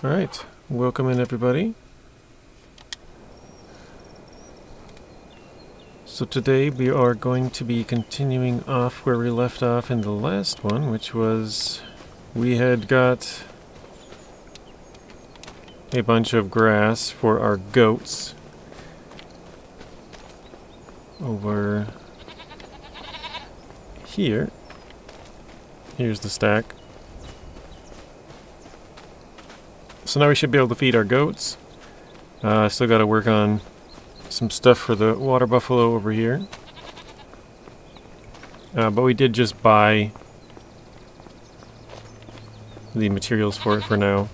Alright, welcome in everybody. So today we are going to be continuing off where we left off in the last one, which was we had got a bunch of grass for our goats over here. Here's the stack. So now we should be able to feed our goats. Still got to work on some stuff for the water buffalo over here. But we did just buy the materials for it for now.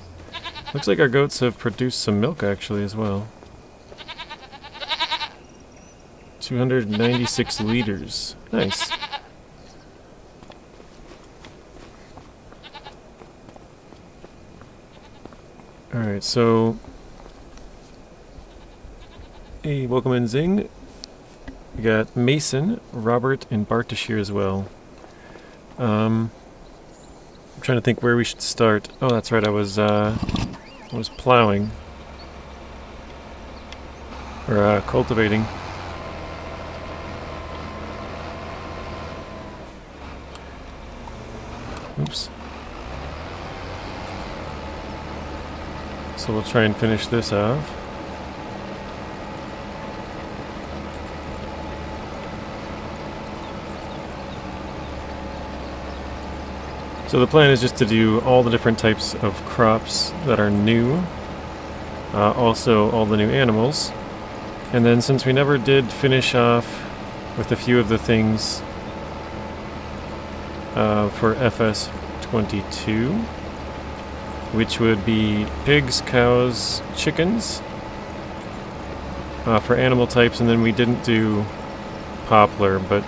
Looks like our goats have produced some milk actually as well. 296 liters. Nice. Alright, so... Hey, welcome in, Zing. We got Mason, Robert, and Bartish here as well. I'm trying to think where we should start. Oh, that's right, I was plowing. Or, cultivating. Oops. So we'll try and finish this off. So the plan is just to do all the different types of crops that are new. Also all the new animals. And then since we never did finish off with a few of the things for FS25, which would be pigs, cows, chickens for animal types, and then we didn't do poplar, but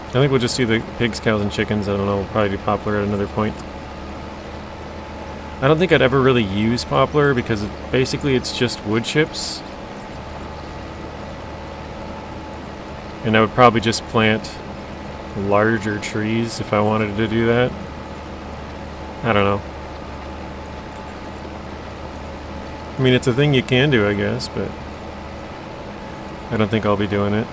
I think we'll just do the pigs, cows, and chickens. I don't know, we'll probably do poplar at another point. I don't think I'd ever really use poplar because basically it's just wood chips. And I would probably just plant larger trees if I wanted to do that. I don't know. I mean, it's a thing you can do, I guess, but I don't think I'll be doing it.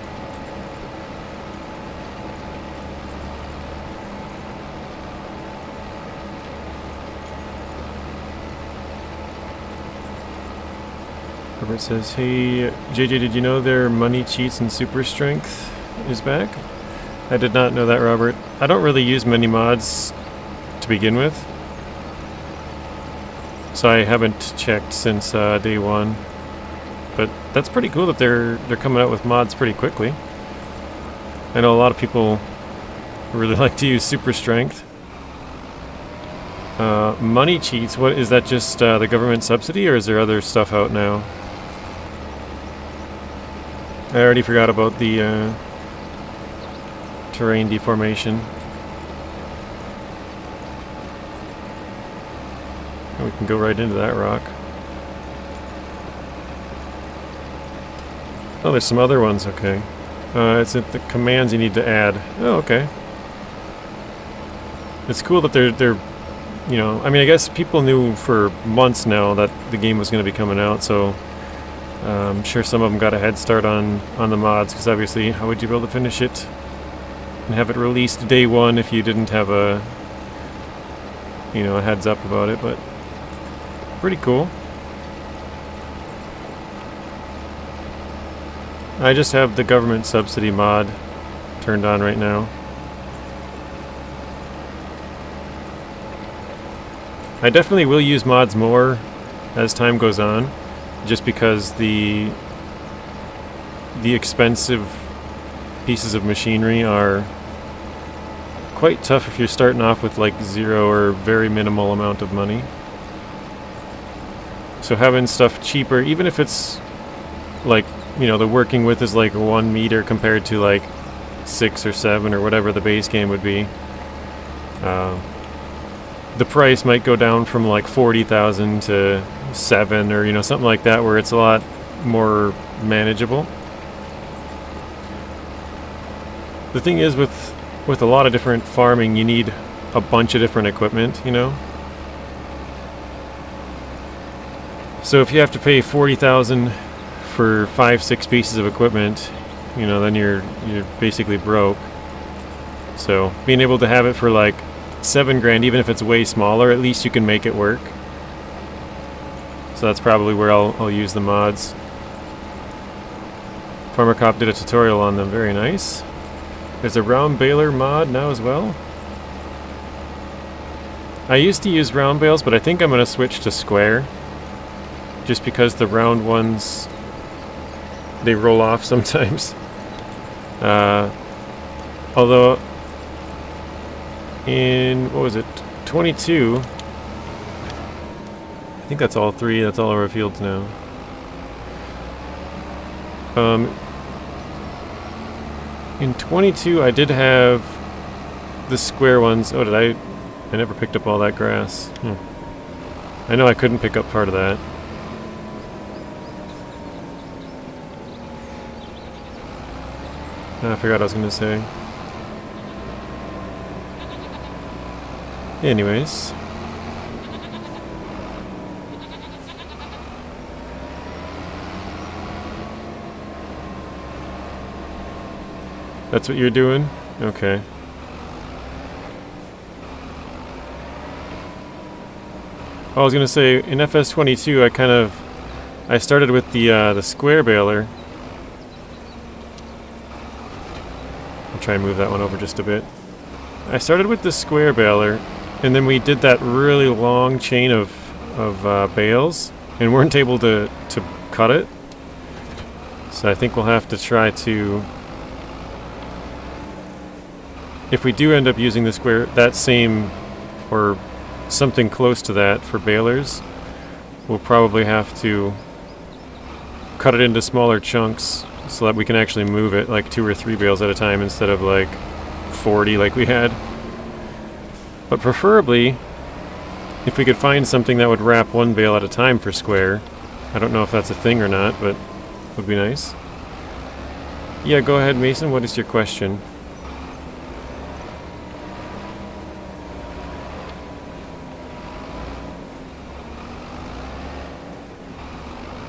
Robert says, hey, JJ, did you know their money cheats and super strength is back? I did not know that, Robert. I don't really use many mods to begin with. So I haven't checked since day one, but that's pretty cool that they're coming out with mods pretty quickly. I know a lot of people really like to use super strength. Money cheats. What is that? Just the government subsidy, or is there other stuff out now? I already forgot about the terrain deformation. We can go right into that rock. Oh, there's some other ones, okay. It's at the commands you need to add. Oh, okay. It's cool that they're, you know, I mean, I guess people knew for months now that the game was going to be coming out, so I'm sure some of them got a head start on the mods, because obviously, how would you be able to finish it and have it released day one if you didn't have a, you know, a heads up about it, but pretty cool. I just have the government subsidy mod turned on right now. I definitely will use mods more as time goes on, just because the expensive pieces of machinery are quite tough if you're starting off with like zero or very minimal amount of money. So having stuff cheaper, even if it's like, you know, the working width is like 1 meter compared to like 6 or 7 or whatever the base game would be. The price might go down from like 40,000 to 7 or, you know, something like that, where it's a lot more manageable. The thing is with a lot of different farming, you need a bunch of different equipment, you know. So if you have to pay 40,000 for 5-6 pieces of equipment, you know, then you're basically broke. So being able to have it for like 7 grand, even if it's way smaller, at least you can make it work. So that's probably where I'll use the mods. Farmer Cop did a tutorial on them, very nice. There's a round baler mod now as well. I used to use round bales, but I think I'm going to switch to square. Just because the round ones, they roll off sometimes. Although, in, what was it, 22, I think that's all 3, that's all our fields now. In 22, I did have the square ones. Oh, did I never picked up all that grass. I know I couldn't pick up part of that. I forgot what I was going to say. Anyways. That's what you're doing? Okay. I was going to say, in FS25, I started with the square baler. I'll try and move that one over just a bit. I started with the square baler, and then we did that really long chain of bales, and weren't able to cut it. So I think we'll have to try to... If we do end up using the square, that same, or something close to that for balers, we'll probably have to cut it into smaller chunks so that we can actually move it like 2 or 3 bales at a time instead of like 40 like we had. But preferably, if we could find something that would wrap 1 bale at a time for square. I don't know if that's a thing or not, but would be nice. Yeah, go ahead, Mason. What is your question?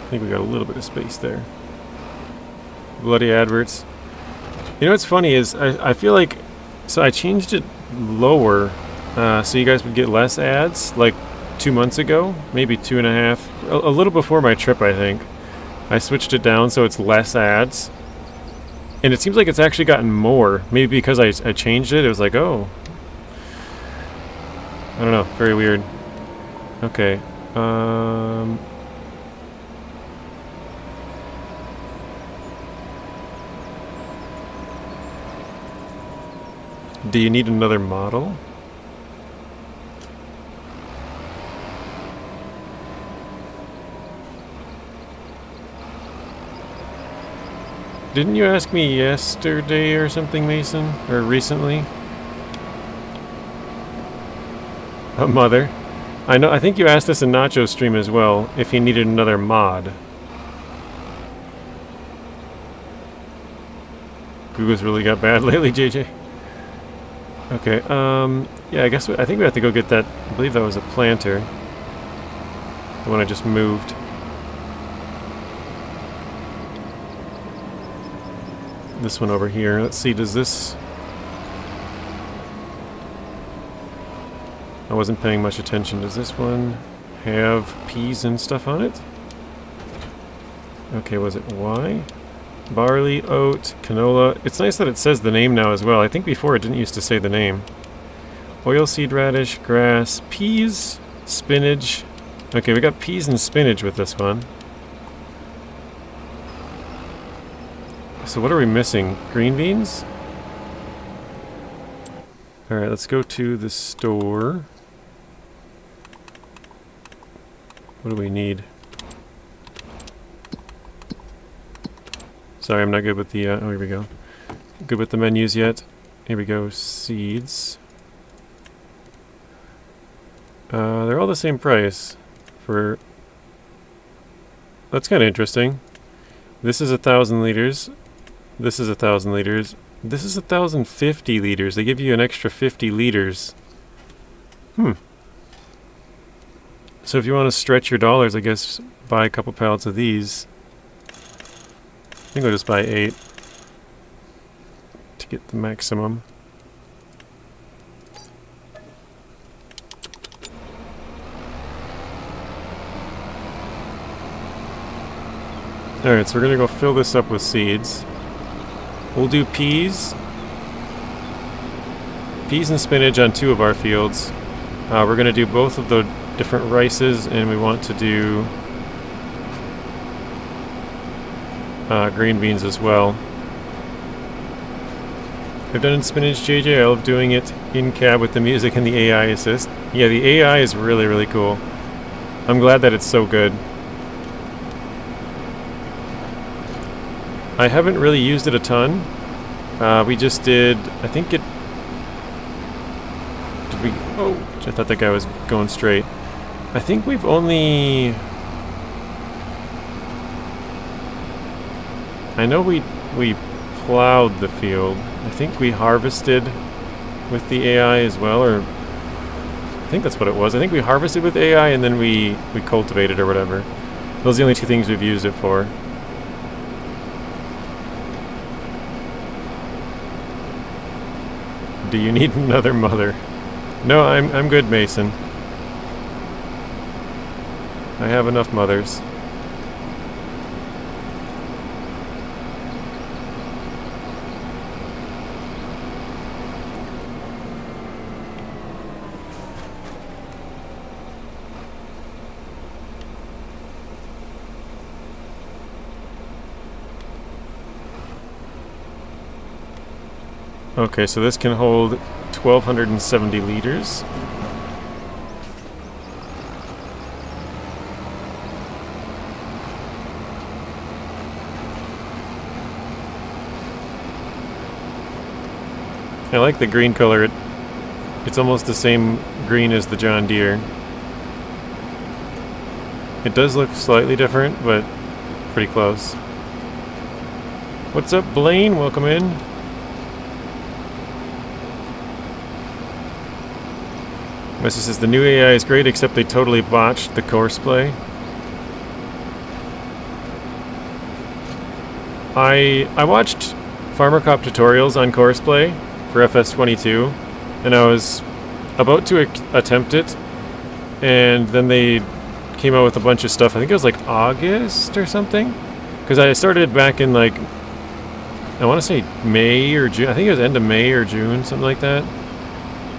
I think we got a little bit of space there. Bloody adverts. You know what's funny is I feel like, so I changed it lower so you guys would get less ads like 2 months ago, maybe 2.5, a little before my trip I think. I switched it down so it's less ads. And it seems like it's actually gotten more. Maybe because I changed it, it was like, oh. I don't know, very weird. Okay. Do you need another model? Didn't you ask me yesterday or something, Mason? Or recently? A mother? I know. I think you asked this in Nacho's stream as well, if he needed another mod. Google's really got bad lately, JJ. Okay, yeah, I think we have to go get that. I believe that was a planter. The one I just moved. This one over here. Let's see, does this... I wasn't paying much attention. Does this one have peas and stuff on it? Okay, was it Y? Barley, oat, canola. It's nice that it says the name now as well. I think before it didn't used to say the name. Oilseed radish, grass, peas, spinach. Okay, we got peas and spinach with this one. So what are we missing? Green beans? Alright, let's go to the store. What do we need? Sorry, I'm not good with the, oh, here we go. Good with the menus yet. Here we go, seeds. They're all the same price for... That's kind of interesting. This is 1,000 liters. This is 1,000 liters. This is 1,050 liters. They give you an extra 50 liters. So if you want to stretch your dollars, I guess buy a couple pallets of these. I think I'll just buy 8 to get the maximum. Alright, so we're gonna go fill this up with seeds. We'll do peas. Peas and spinach on 2 of our fields. We're gonna do both of the different rices, and we want to do green beans as well. I've done spinach, JJ. I love doing it in cab with the music and the AI assist. Yeah, the AI is really, really cool. I'm glad that it's so good. I haven't really used it a ton. We just did, I think it... Did we... Oh, I thought that guy was going straight. I think we've only... I know we plowed the field. I think we harvested with the AI as well, or I think that's what it was. I think we harvested with AI and then we cultivated or whatever. Those are the only 2 things we've used it for. Do you need another mother? No, I'm good, Mason. I have enough mothers. Okay, so this can hold 1,270 liters. I like the green color. It's almost the same green as the John Deere. It does look slightly different, but pretty close. What's up, Blaine? Welcome in. Messi says the new AI is great, except they totally botched the course play. I watched Farmer Cop tutorials on course play for FS25, and I was about to attempt it, and then they came out with a bunch of stuff. I think it was like August or something, because I started back in like, I want to say May or June. I think it was end of May or June, something like that.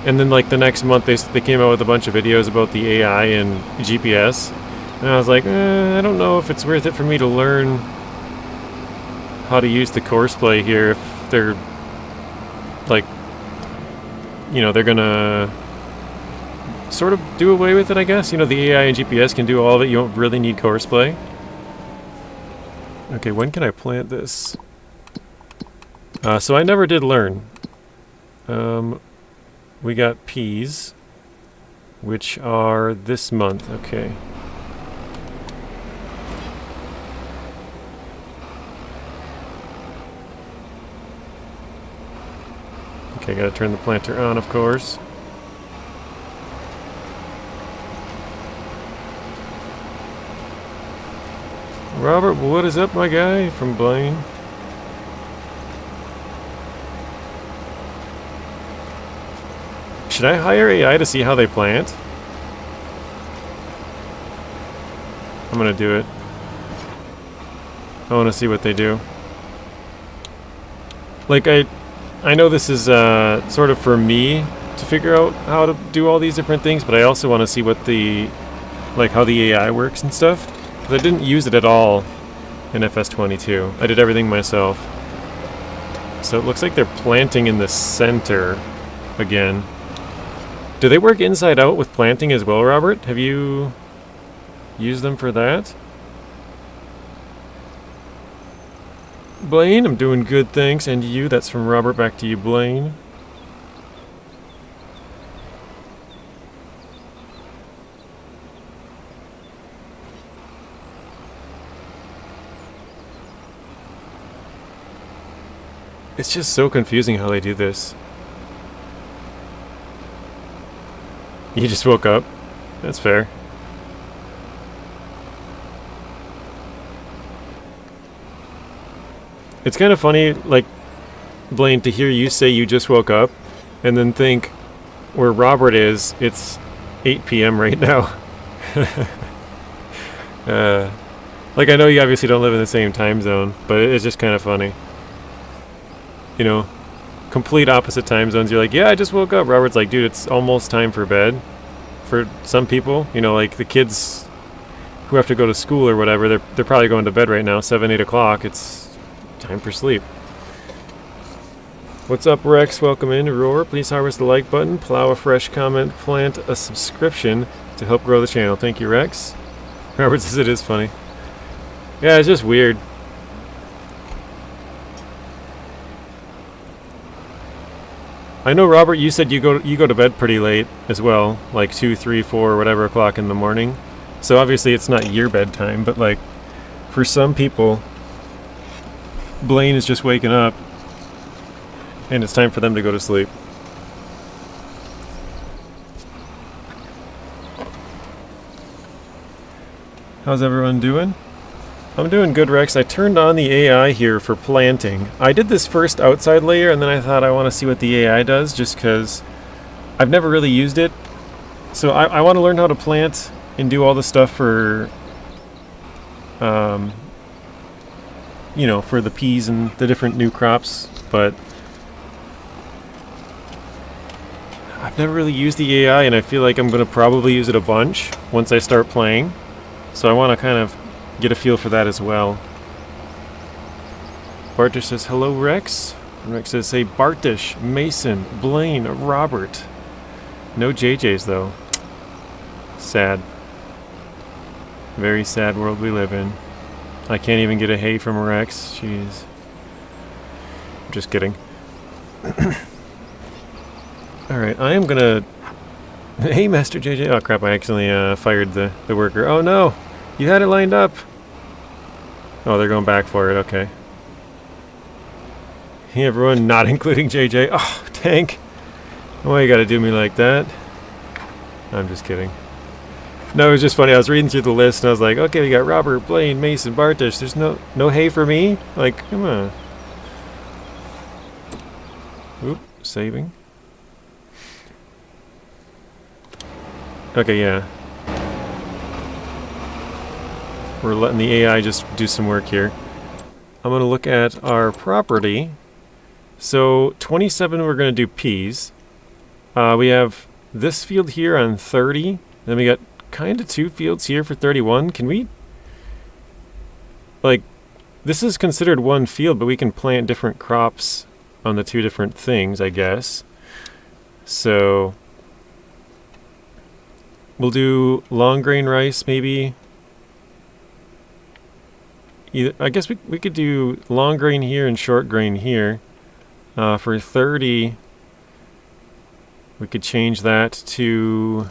And then like the next month they came out with a bunch of videos about the AI and GPS. And I was like, I don't know if it's worth it for me to learn how to use the course play here if they're like, you know, they're gonna sort of do away with it, I guess. You know, the AI and GPS can do all of it. You don't really need course play. Okay, when can I plant this? So I never did learn. We got peas, which are this month. Okay. Okay, gotta turn the planter on, of course. Robert, what is up, my guy? From Blaine. Should I hire AI to see how they plant? I'm gonna do it. I wanna see what they do. Like, I know this is sort of for me to figure out how to do all these different things, but I also want to see what the, like, how the AI works and stuff. Because I didn't use it at all in FS25. I did everything myself. So it looks like they're planting in the center again. Do they work inside out with planting as well, Robert? Have you used them for that? Blaine, I'm doing good, thanks. And you? That's from Robert. Back to you, Blaine. It's just so confusing how they do this. You just woke up. That's fair. It's kind of funny, like, Blaine, to hear you say you just woke up and then think where Robert is, it's 8 p.m. right now. Like, I know you obviously don't live in the same time zone, but it's just kind of funny. You know, complete opposite time zones. You're like, yeah, I just woke up. Robert's like, dude, it's almost time for bed. For some people, you know, like the kids who have to go to school or whatever, they're probably going to bed right now, 7, 8 o'clock. It's time for sleep. What's up, Rex? Welcome in. Roar, please harvest the like button, plow a fresh comment, plant a subscription to help grow the channel. Thank you, Rex. Robert says it is funny. Yeah, it's just weird. I know, Robert, you said you go to bed pretty late as well, like 2, 3, 4, whatever o'clock in the morning. So obviously it's not your bedtime, but like for some people, Blaine is just waking up and it's time for them to go to sleep. How's everyone doing? I'm doing good, Rex. I turned on the AI here for planting. I did this first outside layer, and then I thought I want to see what the AI does, just because I've never really used it. So I want to learn how to plant and do all the stuff for, you know, for the peas and the different new crops, but I've never really used the AI, and I feel like I'm going to probably use it a bunch once I start playing. So I want to kind of get a feel for that as well. Bartish says, hello, Rex. And Rex says, hey, Bartish, Mason, Blaine, Robert. No JJs, though. Sad. Very sad world we live in. I can't even get a hey from Rex. Jeez. I'm just kidding. Alright, I am gonna... Hey, Master JJ. Oh, crap, I accidentally fired the worker. Oh, no! You had it lined up! Oh, they're going back for it, okay. Hey, everyone, not including JJ. Oh, tank! Why you gotta do me like that? I'm just kidding. No, it was just funny. I was reading through the list and I was like, okay, we got Robert, Blaine, Mason, Bartish. There's no hay for me? Like, come on. Oop, saving. Okay, yeah. We're letting the AI just do some work here. I'm going to look at our property. So 27 we're going to do peas. We have this field here on 30. Then we got kind of 2 fields here for 31. Can we... Like, this is considered one field, but we can plant different crops on the 2 different things, I guess. So... We'll do long grain rice, maybe. I guess we could do long grain here and short grain here. For 30, we could change that to...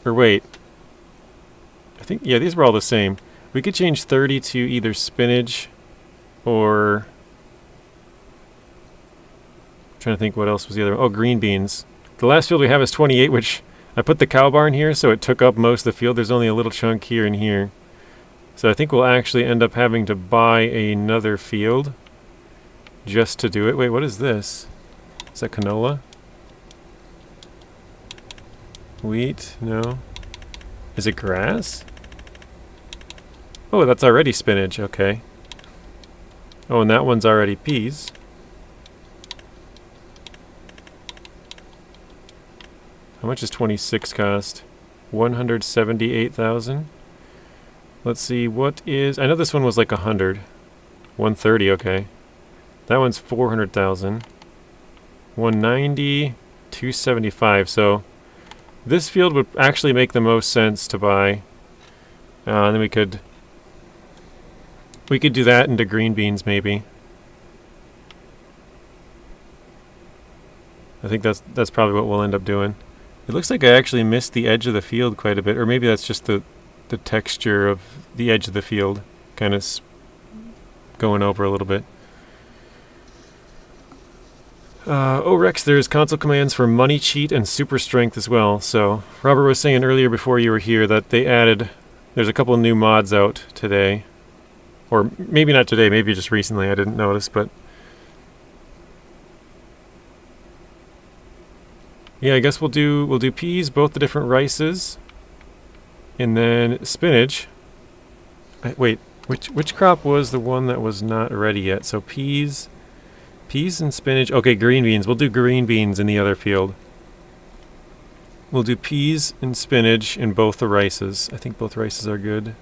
Or wait. I think, yeah, these were all the same. We could change 30 to either spinach or... I'm trying to think what else was the other one. Oh, green beans. The last field we have is 28, which I put the cow barn here, so it took up most of the field. There's only a little chunk here and here. So I think we'll actually end up having to buy another field just to do it. Wait, what is this? Is that canola? Wheat? No. Is it grass? Oh, that's already spinach. Okay. Oh, and that one's already peas. How much does 26 cost? 178,000. Let's see, what is... I know this one was like 100. 130, okay. That one's 400,000. 190, 275. So this field would actually make the most sense to buy. And then we could do that into green beans maybe. I think that's probably what we'll end up doing. It looks like I actually missed the edge of the field quite a bit, or maybe that's just the texture of the edge of the field kind of going over a little bit. Oh, Rex, there's console commands for money cheat and super strength as well. So Robert was saying earlier before you were here that they added, there's a couple new mods out today. Or maybe not today, maybe just recently I didn't notice, but yeah, I guess we'll do peas, both the different rices, and then spinach. Wait, which crop was the one that was not ready yet? So peas and spinach. Okay, green beans. We'll do green beans in the other field. We'll do peas and spinach in both the rices. I think both rices are good.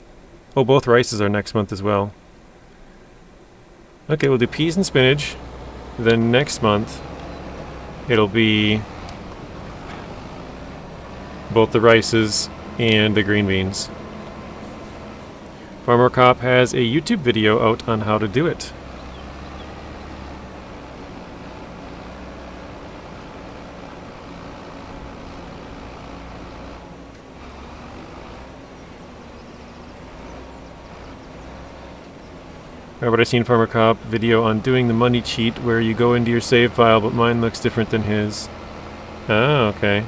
Oh, both rices are next month as well. Okay, we'll do peas and spinach. Then next month, it'll be both the rices and the green beans. Farmer Cop has a YouTube video out on how to do it. But I've seen Farmer Cop video on doing the money cheat where you go into your save file, but mine looks different than his. Oh, okay.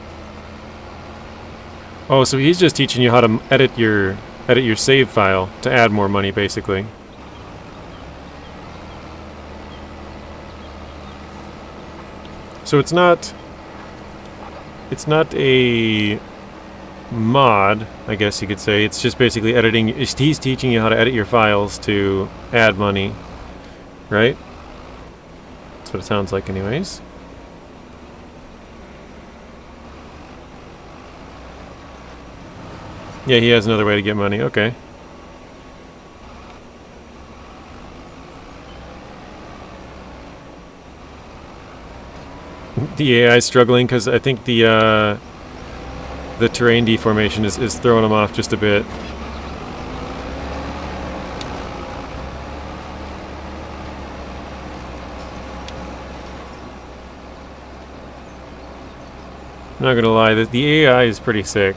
Oh, so he's just teaching you how to edit your save file to add more money, basically. So it's not a mod, I guess you could say. It's just basically editing. He's teaching you how to edit your files to add money, right? That's what it sounds like anyways. Yeah, he has another way to get money. Okay. The AI is struggling because I think the terrain deformation is throwing him off just a bit. I'm not gonna lie, the AI is pretty sick.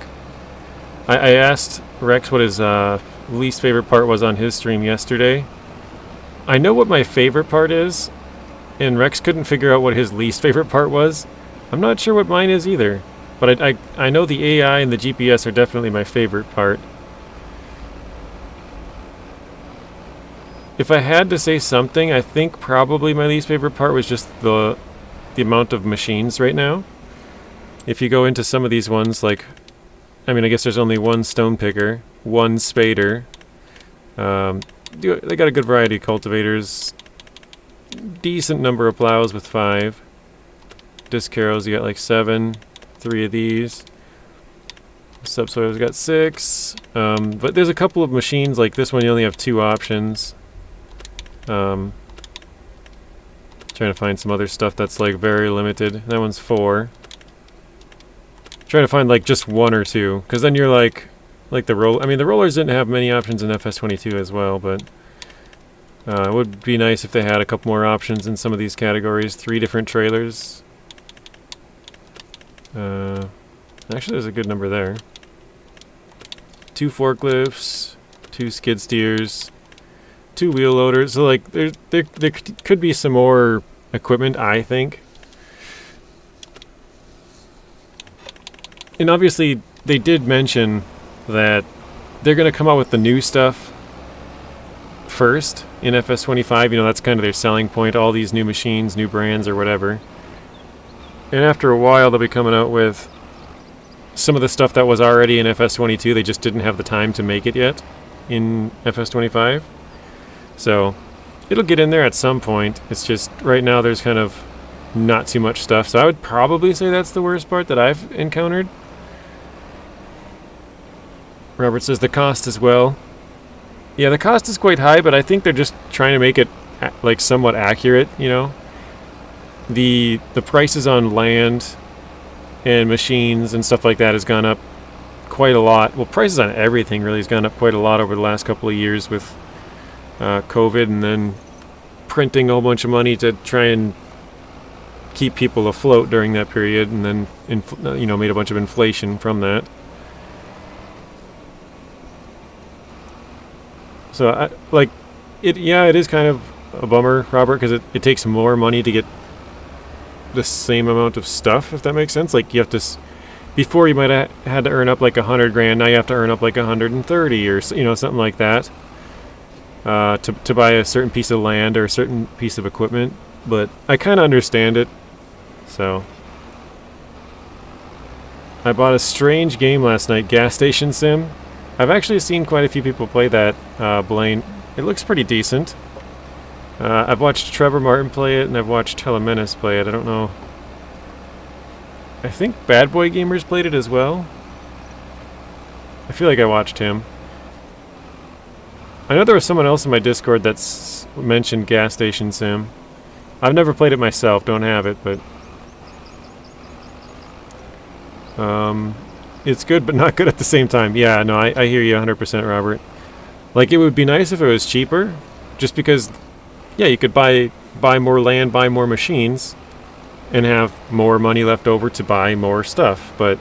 I asked Rex what his least favorite part was on his stream yesterday. I know what my favorite part is, and Rex couldn't figure out what his least favorite part was. I'm not sure what mine is either, but I know the AI and the GPS are definitely my favorite part. If I had to say something, I think probably my least favorite part was just the amount of machines right now. If you go into some of these ones, like, I mean, I guess there's only one stone picker, one spader. They got a good variety of cultivators. Decent number of plows with 5. Disc harrows, you got like 7. 3 of these. Subsoilers got 6. But there's a couple of machines, like this one you only have 2 options. Trying to find some other stuff that's like very limited. That one's 4. Trying to find like just 1 or 2, because then you're like the roll. I mean, the rollers didn't have many options in FS25 as well, but it would be nice if they had a couple more options in some of these categories. 3 different trailers. Actually, there's a good number there. 2 forklifts, 2 skid steers, 2 wheel loaders. So like there could be some more equipment, I think. And obviously, they did mention that they're going to come out with the new stuff first in FS25. You know, that's kind of their selling point, all these new machines, new brands, or whatever. And after a while, they'll be coming out with some of the stuff that was already in FS22. They just didn't have the time to make it yet in FS25. So, it'll get in there at some point. It's just, right now, there's kind of not too much stuff. So I would probably say that's the worst part that I've encountered. Robert says the cost as well. Yeah, the cost is quite high, but I think they're just trying to make it like somewhat accurate, you know. The prices on land and machines and stuff like that has gone up quite a lot. Well, prices on everything really has gone up quite a lot over the last couple of years with COVID, and then printing a whole bunch of money to try and keep people afloat during that period, and then made a bunch of inflation from that. So it is kind of a bummer, Robert, because it takes more money to get the same amount of stuff, if that makes sense. Like, you have to, before you might have had to earn up like $100 grand, now you have to earn up like 130 or something like that. to buy a certain piece of land or a certain piece of equipment, but I kind of understand it. So I bought a strange game last night, Gas Station Sim. I've actually seen quite a few people play that, Blaine. It looks pretty decent. I've watched Trevor Martin play it, and I've watched Telemenace play it. I don't know. I think Bad Boy Gamers played it as well. I feel like I watched him. I know there was someone else in my Discord that's mentioned Gas Station Sim. I've never played it myself, don't have it, but it's good but not good at the same time. Yeah, no, I hear you 100%, Robert. Like, it would be nice if it was cheaper, just because, yeah, you could buy more land, buy more machines, and have more money left over to buy more stuff. But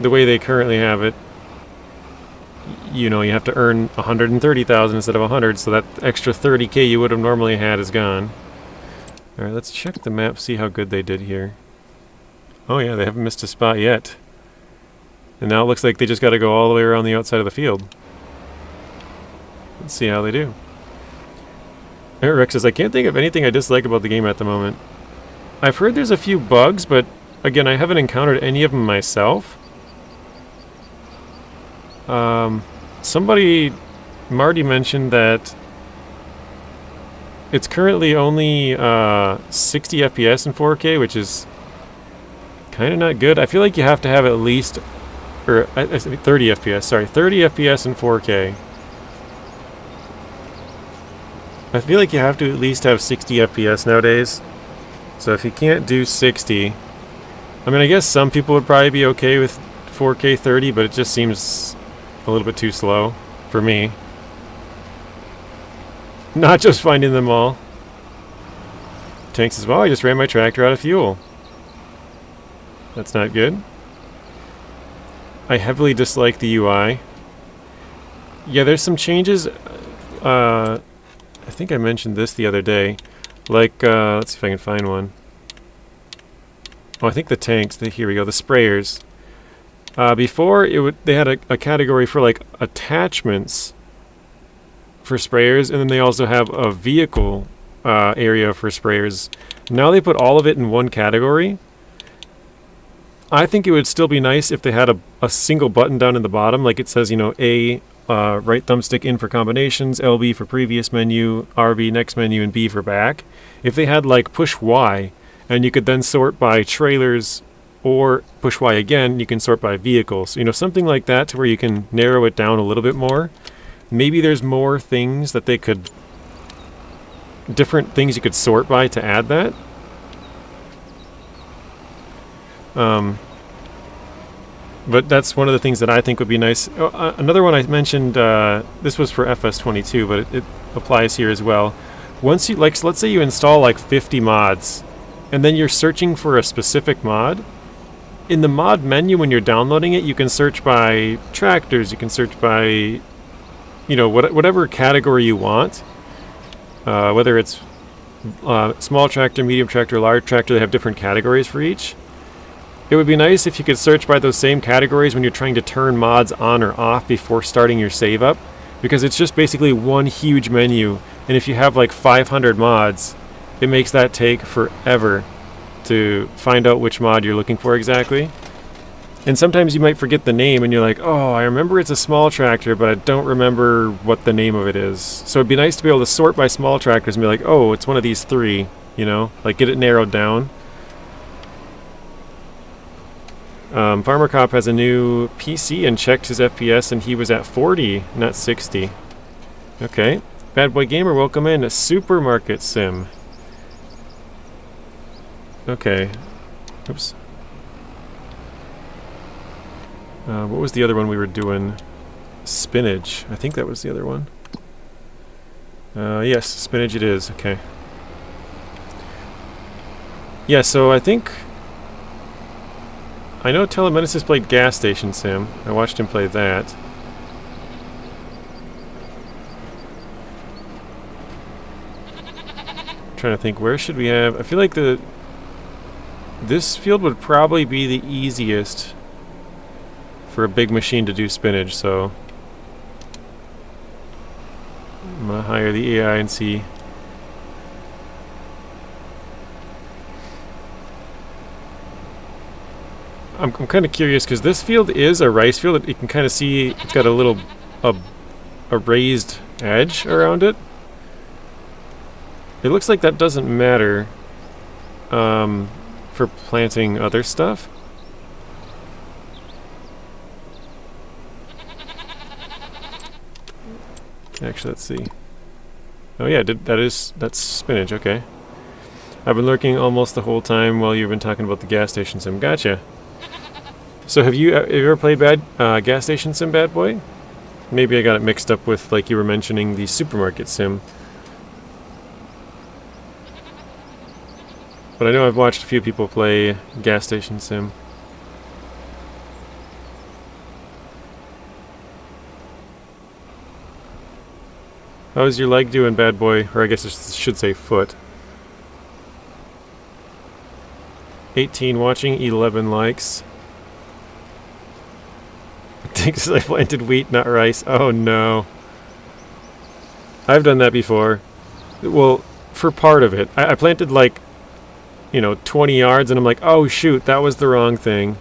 the way they currently have it, you know, you have to earn 130,000 instead of 100, so that extra 30k you would have normally had is gone. All right, let's check the map, see how good they did here. Oh yeah, they haven't missed a spot yet. And now it looks like they just got to go all the way around the outside of the field. Let's see how they do. Rex says, I can't think of anything I dislike about the game at the moment. I've heard there's a few bugs, but again, I haven't encountered any of them myself. Somebody, Marty mentioned that it's currently only 60 FPS in 4K, which is kind of not good. I feel like you have to have at least, or 30 FPS, sorry, 30 FPS in 4K. I feel like you have to at least have 60 FPS nowadays. So if you can't do 60, I mean, I guess some people would probably be okay with 4K 30, but it just seems a little bit too slow for me. Not just finding them all. Tank says, well, I just ran my tractor out of fuel. That's not good. I heavily dislike the UI. Yeah, there's some changes. I think I mentioned this the other day. Like, let's see if I can find one. Oh, I think the tanks. Here we go. The sprayers. Before, they had a category for, like, attachments for sprayers, and then they also have a vehicle area for sprayers. Now they put all of it in one category. I think it would still be nice if they had a single button down in the bottom, like it says, you know, A, right thumbstick in for combinations, LB for previous menu, RB next menu, and B for back. If they had, like, push Y, and you could then sort by trailers, or push Y again, you can sort by vehicles. You know, something like that to where you can narrow it down a little bit more. Maybe there's more things that they could, different things you could sort by to add that. But that's one of the things that I think would be nice. Another one I mentioned, this was for FS25, but it applies here as well. Once you, like, so let's say you install like 50 mods, and then you're searching for a specific mod. In the mod menu when you're downloading it, you can search by tractors, you can search by, you know, whatever category you want. Whether it's small tractor, medium tractor, large tractor, they have different categories for each. It would be nice if you could search by those same categories when you're trying to turn mods on or off before starting your save up, because it's just basically one huge menu, and if you have like 500 mods, it makes that take forever to find out which mod you're looking for exactly. And sometimes you might forget the name and you're like, oh, I remember it's a small tractor, but I don't remember what the name of it is. So it'd be nice to be able to sort by small tractors and be like, oh, it's one of these three, you know, like get it narrowed down. Farmer Cop has a new PC and checked his FPS, and he was at 40, not 60. Okay. Bad Boy Gamer, welcome in. A supermarket sim. Okay. Oops. What was the other one we were doing? Spinach. I think that was the other one. Yes, spinach it is. Okay. Yeah, so I think... I know Telemenace has played Gas Station Sim. I watched him play that. I'm trying to think, where should we have... I feel like this field would probably be the easiest for a big machine to do spinach, so... hire the AI and see. I'm kind of curious because this field is a rice field. You can kind of see it's got a little a raised edge around it. It looks like that doesn't matter for planting other stuff. Actually, let's see. Oh yeah, that's spinach. Okay. I've been lurking almost the whole time while you've been talking about the gas station sim. Gotcha. So have you ever played gas station sim, bad boy? Maybe I got it mixed up with, like you were mentioning, the supermarket sim. But I know I've watched a few people play gas station sim. How's your leg doing, bad boy? Or I guess I should say foot. 18 watching, 11 likes. Thinks I planted wheat, not rice. Oh no. I've done that before. Well, for part of it. I planted like, 20 yards and I'm like, oh shoot, that was the wrong thing.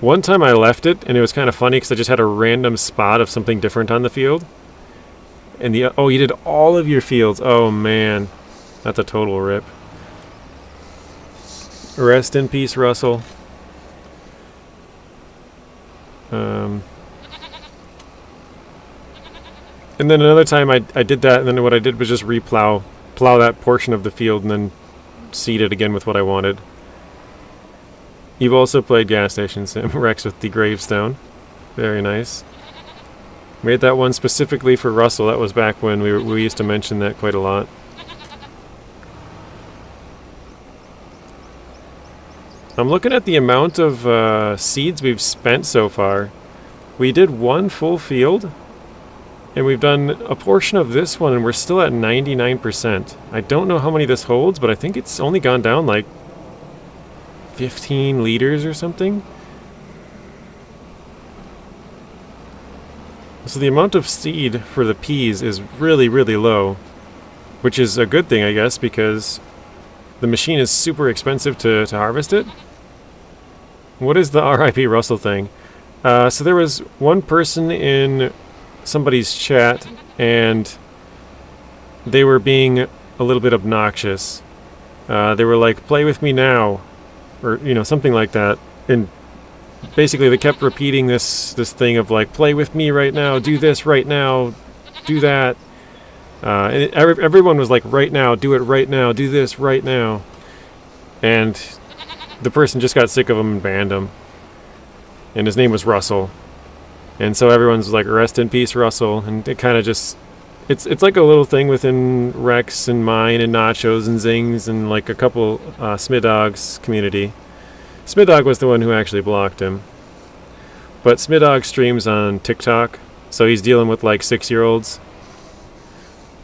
One time I left it, and it was kind of funny because I just had a random spot of something different on the field. And you did all of your fields. Oh man, that's a total rip. Rest in peace, Russell. And then another time I did that, and then what I did was just plow that portion of the field and then seed it again with what I wanted. You've also played gas station sim, Rex, with the gravestone. Very nice. Made that one specifically for Russell. That was back when we used to mention that quite a lot. I'm looking at the amount of seeds we've spent so far. We did one full field, and we've done a portion of this one, and we're still at 99%. I don't know how many this holds, but I think it's only gone down like 15 liters or something. So the amount of seed for the peas is really, really low, which is a good thing, I guess, because the machine is super expensive to harvest it. What is the RIP Russell thing? So there was one person in somebody's chat, and they were being a little bit obnoxious. They were like, "Play with me now," or something like that. And basically, they kept repeating this thing of like, "Play with me right now, do this right now, do that." And everyone was like, "Right now, do it right now, do this right now." And the person just got sick of him and banned him. And his name was Russell. And so everyone's like, "Rest in peace, Russell." And it kind of just, it's like a little thing within Rex and mine and Nachos and Zings and like a couple Smidog's community. Smidog was the one who actually blocked him. But Smidog streams on TikTok, so he's dealing with like 6-year-olds.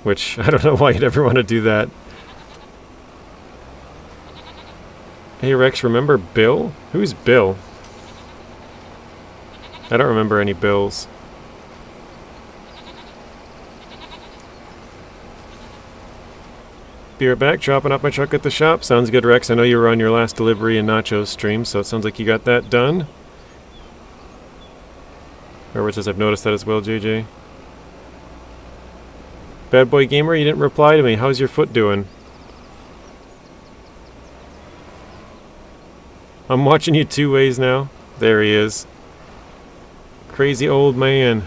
Which, I don't know why you'd ever want to do that. Hey Rex, remember Bill? Who's Bill? I don't remember any Bills. Be right back, dropping off my truck at the shop. Sounds good, Rex. I know you were on your last delivery in Nacho's stream, so it sounds like you got that done. Robert says, I've noticed that as well, JJ. Bad Boy Gamer, you didn't reply to me. How's your foot doing? I'm watching you 2 ways now. There he is. Crazy old man.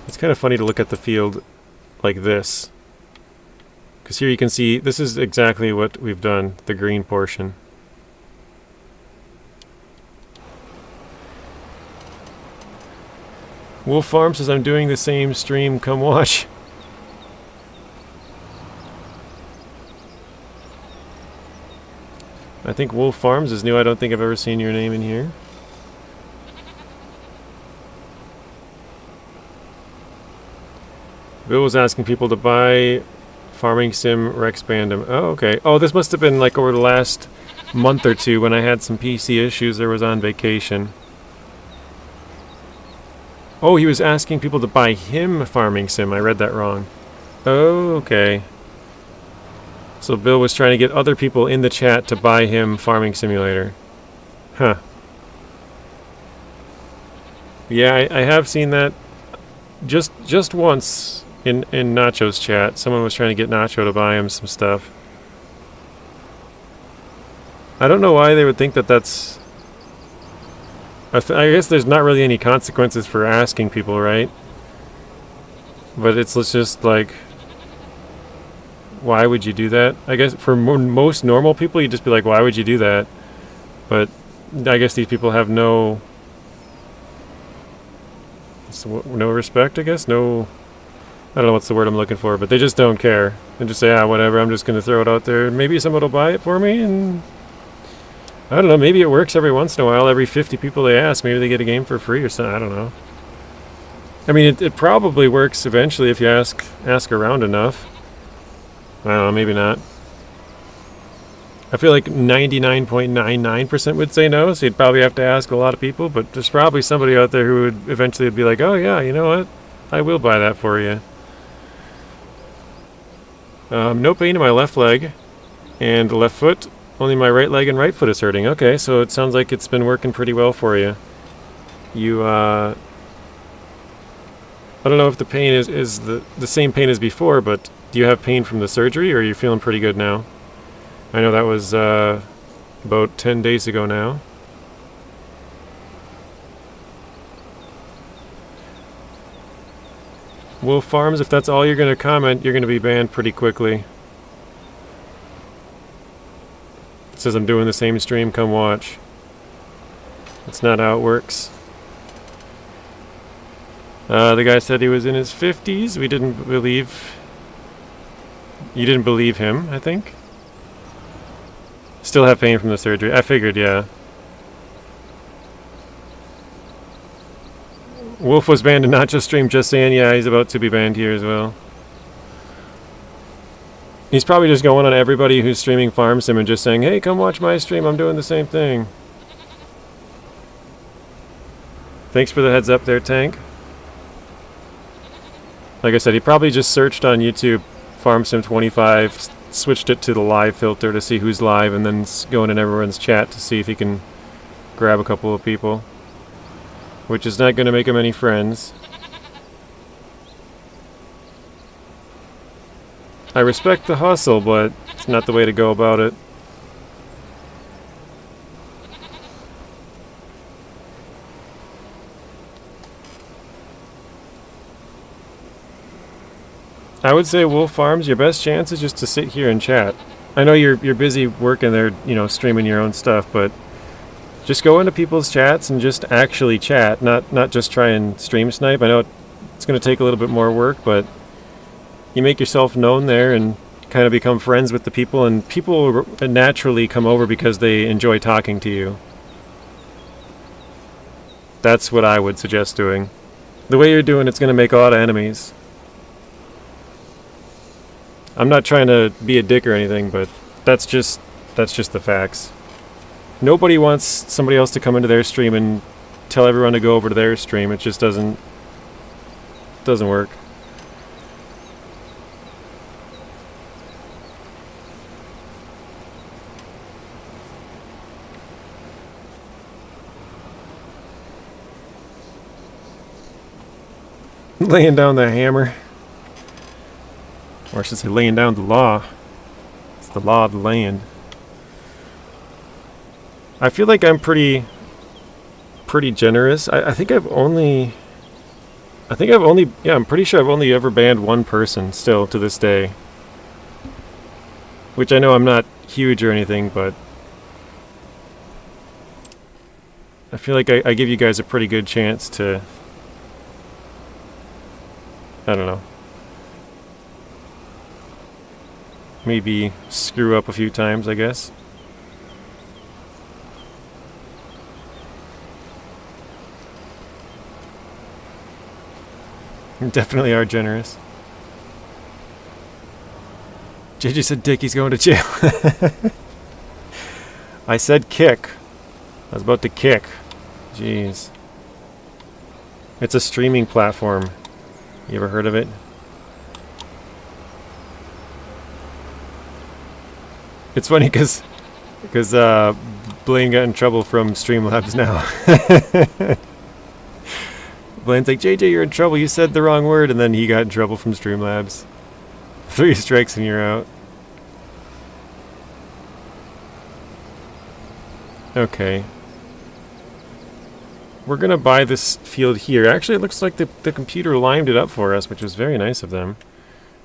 It's kind of funny to look at the field like this. Because here you can see, this is exactly what we've done, the green portion. Wolf Farm says, I'm doing the same stream, come watch. I think Wolf Farms is new. I don't think I've ever seen your name in here. Bill was asking people to buy Farming Sim Rex Bandom. Oh, okay. Oh, this must have been like over the last month or two when I had some PC issues or was on vacation. Oh, he was asking people to buy him Farming Sim. I read that wrong. Oh, okay. So Bill was trying to get other people in the chat to buy him Farming Simulator. Huh. Yeah, I have seen that just once in Nacho's chat. Someone was trying to get Nacho to buy him some stuff. I don't know why they would think that that's... I guess there's not really any consequences for asking people, right? But it's just like... Why would you do that? I guess for most normal people, you'd just be like, why would you do that? But I guess these people have no respect, I guess? No... I don't know what's the word I'm looking for, but they just don't care. They just say, whatever, I'm just going to throw it out there. Maybe someone will buy it for me, and... I don't know, maybe it works every once in a while. Every 50 people they ask, maybe they get a game for free or something. I don't know. I mean, it probably works eventually if you ask around enough. I don't know, maybe not. I feel like 99.99% would say no, so you'd probably have to ask a lot of people, but there's probably somebody out there who would eventually be like, oh yeah, you know what? I will buy that for you. No pain in my left leg and left foot. Only my right leg and right foot is hurting. Okay, so it sounds like it's been working pretty well for you. I don't know if the pain is the same pain as before, but do you have pain from the surgery, or are you feeling pretty good now? I know that was about 10 days ago now. Wolf Farms, if that's all you're going to comment, you're going to be banned pretty quickly. It says I'm doing the same stream, come watch. That's not how it works. The guy said he was in his 50s. We didn't believe... You didn't believe him, I think? Still have pain from the surgery. I figured, yeah. Wolf was banned in Nacho stream, just saying, yeah, he's about to be banned here as well. He's probably just going on everybody who's streaming Farm Sim and just saying, hey, come watch my stream, I'm doing the same thing. Thanks for the heads up there, Tank. Like I said, he probably just searched on YouTube Farm Sim 25, switched it to the live filter to see who's live, and then going in everyone's chat to see if he can grab a couple of people. Which is not going to make him any friends. I respect the hustle, but it's not the way to go about it. I would say Wolf Farms, your best chance is just to sit here and chat. I know you're busy working there, you know, streaming your own stuff, but just go into people's chats and just actually chat, not just try and stream snipe. I know it's going to take a little bit more work, but you make yourself known there and kind of become friends with the people, and people naturally come over because they enjoy talking to you. That's what I would suggest doing. The way you're doing it's going to make a lot of enemies. I'm not trying to be a dick or anything, but that's just the facts. Nobody wants somebody else to come into their stream and tell everyone to go over to their stream. It just doesn't work. Laying down the hammer. Or I should say laying down the law. It's the law of the land. I feel like I'm pretty generous. I think I've only, yeah, I'm pretty sure I've only ever banned one person still to this day. Which I know I'm not huge or anything, but I feel like I give you guys a pretty good chance to, I don't know, maybe screw up a few times, I guess. Definitely are generous. JJ said Dick, he's going to jail. I said kick. I was about to kick. Jeez. It's a streaming platform. You ever heard of it? It's funny because Blaine got in trouble from Streamlabs now. Blaine's like, JJ, you're in trouble. You said the wrong word. And then he got in trouble from Streamlabs. 3 strikes and you're out. Okay. We're going to buy this field here. Actually, it looks like the computer limed it up for us, which was very nice of them.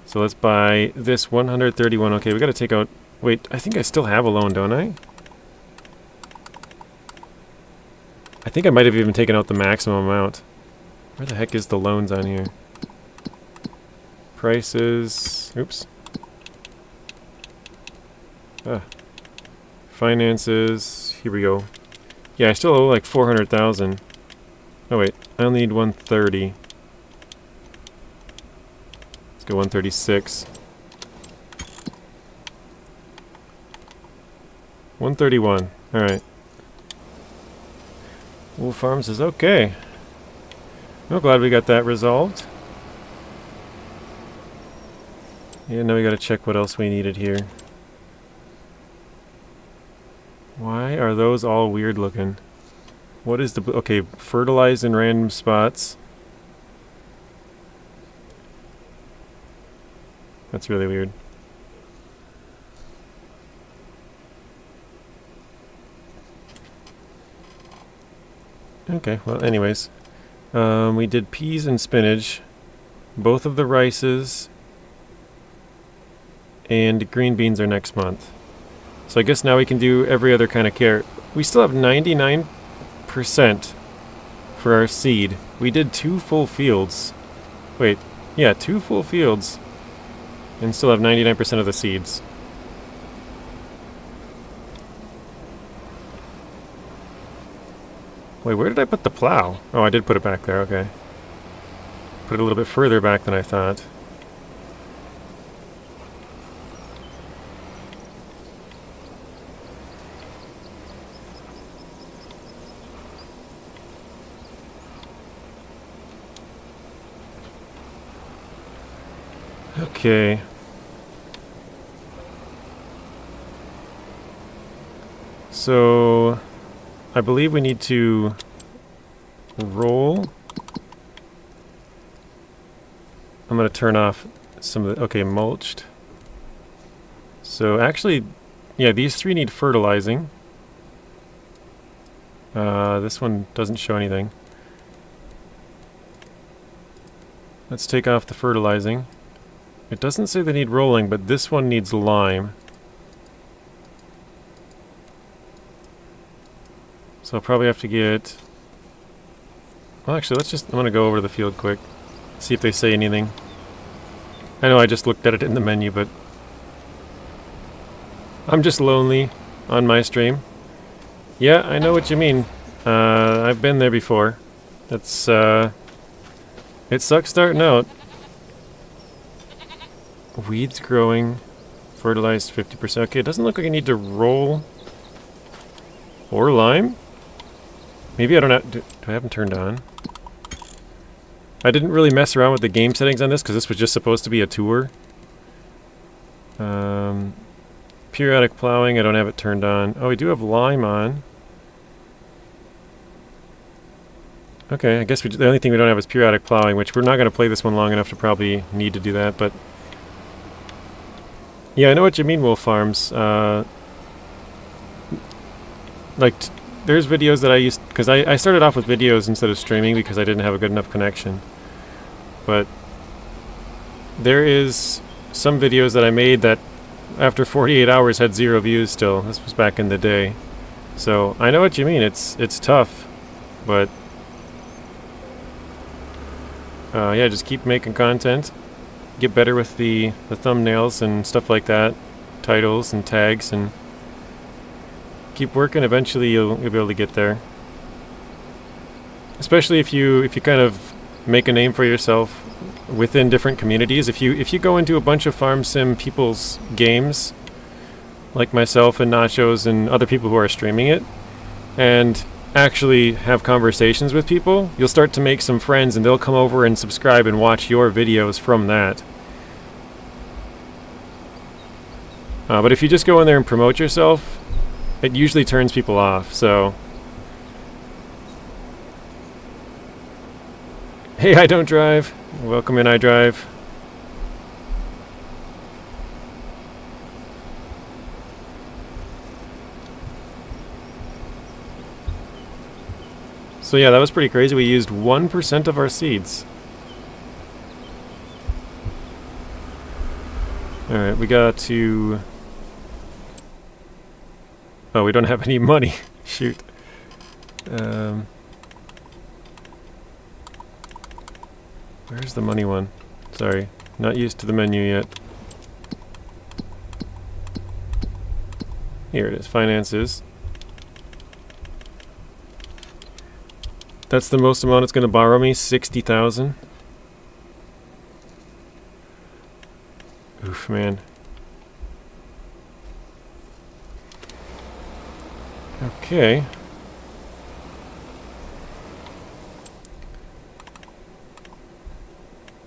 So let's buy this 131. Okay, we got to take out... Wait, I think I still have a loan, don't I? I think I might have even taken out the maximum amount. Where the heck is the loans on here? Prices... Oops. Finances... Here we go. Yeah, I still owe like 400,000. Oh wait, I only need 130. Let's go 136. 131. Alright. Wolf Farms is okay. I'm glad we got that resolved. Yeah, now we gotta check what else we needed here. Why are those all weird looking? What is the... Okay, fertilized in random spots. That's really weird. Okay, well, anyways. We did peas and spinach. Both of the rices. And green beans are next month. So I guess now we can do every other kind of carrot. We still have 99% for our seed. We did 2 full fields. Wait, yeah, 2 full fields. And still have 99% of the seeds. Wait, where did I put the plow? Oh, I did put it back there, okay. Put it a little bit further back than I thought. Okay. So... I believe we need to roll. I'm going to turn off some of the... Okay, mulched. So actually, yeah, these 3 need fertilizing. This one doesn't show anything. Let's take off the fertilizing. It doesn't say they need rolling, but this one needs lime. So I'll probably have to get... Well, actually, let's just... I'm going to go over to the field quick. See if they say anything. I know I just looked at it in the menu, but... I'm just lonely on my stream. Yeah, I know what you mean. I've been there before. It's, it sucks starting out. Weeds growing. Fertilized 50%. Okay, it doesn't look like I need to roll... Or lime? Maybe I don't have... Do I have them turned on? I didn't really mess around with the game settings on this because this was just supposed to be a tour. Periodic plowing, I don't have it turned on. Oh, we do have lime on. Okay, I guess the only thing we don't have is periodic plowing, which we're not going to play this one long enough to probably need to do that, but... Yeah, I know what you mean, Wolf Farms. Like, there's videos that I used... Because I started off with videos instead of streaming because I didn't have a good enough connection. But there is some videos that I made that after 48 hours had 0 views still. This was back in the day. So, I know what you mean. It's tough. But... yeah, just keep making content. Get better with the thumbnails and stuff like that. Titles and tags and... Keep working, eventually you'll be able to get there. Especially if you kind of make a name for yourself within different communities. If you go into a bunch of farm sim people's games, like myself and Nachos and other people who are streaming it, and actually have conversations with people, you'll start to make some friends and they'll come over and subscribe and watch your videos from that. But if you just go in there and promote yourself, it usually turns people off, so... Hey, I don't drive. Welcome in, I drive. So yeah, that was pretty crazy. We used 1% of our seeds. Alright, we got to... Oh, we don't have any money. Shoot. Where's the money one? Sorry, not used to the menu yet. Here it is, finances. That's the most amount it's going to borrow me, 60,000. Oof, man. Okay.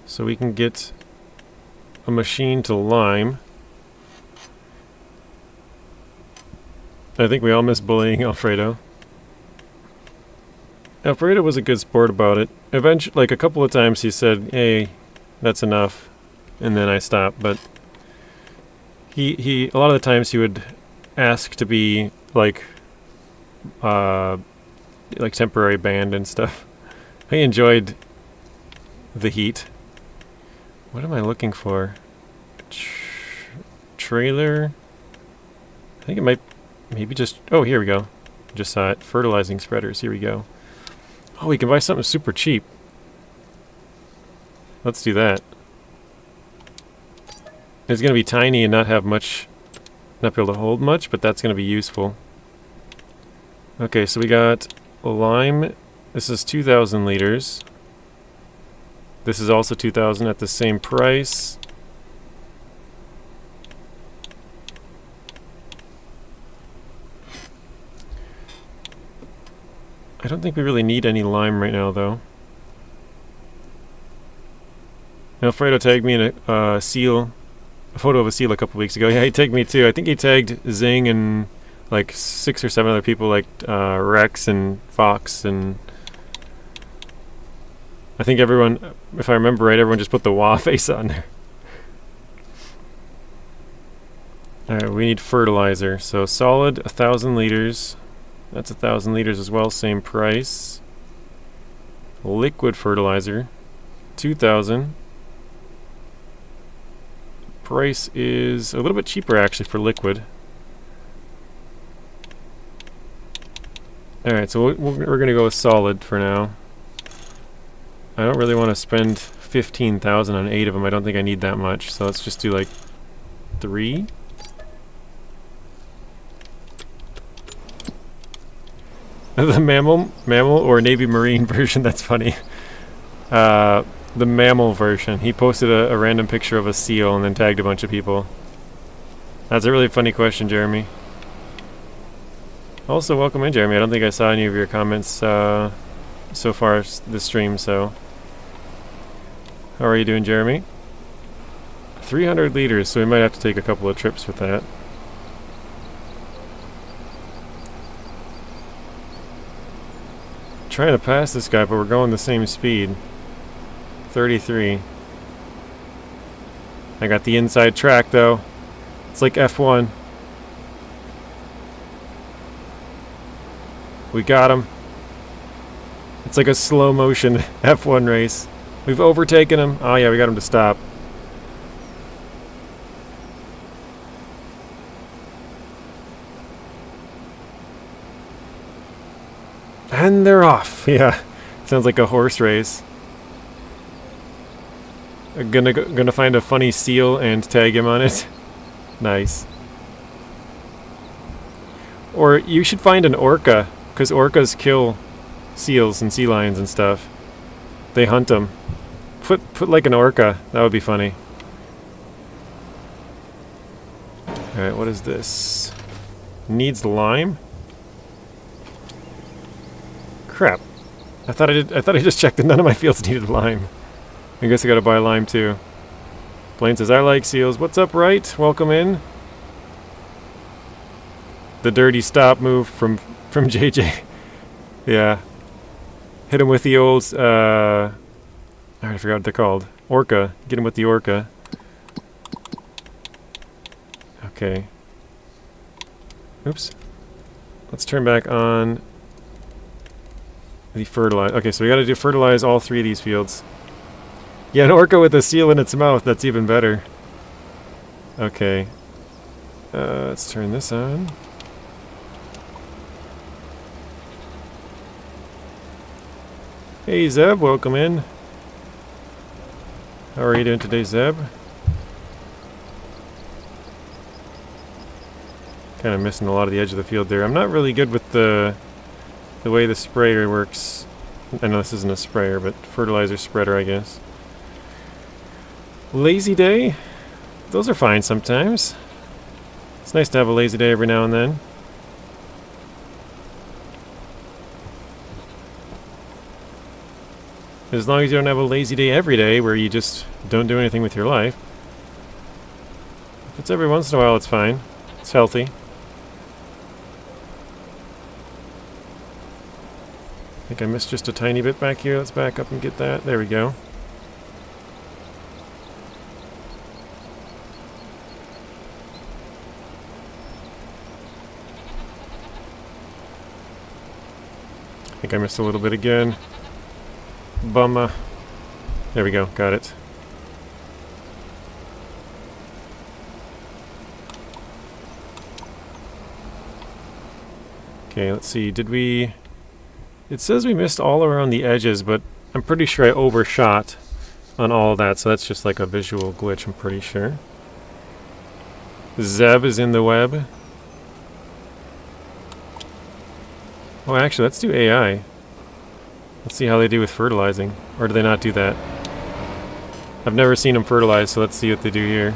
So we can get a machine to lime. I think we all miss bullying Alfredo. Alfredo was a good sport about it. Eventually, like a couple of times he said, "Hey, that's enough," and then I stopped. But he a lot of the times he would ask to be like temporary banned and stuff. I enjoyed the heat. What am I looking for? Trailer? I think it might maybe just... Oh, here we go. Just saw it. Fertilizing spreaders. Here we go. Oh, we can buy something super cheap. Let's do that. It's going to be tiny and not have much... Not be able to hold much, but that's going to be useful. Okay, so we got lime. This is 2,000 liters. This is also 2,000 at the same price. I don't think we really need any lime right now, though. Alfredo tagged me in a photo of a seal a couple weeks ago. Yeah, he tagged me too. I think he tagged Zing and like 6 or 7 other people, like Rex and Fox, and I think everyone, if I remember right, everyone just put the wah face on there. Alright, we need fertilizer. So solid, 1,000 liters. That's 1,000 liters as well, same price. Liquid fertilizer, 2,000. Price is a little bit cheaper actually for liquid. Alright, so we're going to go with solid for now. I don't really want to spend 15,000 on 8 of them. I don't think I need that much, so let's just do like 3. The mammal or Navy Marine version, that's funny. The mammal version. He posted a random picture of a seal and then tagged a bunch of people. That's a really funny question, Jeremy. Also, welcome in, Jeremy. I don't think I saw any of your comments so far this stream, so... How are you doing, Jeremy? 300 liters, so we might have to take a couple of trips with that. Trying to pass this guy, but we're going the same speed. 33. I got the inside track, though. It's like F1. We got him. It's like a slow motion F1 race. We've overtaken him. Oh yeah, we got him to stop. And they're off. Yeah, sounds like a horse race. I'm gonna find a funny seal and tag him on it. Nice. Or you should find an orca, because orcas kill seals and sea lions and stuff. They hunt them. Put like an orca. That would be funny. Alright, what is this? Needs lime? Crap. I thought I just checked that none of my fields needed lime. I guess I gotta buy lime too. Blaine says, I like seals. What's up, right? Welcome in. The dirty stop move from JJ. Yeah. Hit him with the old, I forgot what they're called. Orca. Get him with the orca. Okay. Oops. Let's turn back on the fertilize. Okay, so we gotta do fertilize all 3 of these fields. Yeah, an orca with a seal in its mouth. That's even better. Okay. Let's turn this on. Hey Zeb, welcome in. How are you doing today, Zeb? Kind of missing a lot of the edge of the field there. I'm not really good with the way the sprayer works. I know this isn't a sprayer, but fertilizer spreader, I guess. Lazy day? Those are fine sometimes. It's nice to have a lazy day every now and then. As long as you don't have a lazy day every day where you just don't do anything with your life. If it's every once in a while, it's fine. It's healthy. I think I missed just a tiny bit back here. Let's back up and get that. There we go. I think I missed a little bit again. Bummer. There we go. Got it. Okay, let's see. Did we... It says we missed all around the edges, but I'm pretty sure I overshot on all of that, so that's just like a visual glitch, I'm pretty sure. Zeb is in the web. Oh, actually, let's do AI. Let's see how they do with fertilizing. Or do they not do that? I've never seen them fertilize, so let's see what they do here.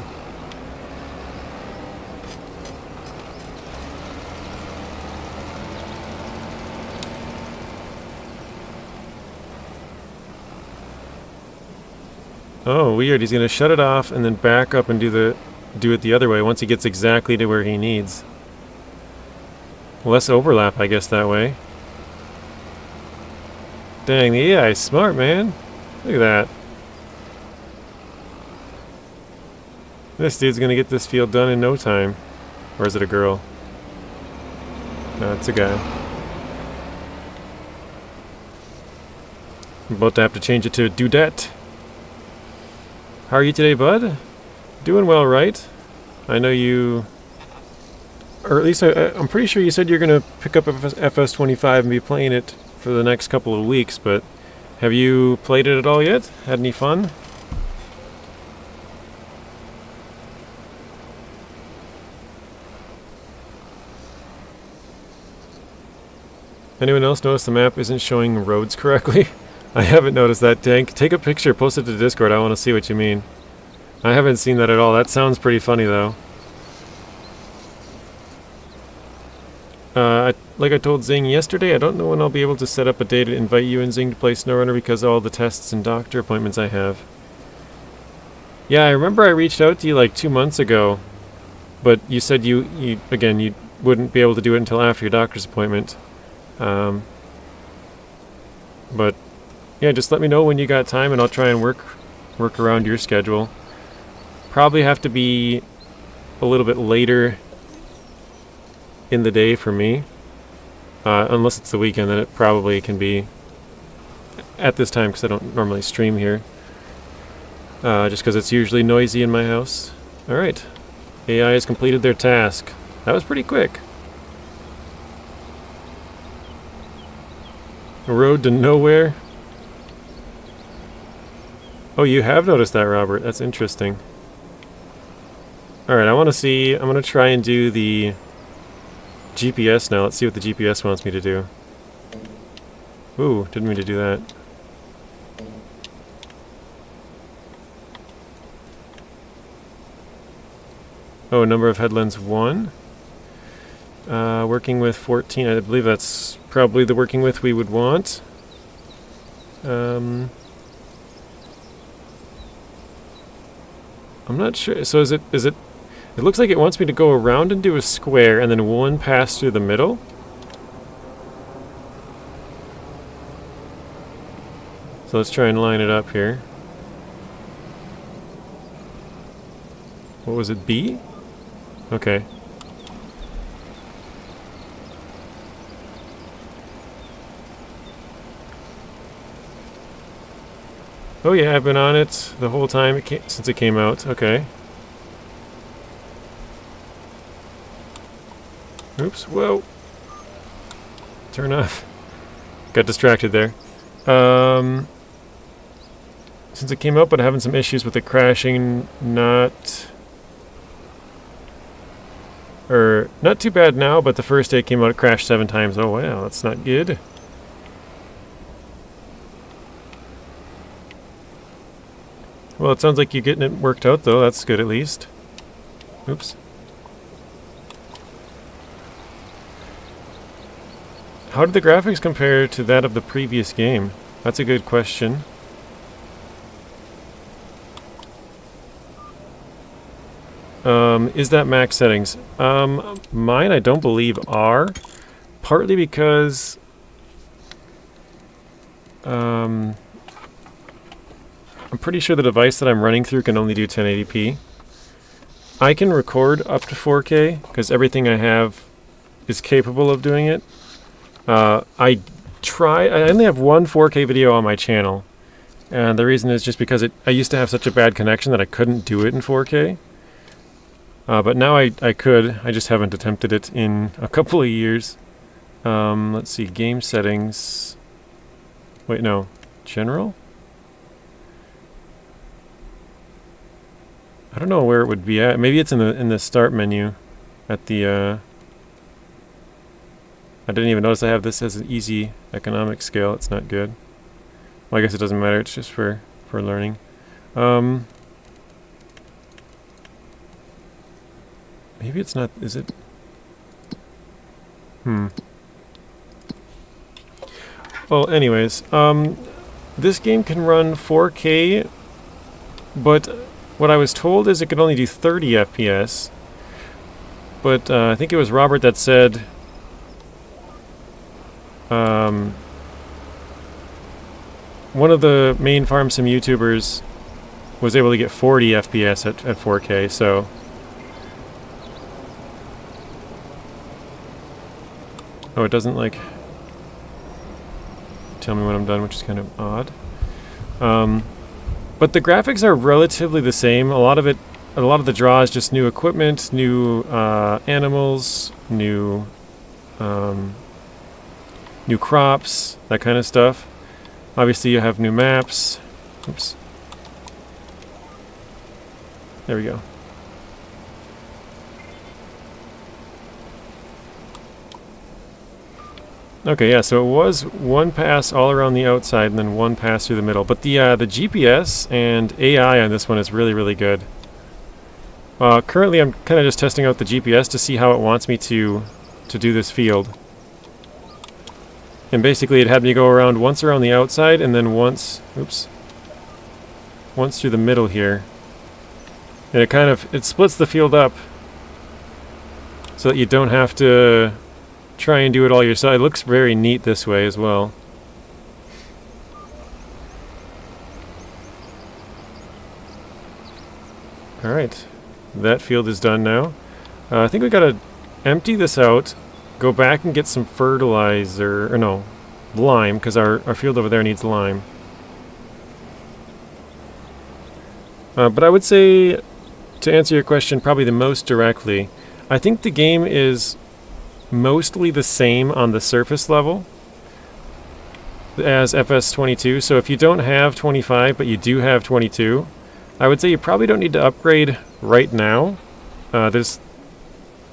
Oh, weird. He's going to shut it off and then back up and do it the other way once he gets exactly to where he needs. Less overlap, I guess, that way. Dang, the AI is smart, man. Look at that. This dude's gonna get this field done in no time. Or is it a girl? No, it's a guy. I'm about to have to change it to dudette. How are you today, bud? Doing well, right? I know you... Or at least I'm pretty sure you said you're gonna pick up FS25 and be playing it for the next couple of weeks, but have you played it at all yet? Had any fun? Anyone else notice the map isn't showing roads correctly? I haven't noticed that, Tank. Take a picture, post it to Discord. I want to see what you mean. I haven't seen that at all. That sounds pretty funny, though. Like I told Zing yesterday, I don't know when I'll be able to set up a day to invite you and Zing to play SnowRunner because of all the tests and doctor appointments I have. Yeah, I remember I reached out to you like 2 months ago, but you said you wouldn't be able to do it until after your doctor's appointment. But yeah, just let me know when you got time and I'll try and work around your schedule. Probably have to be a little bit later in the day for me. Unless it's the weekend, then it probably can be at this time because I don't normally stream here. Just because it's usually noisy in my house. Alright. AI has completed their task. That was pretty quick. A road to nowhere? Oh, you have noticed that, Robert. That's interesting. Alright, I want to see... I'm going to try and do the GPS now. Let's see what the GPS wants me to do. Ooh, didn't mean to do that. Oh, number of headlands 1. Working with 14. I believe that's probably the working with we would want. I'm not sure. So is it? It looks like it wants me to go around and do a square and then one pass through the middle. So let's try and line it up here. What was it, B? Okay. Oh yeah, I've been on it the whole time since it came out. Okay. Oops, whoa. Turn off. Got distracted there. Since it came out, but having some issues with it crashing, not too bad now, but the first day it came out, it crashed 7 times. Oh wow, that's not good. Well, it sounds like you're getting it worked out, though. That's good, at least. Oops. How did the graphics compare to that of the previous game? That's a good question. Is that max settings? Mine, I don't believe, are. Partly because... I'm pretty sure the device that I'm running through can only do 1080p. I can record up to 4K, because everything I have is capable of doing it. I only have one 4K video on my channel. And the reason is just because I used to have such a bad connection that I couldn't do it in 4K. But now I could. I just haven't attempted it in a couple of years. Let's see, game settings. Wait, no. General? I don't know where it would be at. Maybe it's in the start menu at the I didn't even notice I have this as an easy economic scale. It's not good. Well, I guess it doesn't matter. It's just for learning. Maybe it's not, is it? Well, anyways, this game can run 4K, but what I was told is it could only do 30 FPS. But I think it was Robert that said one of the main farm sim YouTubers was able to get 40 FPS at 4K, so... Oh, it doesn't, like, tell me when I'm done, which is kind of odd. But the graphics are relatively the same. A lot of the draw is just new equipment, new animals, new crops, that kind of stuff. Obviously, you have new maps. Oops. There we go. Okay, yeah, so it was one pass all around the outside and then one pass through the middle. But the GPS and AI on this one is really, really good. Currently, I'm kind of just testing out the GPS to see how it wants me to do this field. And basically, it had me go around once around the outside and then once through the middle here. And it splits the field up so that you don't have to try and do it all yourself. It looks very neat this way as well. Alright, that field is done now. I think we gotta empty this out, go back and get some fertilizer, or no, lime, because our field over there needs lime. But I would say, to answer your question probably the most directly, I think the game is mostly the same on the surface level as FS25. So if you don't have 25 but you do have 22, I would say you probably don't need to upgrade right now. There's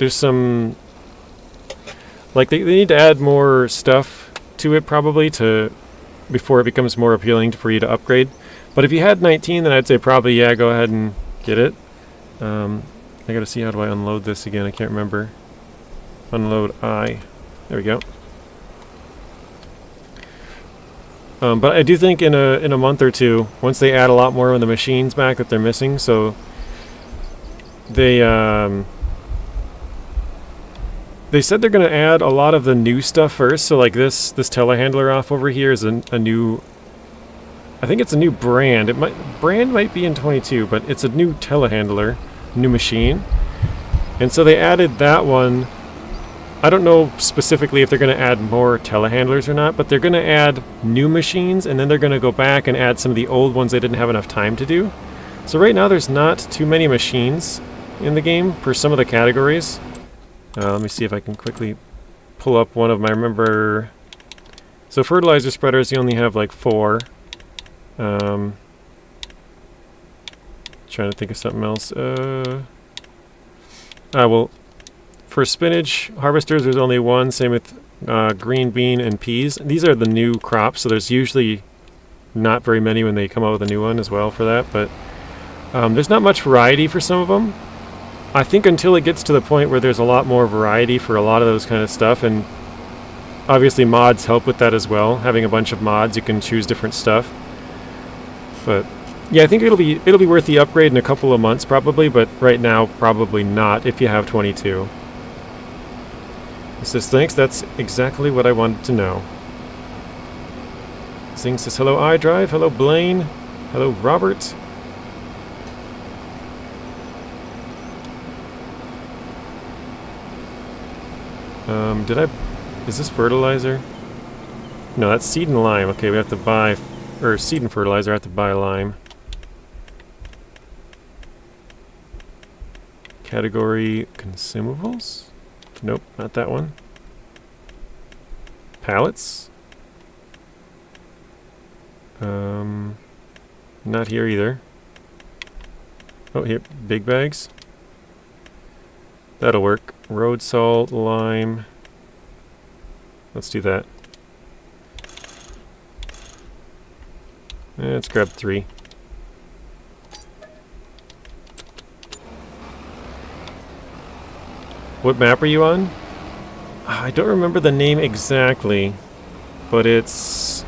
some, like, they need to add more stuff to it probably before it becomes more appealing for you to upgrade. But if you had 19, then I'd say probably, yeah, go ahead and get it. I gotta see how do I unload this again. I can't remember. Unload I. There we go. But I do think in a month or two, once they add a lot more of the machines back that they're missing, so they said they're going to add a lot of the new stuff first. So like this telehandler off over here is a new. I think it's a new brand. Brand might be in 22, but it's a new telehandler, new machine, and so they added that one. I don't know specifically if they're going to add more telehandlers or not, but they're going to add new machines, and then they're going to go back and add some of the old ones they didn't have enough time to do. So right now there's not too many machines in the game for some of the categories. Let me see if I can quickly pull up one of my, remember... So fertilizer spreaders, you only have like 4. Trying to think of something else. Well... For spinach harvesters, there's only 1. Same with green bean and peas. These are the new crops, so there's usually not very many when they come out with a new one as well for that. But there's not much variety for some of them. I think until it gets to the point where there's a lot more variety for a lot of those kind of stuff, and obviously mods help with that as well. Having a bunch of mods, you can choose different stuff. But yeah, I think it'll be worth the upgrade in a couple of months probably, but right now probably not if you have 22. It says, thanks, that's exactly what I wanted to know. Zing says, hello iDrive, hello Blaine, hello Robert. Is this fertilizer? No, that's seed and lime. Okay, we have to buy, or seed and fertilizer, I have to buy lime. Category consumables? Nope, not that one. Pallets? Not here either. Oh, here, big bags. That'll work. Road salt, lime. Let's do that. Let's grab 3. What map are you on? I don't remember the name exactly, but it's...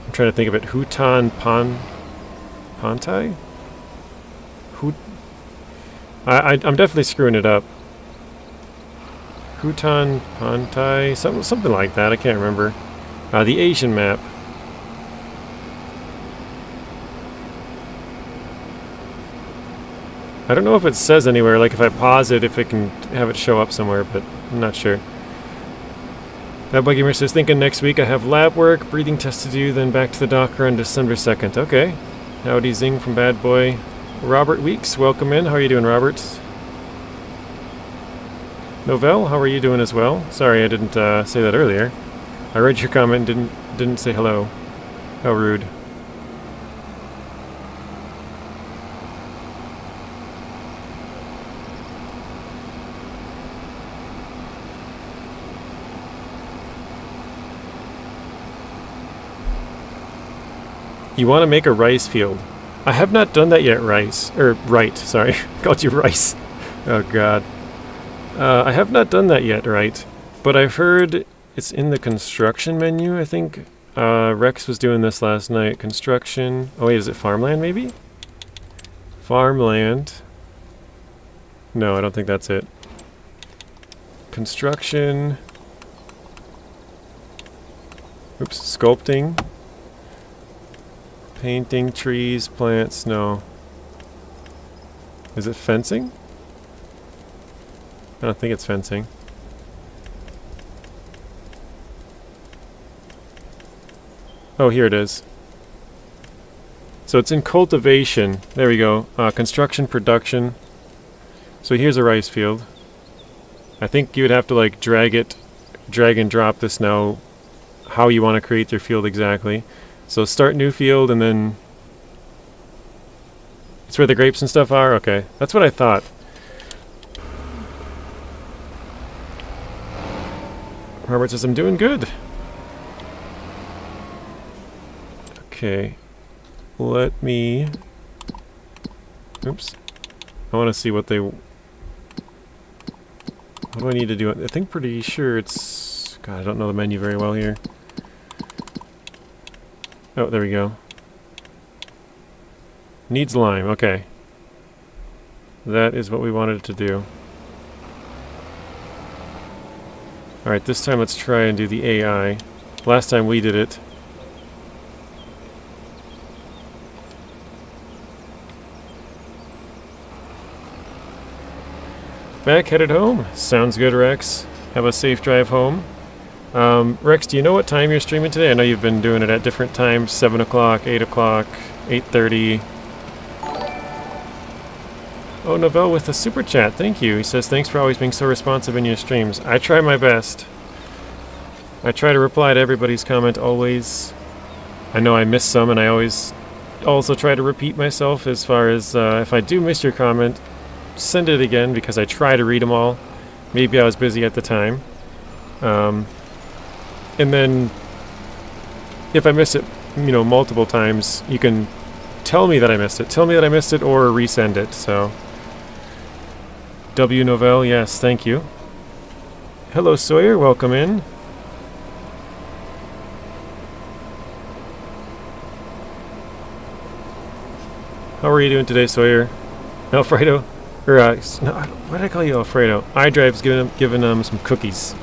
I'm trying to think of it. Hutan Pantai? I'm definitely screwing it up. Hutan Pantai? Something like that. I can't remember. The Asian map. I don't know if it says anywhere, like if I pause it, if it can have it show up somewhere, but I'm not sure. That Buggamer says, thinking next week I have lab work, breathing test to do, then back to the Docker on December 2nd. Okay. Howdy Zing from Bad Boy. Robert Weeks, welcome in. How are you doing, Robert? Novell, how are you doing as well? Sorry, I didn't say that earlier. I read your comment and didn't say hello. How rude. You want to make a rice field. I have not done that yet, sorry. Called you rice. Oh god. I have not done that yet, right? But I've heard it's in the construction menu, I think. Rex was doing this last night. Construction. Oh wait, is it farmland maybe? Farmland. No, I don't think that's it. Construction. Oops, sculpting. Painting, trees, plants, no. Is it fencing? I don't think it's fencing. Oh, here it is. So it's in cultivation. There we go. Construction, production. So here's a rice field. I think you would have to like drag and drop this now, how you want to create your field exactly. So start new field and then... It's where the grapes and stuff are? Okay. That's what I thought. Robert says, I'm doing good. Okay. Let me... Oops. I want to see what they... What do I need to do? I think pretty sure it's... God, I don't know the menu very well here. Oh, there we go. Needs lime, okay. That is what we wanted to do. Alright, this time let's try and do the AI. Last time we did it. Back headed home. Sounds good, Rex. Have a safe drive home. Rex, do you know what time you're streaming today? I know you've been doing it at different times. 7 o'clock, 8 o'clock, 8:30. Oh, Novell with a super chat. Thank you. He says, thanks for always being so responsive in your streams. I try my best. I try to reply to everybody's comment always. I know I miss some, and I always also try to repeat myself as far as if I do miss your comment, send it again because I try to read them all. Maybe I was busy at the time. And then if I miss it, you know, multiple times, you can tell me that I missed it. Tell me that I missed it or resend it, so... W. Novell, yes, thank you. Hello, Sawyer, welcome in. How are you doing today, Sawyer? Alfredo? Or, no, why did I call you Alfredo? iDrive's giving him some cookies.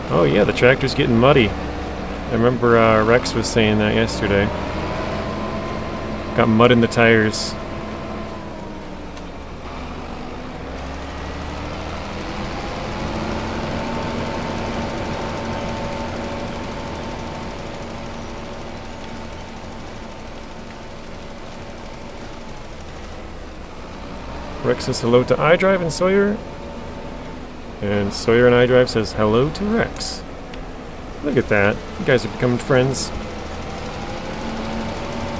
Oh yeah, the tractor's getting muddy. I remember Rex was saying that yesterday. Got mud in the tires. Rex says hello to iDrive and Sawyer. And Sawyer and iDrive says hello to Rex. Look at that. You guys are becoming friends.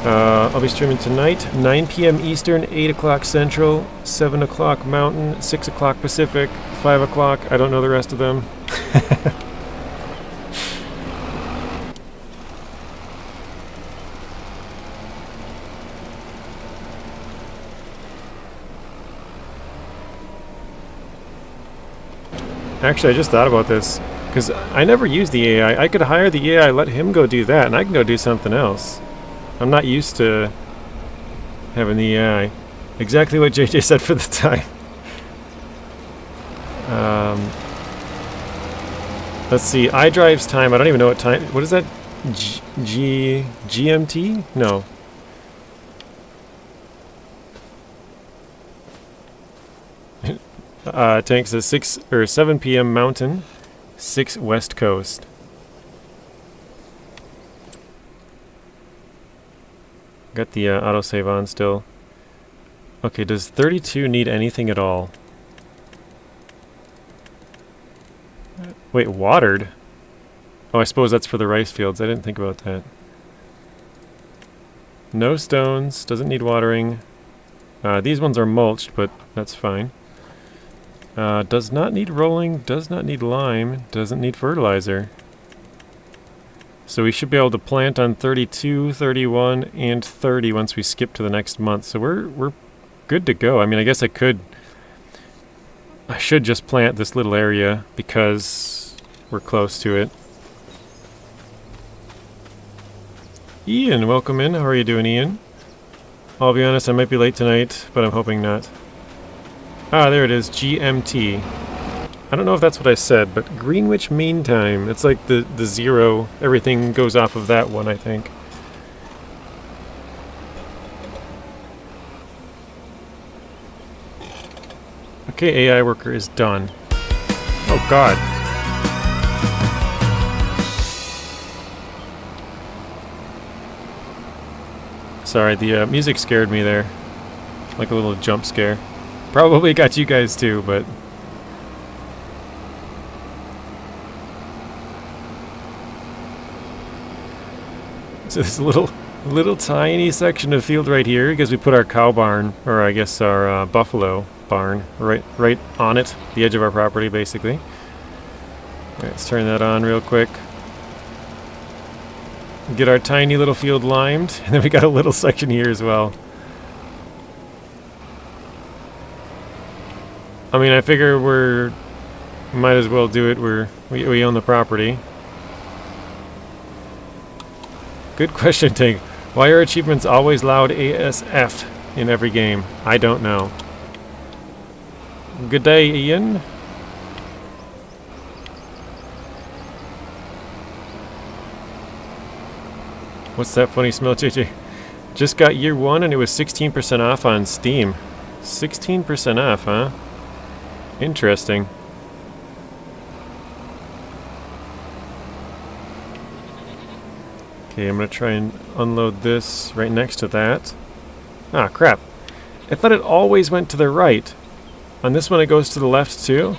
I'll be streaming tonight, 9 p.m. Eastern, 8 o'clock Central, 7 o'clock Mountain, 6 o'clock Pacific, 5 o'clock. I don't know the rest of them. Actually, I just thought about this. Because I never use the AI. I could hire the AI, let him go do that, and I can go do something else. I'm not used to having the AI. Exactly what JJ said for the time. Let's see, iDrive's time, I don't even know what time. What is that? GMT? No. Tank says 6 or 7 p.m. Mountain. 6 West Coast. Got the autosave on still. Okay, does 32 need anything at all? Wait, watered? Oh, I suppose that's for the rice fields. I didn't think about that. No stones, doesn't need watering. These ones are mulched, but that's fine. Does not need rolling, does not need lime, doesn't need fertilizer. So we should be able to plant on 32, 31, and 30 once we skip to the next month. So we're good to go. I mean, I guess I should just plant this little area because we're close to it. Ian, welcome in. How are you doing, Ian? I'll be honest, I might be late tonight, but I'm hoping not. Ah, there it is, GMT. I don't know if that's what I said, but Greenwich Mean Time. It's like the zero. Everything goes off of that one, I think. Okay, AI worker is done. Oh, God. Sorry, the music scared me there. Like a little jump scare. Probably got you guys too, but... So this little tiny section of field right here, because we put our cow barn, or I guess our buffalo barn, right on it, the edge of our property, basically. All right, let's turn that on real quick. Get our tiny little field limed, and then we got a little section here as well. I mean, I figure might as well do it. We own the property. Good question, Tank. Why are achievements always loud ASF in every game? I don't know. Good day, Ian. What's that funny smell, JJ? Just got year 1 and it was 16% off on Steam. 16% off, huh? Interesting. Okay, I'm gonna try and unload this right next to that. Ah, crap. I thought it always went to the right. On this one it goes to the left too?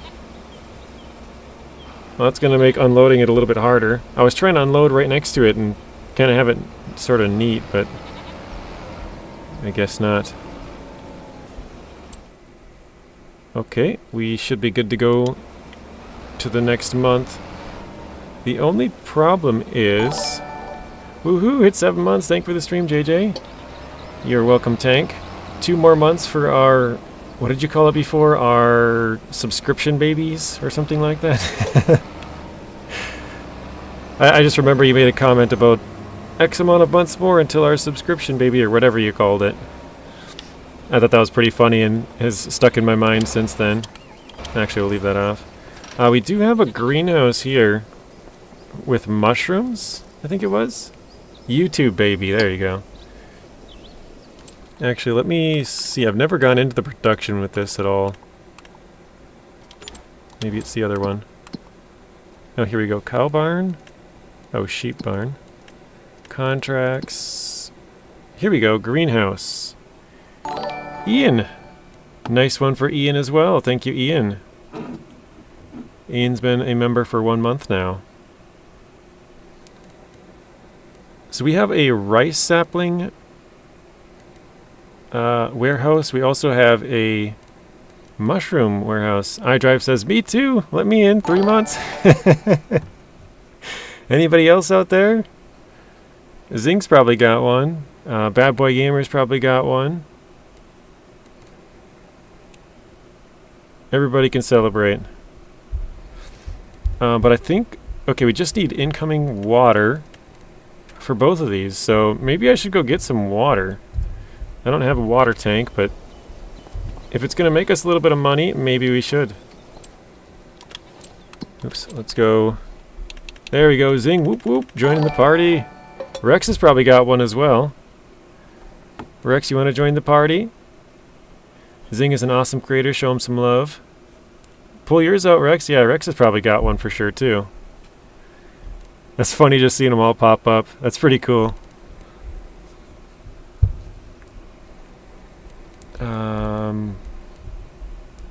Well, that's gonna make unloading it a little bit harder. I was trying to unload right next to it and kind of have it sort of neat, but I guess not. Okay, we should be good to go to the next month. The only problem is... Woohoo, hit 7 months. Thank you for the stream, JJ. You're welcome, Tank. 2 more months for our... What did you call it before? Our subscription babies or something like that? I just remember you made a comment about X amount of months more until our subscription baby or whatever you called it. I thought that was pretty funny and has stuck in my mind since then. Actually, we'll leave that off. We do have a greenhouse here with mushrooms, I think it was. YouTube baby, there you go. Actually, let me see. I've never gone into the production with this at all. Maybe it's the other one. Oh, here we go. Cow barn. Oh, sheep barn. Contracts. Here we go. Greenhouse. Ian. Nice one for Ian as well. Thank you, Ian. Ian's been a member for 1 month now. So we have a rice sapling warehouse. We also have a mushroom warehouse. iDrive says, me too. Let me in. 3 months. Anybody else out there? Zink's probably got one. Bad Boy Gamer's probably got one. Everybody can celebrate. But I think... Okay, we just need incoming water for both of these, so maybe I should go get some water. I don't have a water tank, but if it's going to make us a little bit of money, maybe we should. Oops, let's go. There we go, zing, whoop whoop, joining the party. Rex has probably got one as well. Rex, you want to join the party? Zing is an awesome creator, show him some love. Pull yours out, Rex. Yeah, Rex has probably got one for sure, too. That's funny just seeing them all pop up. That's pretty cool.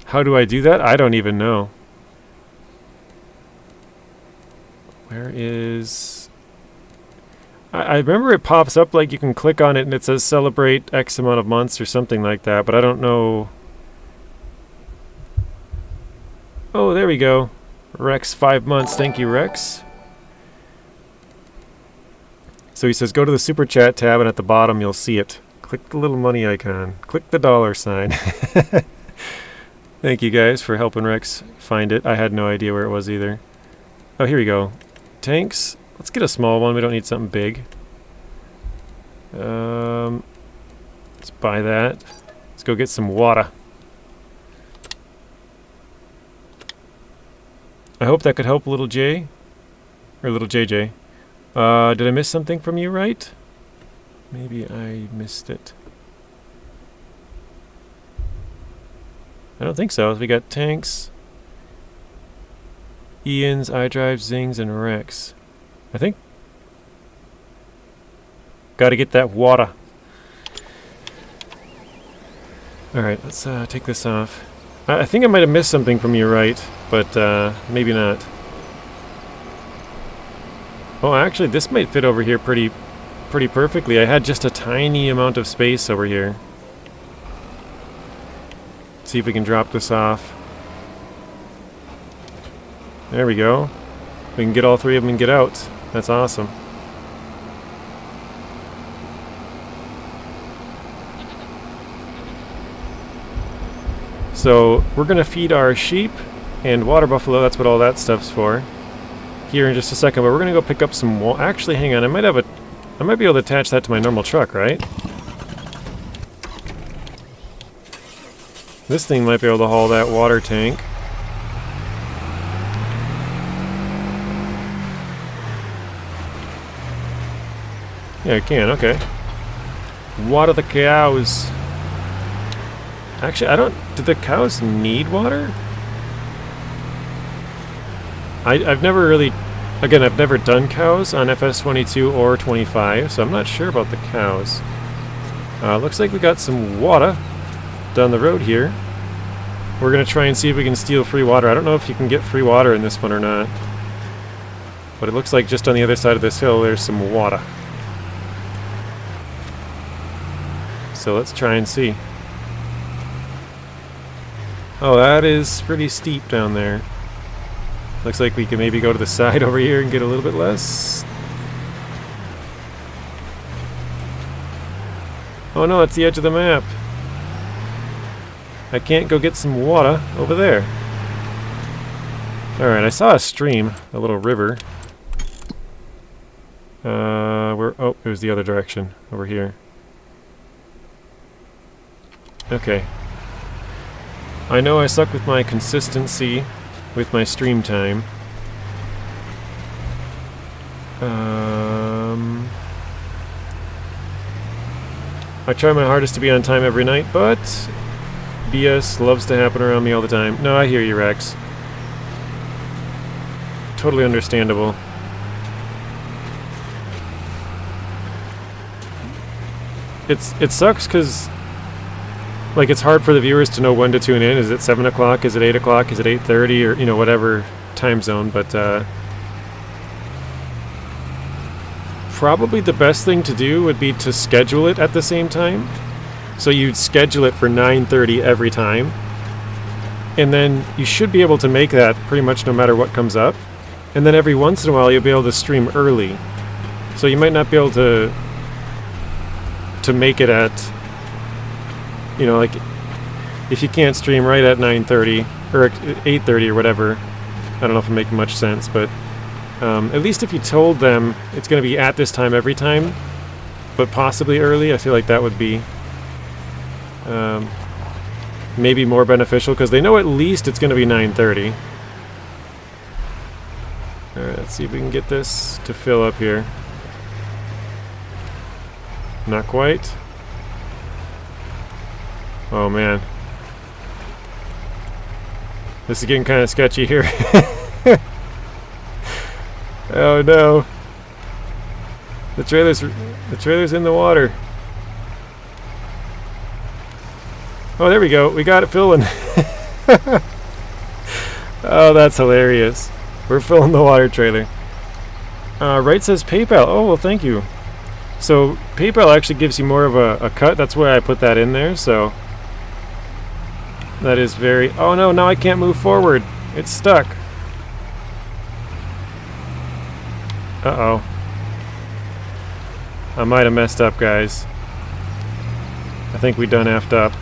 How do I do that? I don't even know. Where is... I remember it pops up like you can click on it and it says celebrate X amount of months or something like that, but I don't know... Oh, there we go. Rex, 5 months. Thank you, Rex. So he says, go to the Super Chat tab, and at the bottom you'll see it. Click the little money icon. Click the dollar sign. Thank you guys for helping Rex find it. I had no idea where it was either. Oh, here we go. Tanks. Let's get a small one. We don't need something big. Let's buy that. Let's go get some water. I hope that could help little J. Or little JJ. Did I miss something from you, right? Maybe I missed it. I don't think so. We got tanks, Ian's, iDrive, Zings, and Rex. I think. Gotta get that water. Alright, let's take this off. I think I might have missed something from you, right? But maybe not. Oh, actually, this might fit over here pretty perfectly. I had just a tiny amount of space over here. See if we can drop this off. There we go. We can get all 3 of them and get out. That's awesome. So we're going to feed our sheep and water buffalo. That's what all that stuff's for. Here in just a second, but we're going to go pick up some actually, hang on. I might be able to attach that to my normal truck, right? This thing might be able to haul that water tank. Yeah, I can, okay. Water the cows. Actually, did the cows need water? I've never really, again, I've never done cows on FS22 or 25, so I'm not sure about the cows. Looks like we got some water down the road here. We're going to try and see if we can steal free water. I don't know if you can get free water in this one or not. But it looks like just on the other side of this hill there's some water. So let's try and see. Oh, that is pretty steep down there. Looks like we can maybe go to the side over here and get a little bit less. Oh no, it's the edge of the map. I can't go get some water over there. Alright, I saw a stream, a little river. Oh, it was the other direction, over here. Okay. I know I suck with my consistency with my stream time. I try my hardest to be on time every night, but BS loves to happen around me all the time. No, I hear you, Rex. Totally understandable. It sucks because, like, it's hard for the viewers to know when to tune in. Is it 7 o'clock? Is it 8 o'clock? Is it 8:30? Or, you know, whatever time zone. But probably the best thing to do would be to schedule it at the same time. So you'd schedule it for 9:30 every time. And then you should be able to make that pretty much no matter what comes up. And then every once in a while you'll be able to stream early. So you might not be able to make it at, you know, like, if you can't stream right at 9:30 or 8:30 or whatever. I don't know if I'm making much sense, but at least if you told them it's going to be at this time every time, but possibly early, I feel like that would be maybe more beneficial, because they know at least it's going to be 9:30. Alright, let's see if we can get this to fill up here. Not quite. Oh man. This is getting kind of sketchy here. Oh no. The trailer's in the water. Oh, there we go. We got it filling. Oh, that's hilarious. We're filling the water trailer. Right says PayPal. Oh, well, thank you. So PayPal actually gives you more of a cut. That's why I put that in there. So that is very... Oh no, now I can't move forward. It's stuck. Uh-oh. I might have messed up, guys. I think we done effed up.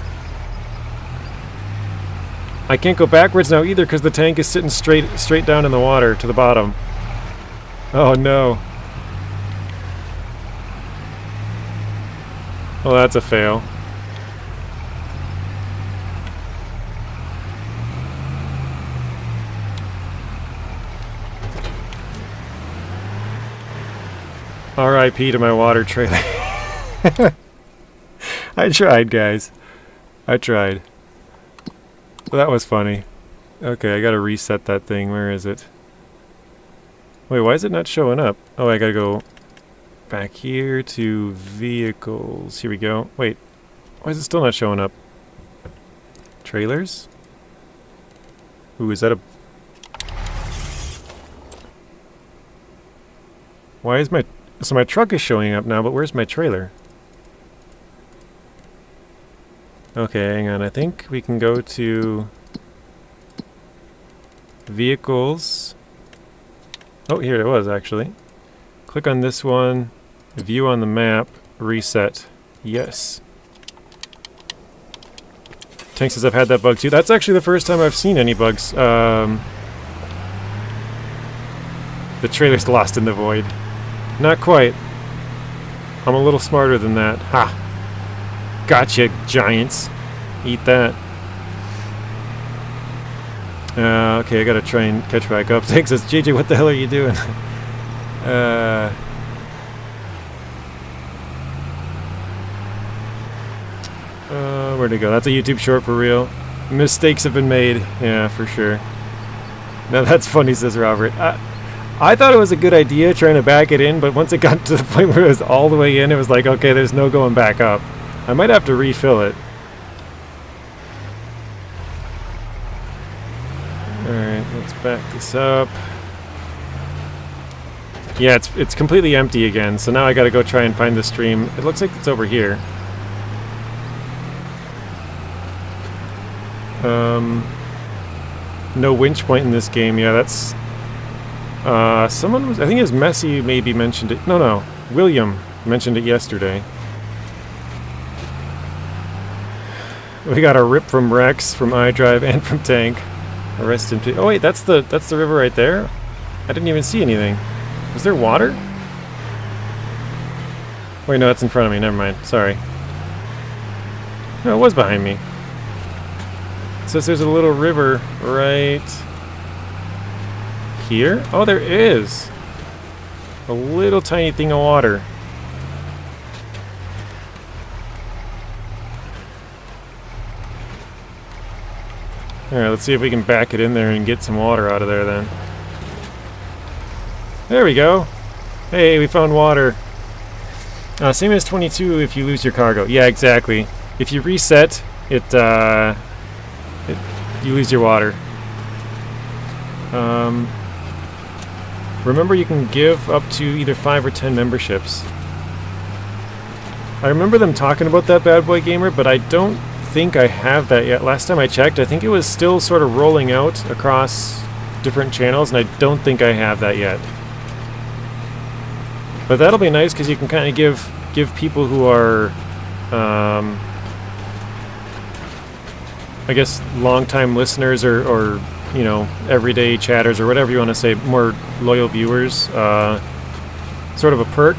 I can't go backwards now either because the tank is sitting straight down in the water to the bottom. Oh no. Well, that's a fail. R.I.P. to my water trailer. I tried, guys. I tried. Well, that was funny. Okay, I gotta reset that thing. Where is it? Wait, why is it not showing up? Oh, I gotta go back here to vehicles. Here we go. Wait, why is it still not showing up? Trailers? Ooh, is that a... Why is my... So my truck is showing up now, but where's my trailer? Okay, hang on. I think we can go to vehicles. Oh, here it was, actually. Click on this one. View on the map. Reset. Yes. Tank says I've had that bug too. That's actually the first time I've seen any bugs. The trailer's lost in the void. Not quite. I'm a little smarter than that. Ha! Gotcha, giants. Eat that. Okay, I gotta try and catch back up. Tank says, JJ, what the hell are you doing? Where'd it go? That's a YouTube short for real. Mistakes have been made. Yeah, for sure. Now that's funny, says Robert. I thought it was a good idea trying to back it in, but once it got to the point where it was all the way in, it was like, okay, there's no going back up. I might have to refill it. Alright, let's back this up. Yeah, it's completely empty again, so now I gotta go try and find the stream. It looks like it's over here. No winch point in this game. Yeah, that's... someone was... I think it was Messi maybe mentioned it. No. William mentioned it yesterday. We got a rip from Rex, from iDrive, and from Tank. Rest in peace. Oh wait, that's the river right there? I didn't even see anything. Was there water? Wait, no, that's in front of me. Never mind. Sorry. No, it was behind me. It says there's a little river right here. Oh, there is. A little tiny thing of water. Alright, let's see if we can back it in there and get some water out of there then. There we go. Hey, we found water. Same as 22 if you lose your cargo. Yeah, exactly. If you reset, you lose your water. Remember, you can give up to either 5 or 10 memberships. I remember them talking about that, Bad Boy Gamer, but I don't think I have that yet. Last time I checked, I think it was still sort of rolling out across different channels, and I don't think I have that yet. But that'll be nice because you can kind of give people who are, I guess, long-time listeners or you know, everyday chatters or whatever you want to say, more loyal viewers, sort of a perk.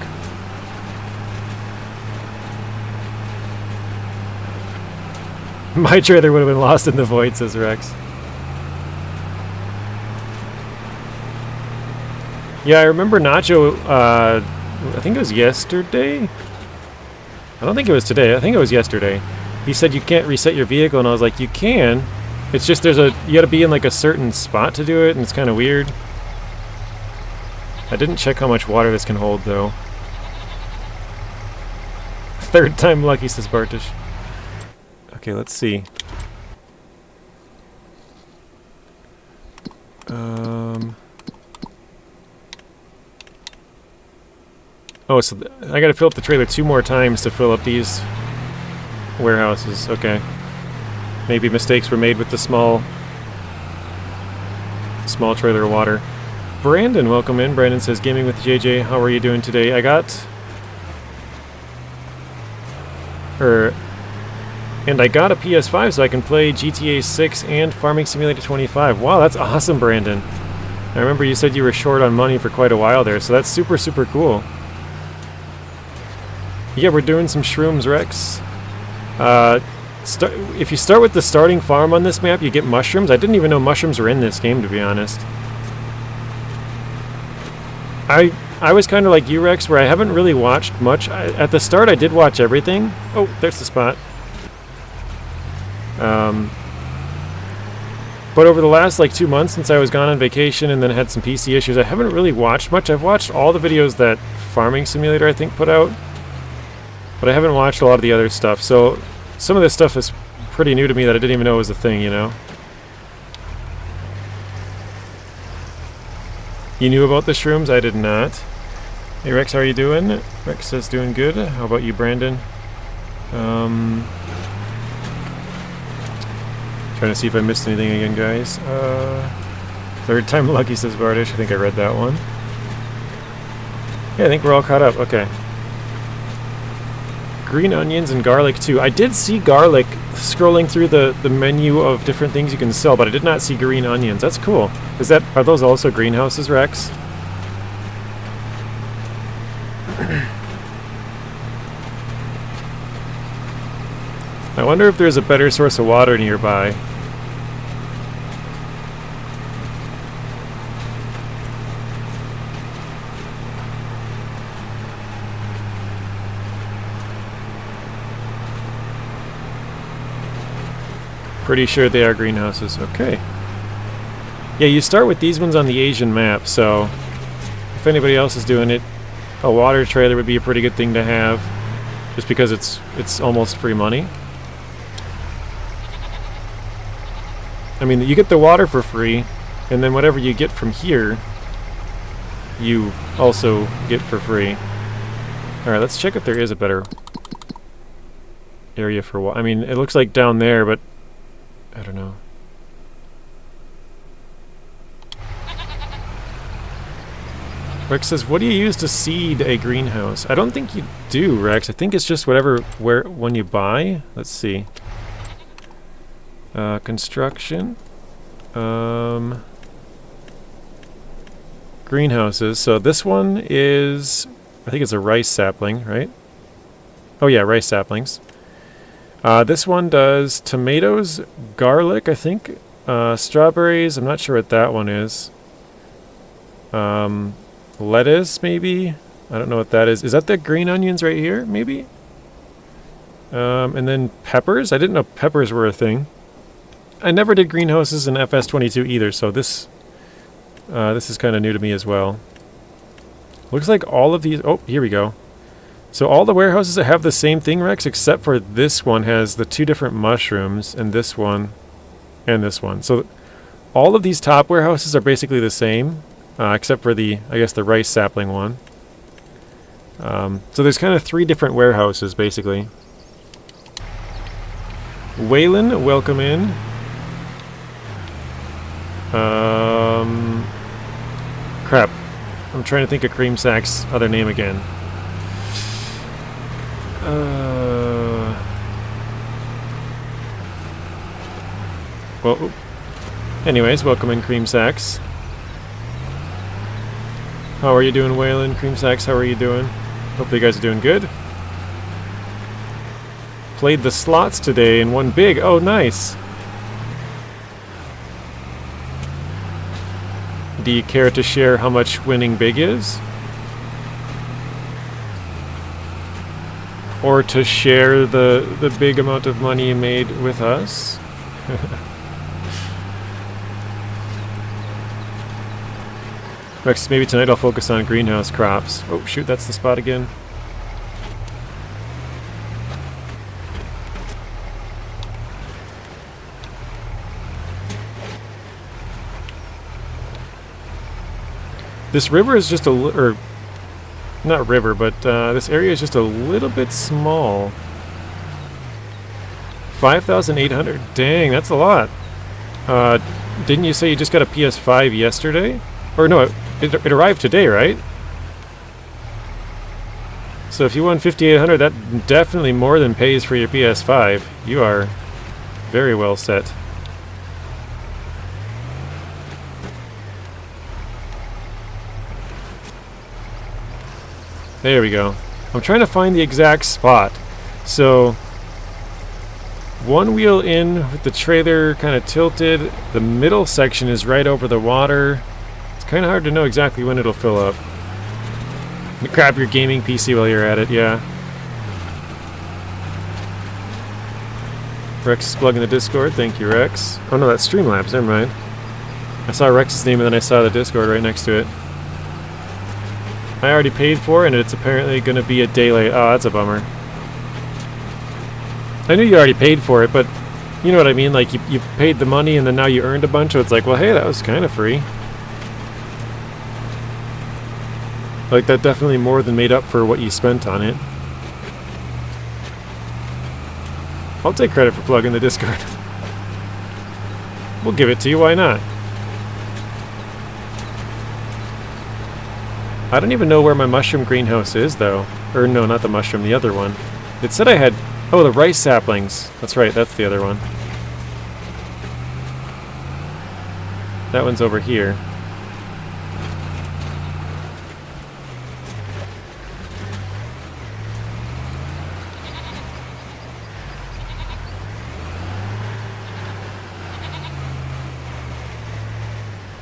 My trailer would have been lost in the void, says Rex. Yeah, I remember Nacho, I think it was yesterday? I don't think it was today, I think it was yesterday. He said you can't reset your vehicle, and I was like, you can. It's just you gotta be in like a certain spot to do it, and it's kind of weird. I didn't check how much water this can hold, though. Third time lucky, says Bartish. Okay, let's see. Oh, so I gotta fill up the trailer 2 more times to fill up these warehouses. Okay. Maybe mistakes were made with the small trailer of water. Brandon, welcome in. Brandon says, gaming with JJ, how are you doing today? I got a PS5 so I can play GTA 6 and Farming Simulator 25. Wow, that's awesome, Brandon. I remember you said you were short on money for quite a while there, so that's super, super cool. Yeah, we're doing some shrooms, Rex. If you start with the starting farm on this map, you get mushrooms. I didn't even know mushrooms were in this game, to be honest. I was kind of like you, Rex, where I haven't really watched much. At the start, I did watch everything. Oh, there's the spot. But over the last like 2 months since I was gone on vacation and then had some PC issues, I haven't really watched much. I've watched all the videos that Farming Simulator, I think, put out. But I haven't watched a lot of the other stuff, so some of this stuff is pretty new to me that I didn't even know was a thing, you know? You knew about the shrooms? I did not. Hey Rex, how are you doing? Rex says doing good. How about you, Brandon? Trying to see if I missed anything again, guys. Third time lucky, says Bardish. I think I read that one. Yeah, I think we're all caught up. Okay. green onions and garlic too. I did see garlic scrolling through the menu of different things you can sell, but I did not see green onions. That's cool. Are those also greenhouses, Rex? I wonder if there's a better source of water nearby. Pretty sure they are greenhouses. Okay. Yeah, you start with these ones on the Asian map, so if anybody else is doing it, a water trailer would be a pretty good thing to have, just because it's almost free money. I mean, you get the water for free, and then whatever you get from here, you also get for free. Alright, let's check if there is a better area for water. I mean, it looks like down there, but I don't know. Rex says, what do you use to seed a greenhouse? I don't think you do, Rex. I think it's just when you buy. Let's see. Construction. Greenhouses. So this one is, I think it's a rice sapling, right? Oh yeah, rice saplings. This one does tomatoes, garlic, I think. Strawberries, I'm not sure what that one is. Lettuce, maybe? I don't know what that is. Is that the green onions right here, maybe? And then peppers? I didn't know peppers were a thing. I never did greenhouses in FS25 either, so this is kind of new to me as well. Looks like all of these... Oh, here we go. So all the warehouses that have the same thing, Rex, except for this one has the 2 different mushrooms, and this one, and this one. So all of these top warehouses are basically the same, except for the, I guess, the rice sapling one. So there's kind of 3 different warehouses, basically. Waylon, welcome in. Crap. I'm trying to think of Cream Sack's other name again. Well, anyways, welcome in, Cream Sacks. How are you doing, Waylon? Cream Sacks, how are you doing? Hope you guys are doing good. Played the slots today and won big. Oh, nice. Do you care to share how much winning big is? Or to share the big amount of money you made with us? Rex, maybe tonight I'll focus on greenhouse crops. Oh shoot, that's the spot again. This river is just or not river, but this area is just a little bit small. 5,800. Dang, that's a lot. Didn't you say you just got a PS5 yesterday? Or no, it arrived today, right? So if you won 5,800, that definitely more than pays for your PS5. You are very well set. There we go. I'm trying to find the exact spot. So, one wheel in with the trailer kind of tilted. The middle section is right over the water. It's kind of hard to know exactly when it'll fill up. Grab your gaming PC while you're at it, yeah. Rex is plugging the Discord. Thank you, Rex. Oh no, that's Streamlabs. Never mind. I saw Rex's name and then I saw the Discord right next to it. I already paid for it, and it's apparently going to be a day late. Oh, that's a bummer. I knew you already paid for it, but you know what I mean? Like, you paid the money, and then now you earned a bunch, so it's like, well, hey, that was kind of free. Like, that definitely more than made up for what you spent on it. I'll take credit for plugging the Discord. We'll give it to you, why not? I don't even know where my mushroom greenhouse is, though. Or no, not the mushroom, the other one. It said I had... Oh, the rice saplings. That's right, that's the other one. That one's over here.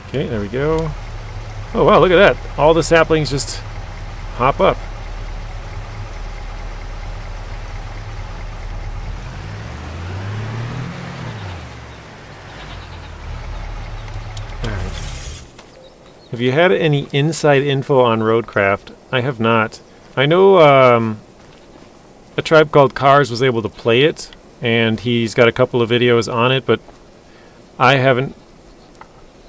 Okay, there we go. Oh wow, look at that. All the saplings just hop up. Alright. Have you had any inside info on Roadcraft? I have not. I know a tribe called Cars was able to play it, and he's got a couple of videos on it, but I haven't.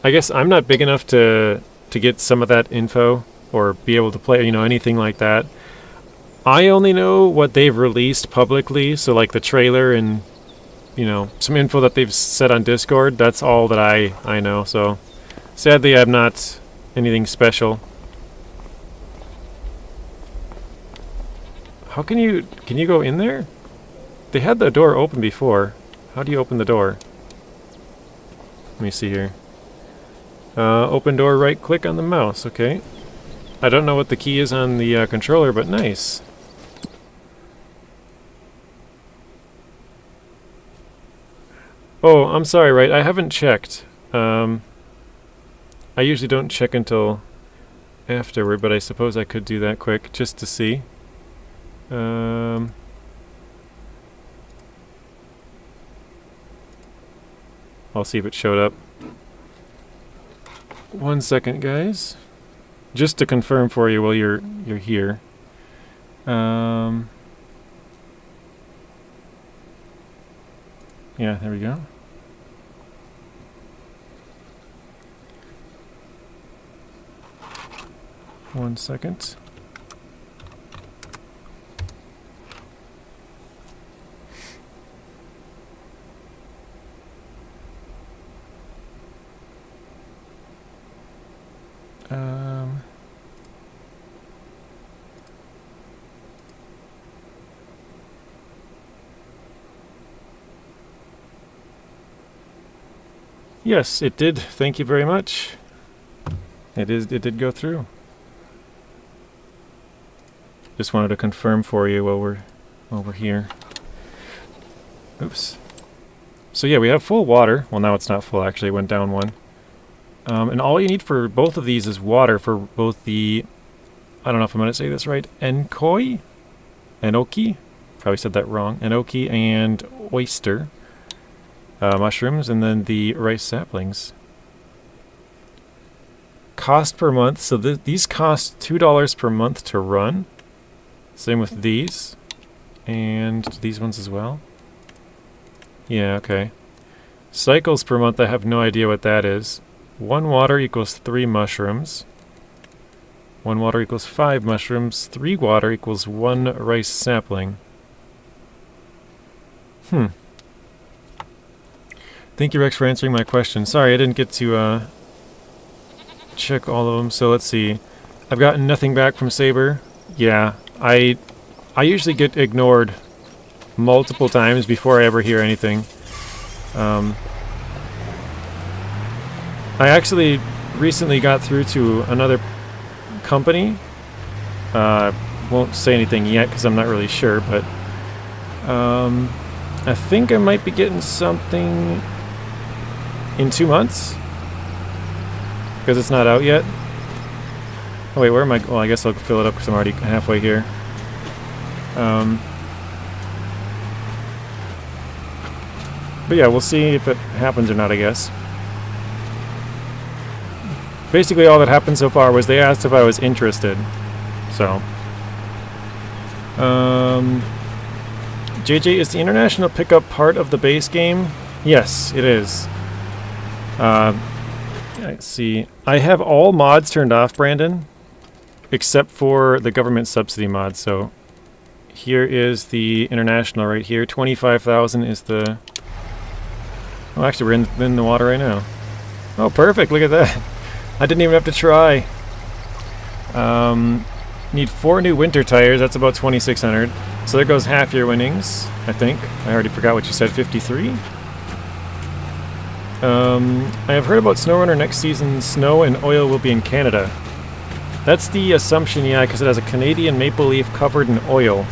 I guess I'm not big enough to get some of that info or be able to play, you know, anything like that. I only know what they've released publicly, so like the trailer and, you know, some info that they've said on Discord. That's all that I know. So sadly, I'm not anything special. How can you go in there? They had the door open before. How do you open the door? Let me see here. Open door, right click on the mouse, okay. I don't know what the key is on the controller, but nice. Oh, I'm sorry, right, I haven't checked. I usually don't check until afterward, but I suppose I could do that quick, just to see. I'll see if it showed up. 1 second, guys. Just to confirm for you while you're here. Yeah, there we go. One second. Yes, it did. Thank you very much. It did go through. Just wanted to confirm for you while we're here. Oops. So yeah, we have full water. Well, now it's not full, actually. It went down one. And all you need for both of these is water for both the, I don't know if I'm going to say this right, Enoki? Probably said that wrong. Enoki and oyster mushrooms, and then the rice saplings. Cost per month, so these cost $2 per month to run. Same with these. And these ones as well. Yeah, okay. Cycles per month, I have no idea what that is. 1 water equals 3 mushrooms. 1 water equals 5 mushrooms. 3 water equals 1 rice sapling. Thank you, Rex, for answering my question. Sorry, I didn't get to check all of them. So let's see. I've gotten nothing back from Saber. Yeah, I usually get ignored multiple times before I ever hear anything. I actually recently got through to another company. Won't say anything yet because I'm not really sure, but I think I might be getting something in 2 months because it's not out yet. Oh wait, where am I? Well, I guess I'll fill it up because I'm already halfway here. But yeah, we'll see if it happens or not, I guess. Basically all that happened so far was they asked if I was interested. So JJ, is the international pickup part of the base game? Yes, it is. Let's see. I have all mods turned off, Brandon, except for the government subsidy mod. So here is the international right here. 25,000 is the... Oh, actually, we're in the water right now. Oh, perfect. Look at that. I didn't even have to try. Need 4 new winter tires. That's about 2,600. So there goes half your winnings, I think. I already forgot what you said, 53. I have heard about SnowRunner next season. Snow and oil will be in Canada. That's the assumption, yeah, because it has a Canadian maple leaf covered in oil.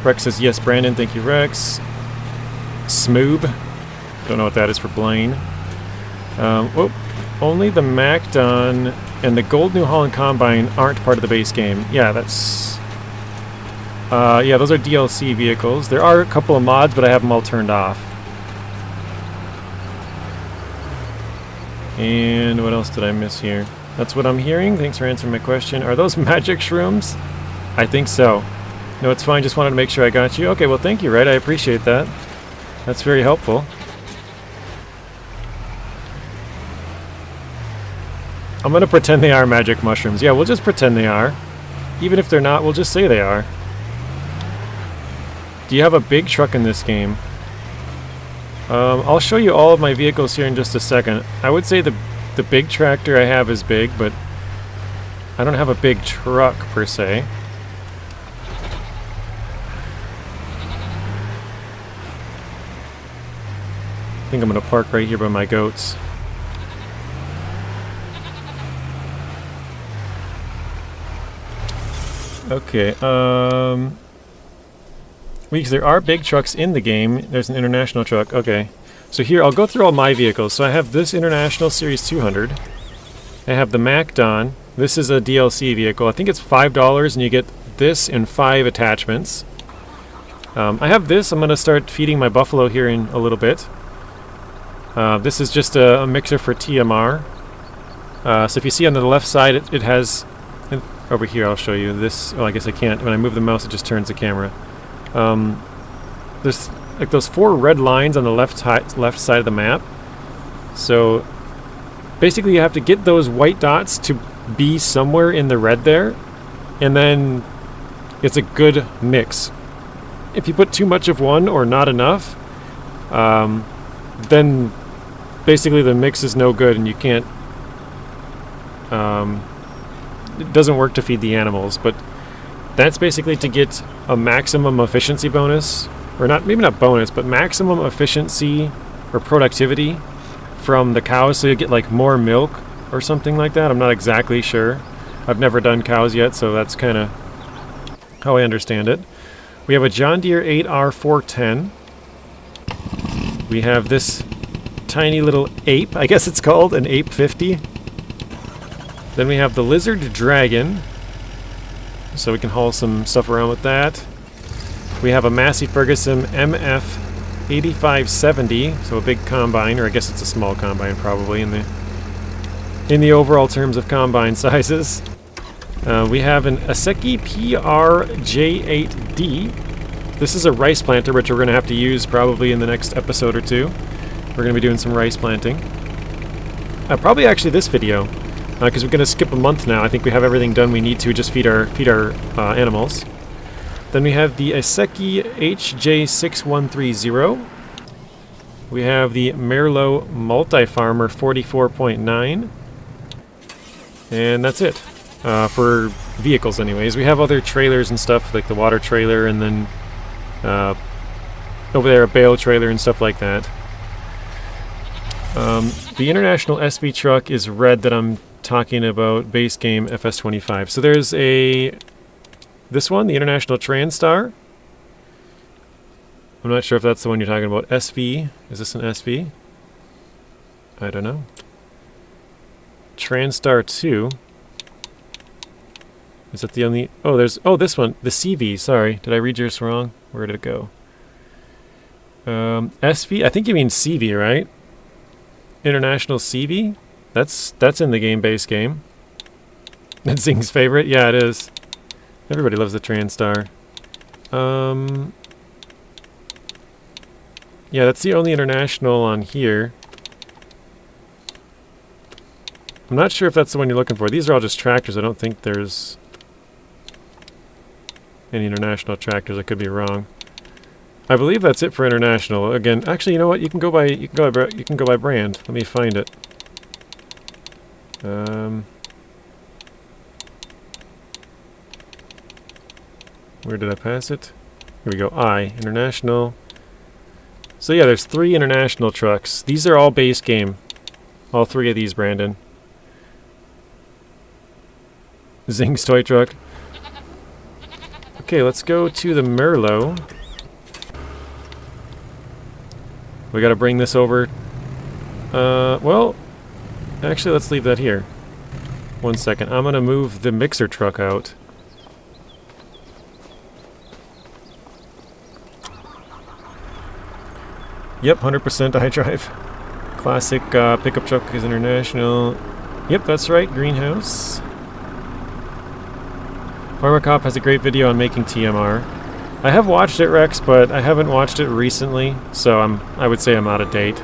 Rex says, yes, Brandon. Thank you, Rex. Smoob. Don't know what that is for Blaine. Only the Macdon and the Gold New Holland Combine aren't part of the base game. Yeah, that's... yeah, those are DLC vehicles. There are a couple of mods, but I have them all turned off. And what else did I miss here? That's what I'm hearing. Thanks for answering my question. Are those magic shrooms? I think so. No, it's fine. Just wanted to make sure I got you. Okay, well, thank you, Red. I appreciate that. That's very helpful. I'm going to pretend they are magic mushrooms. Yeah, we'll just pretend they are. Even if they're not, we'll just say they are. Do you have a big truck in this game? I'll show you all of my vehicles here in just a second. I would say the big tractor I have is big, but I don't have a big truck per se. I think I'm going to park right here by my goats. Okay, because there are big trucks in the game. There's an international truck. Okay. So here, I'll go through all my vehicles. So I have this International Series 200. I have the Macdon. This is a DLC vehicle. I think it's $5 and you get this and 5 attachments. I have this. I'm going to start feeding my buffalo here in a little bit. This is just a mixer for TMR. So if you see on the left side, it has... Over here, I'll show you this. Oh, I guess I can't. When I move the mouse, it just turns the camera. There's like those 4 red lines on the left side of the map. So basically, you have to get those white dots to be somewhere in the red there, and then it's a good mix. If you put too much of one or not enough, then basically the mix is no good, and you can't. It doesn't work to feed the animals, but that's basically to get a maximum efficiency bonus, or not, maybe not bonus, but maximum efficiency or productivity from the cows, so you get like more milk or something like that. I'm not exactly sure. I've never done cows yet, so that's kind of how I understand it. We have a John Deere 8R410. We have this tiny little ape, I guess it's called an Ape 50. Then we have the Lizard Dragon, so we can haul some stuff around with that. We have a Massey Ferguson MF 8570, so a big combine, or I guess it's a small combine probably in the overall terms of combine sizes. We have an Aseki PRJ8D. This is a rice planter, which we're going to have to use probably in the next episode or two. We're going to be doing some rice planting. Probably actually this video. Because we're going to skip a month now. I think we have everything done we need to just feed our animals. Then we have the Aseki HJ6130. We have the Merlot Multi-Farmer 44.9. And that's it. For vehicles anyways. We have other trailers and stuff, like the water trailer, and then over there a bale trailer and stuff like that. The International SV truck is red that I'm talking about, base game FS25. So there's this one, the International Transtar. I'm not sure if that's the one you're talking about. SV. Is this an SV? I don't know. Transtar 2. Is that the only... Oh, there's... Oh, this one. The CV. Sorry. Did I read yours wrong? Where did it go? SV? I think you mean CV, right? International CV? That's in the game, base game. That's Zing's favorite? Yeah, it is. Everybody loves the Transtar. Yeah, that's the only international on here. I'm not sure if that's the one you're looking for. These are all just tractors. I don't think there's any international tractors. I could be wrong. I believe that's it for international. Again, actually, you know what? You can go by brand. Let me find it. Where did I pass it? Here we go. I, international. So yeah, there's 3 international trucks. These are all base game. All 3 of these, Brandon. Zing's toy truck. Okay, let's go to the Merlot. We gotta bring this over. Well, actually, let's leave that here. 1 second. I'm gonna move the mixer truck out. Yep, 100% iDrive. Classic pickup truck is international. Yep, that's right, greenhouse. Farmer Cop has a great video on making TMR. I have watched it, Rex, but I haven't watched it recently, so I would say I'm out of date.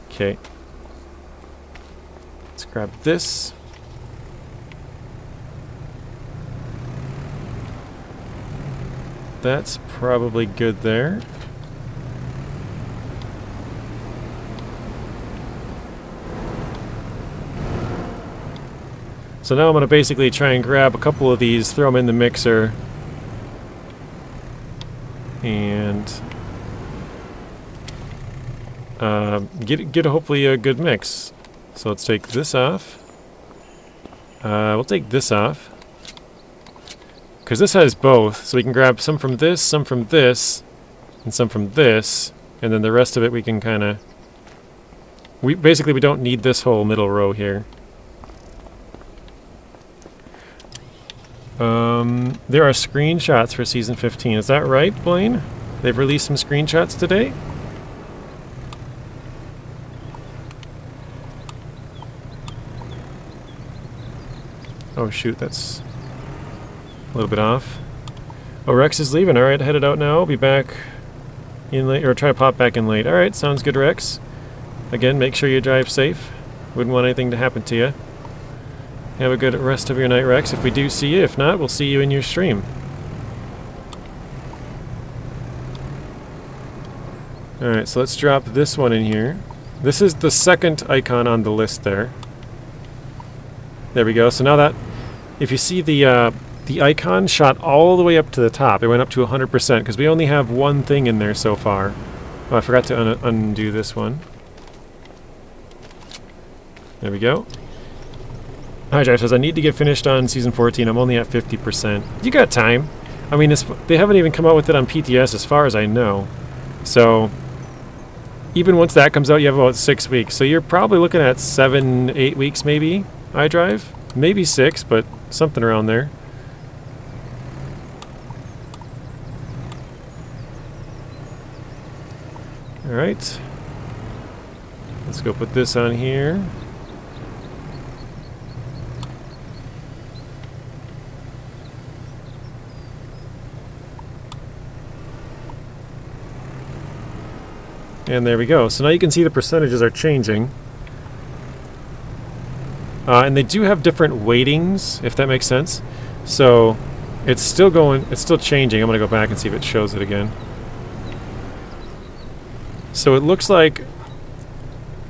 Okay. Let's grab this. That's probably good there. So now I'm going to basically try and grab a couple of these, throw them in the mixer, and get hopefully a good mix. So let's take this off. We'll take this off, because this has both, so we can grab some from this, and some from this, and then the rest of it we can kind of... we don't need this whole middle row here. There are screenshots for Season 15. Is that right, Blaine? They've released some screenshots today? Oh shoot, that's a little bit off. Oh, Rex is leaving. Alright, headed out now. Be back in late, or try to pop back in late. Alright, sounds good, Rex. Again, make sure you drive safe. Wouldn't want anything to happen to you. Have a good rest of your night, Rex, if we do see you. If not, we'll see you in your stream. Alright, so let's drop this one in here. This is the second icon on the list there. There we go. So now that, if you see the icon shot all the way up to the top, it went up to 100% because we only have one thing in there so far. Oh, I forgot to undo this one. There we go. Hi, Josh says, I need to get finished on Season 14. I'm only at 50%. You got time. I mean, they haven't even come out with it on PTS as far as I know. So, even once that comes out, you have about 6 weeks. So you're probably looking at 7, 8 weeks maybe, iDrive. Maybe 6, but something around there. Alright. Let's go put this on here. And there we go. So now you can see the percentages are changing. And they do have different weightings, if that makes sense. So it's still changing. I'm going to go back and see if it shows it again. So it looks like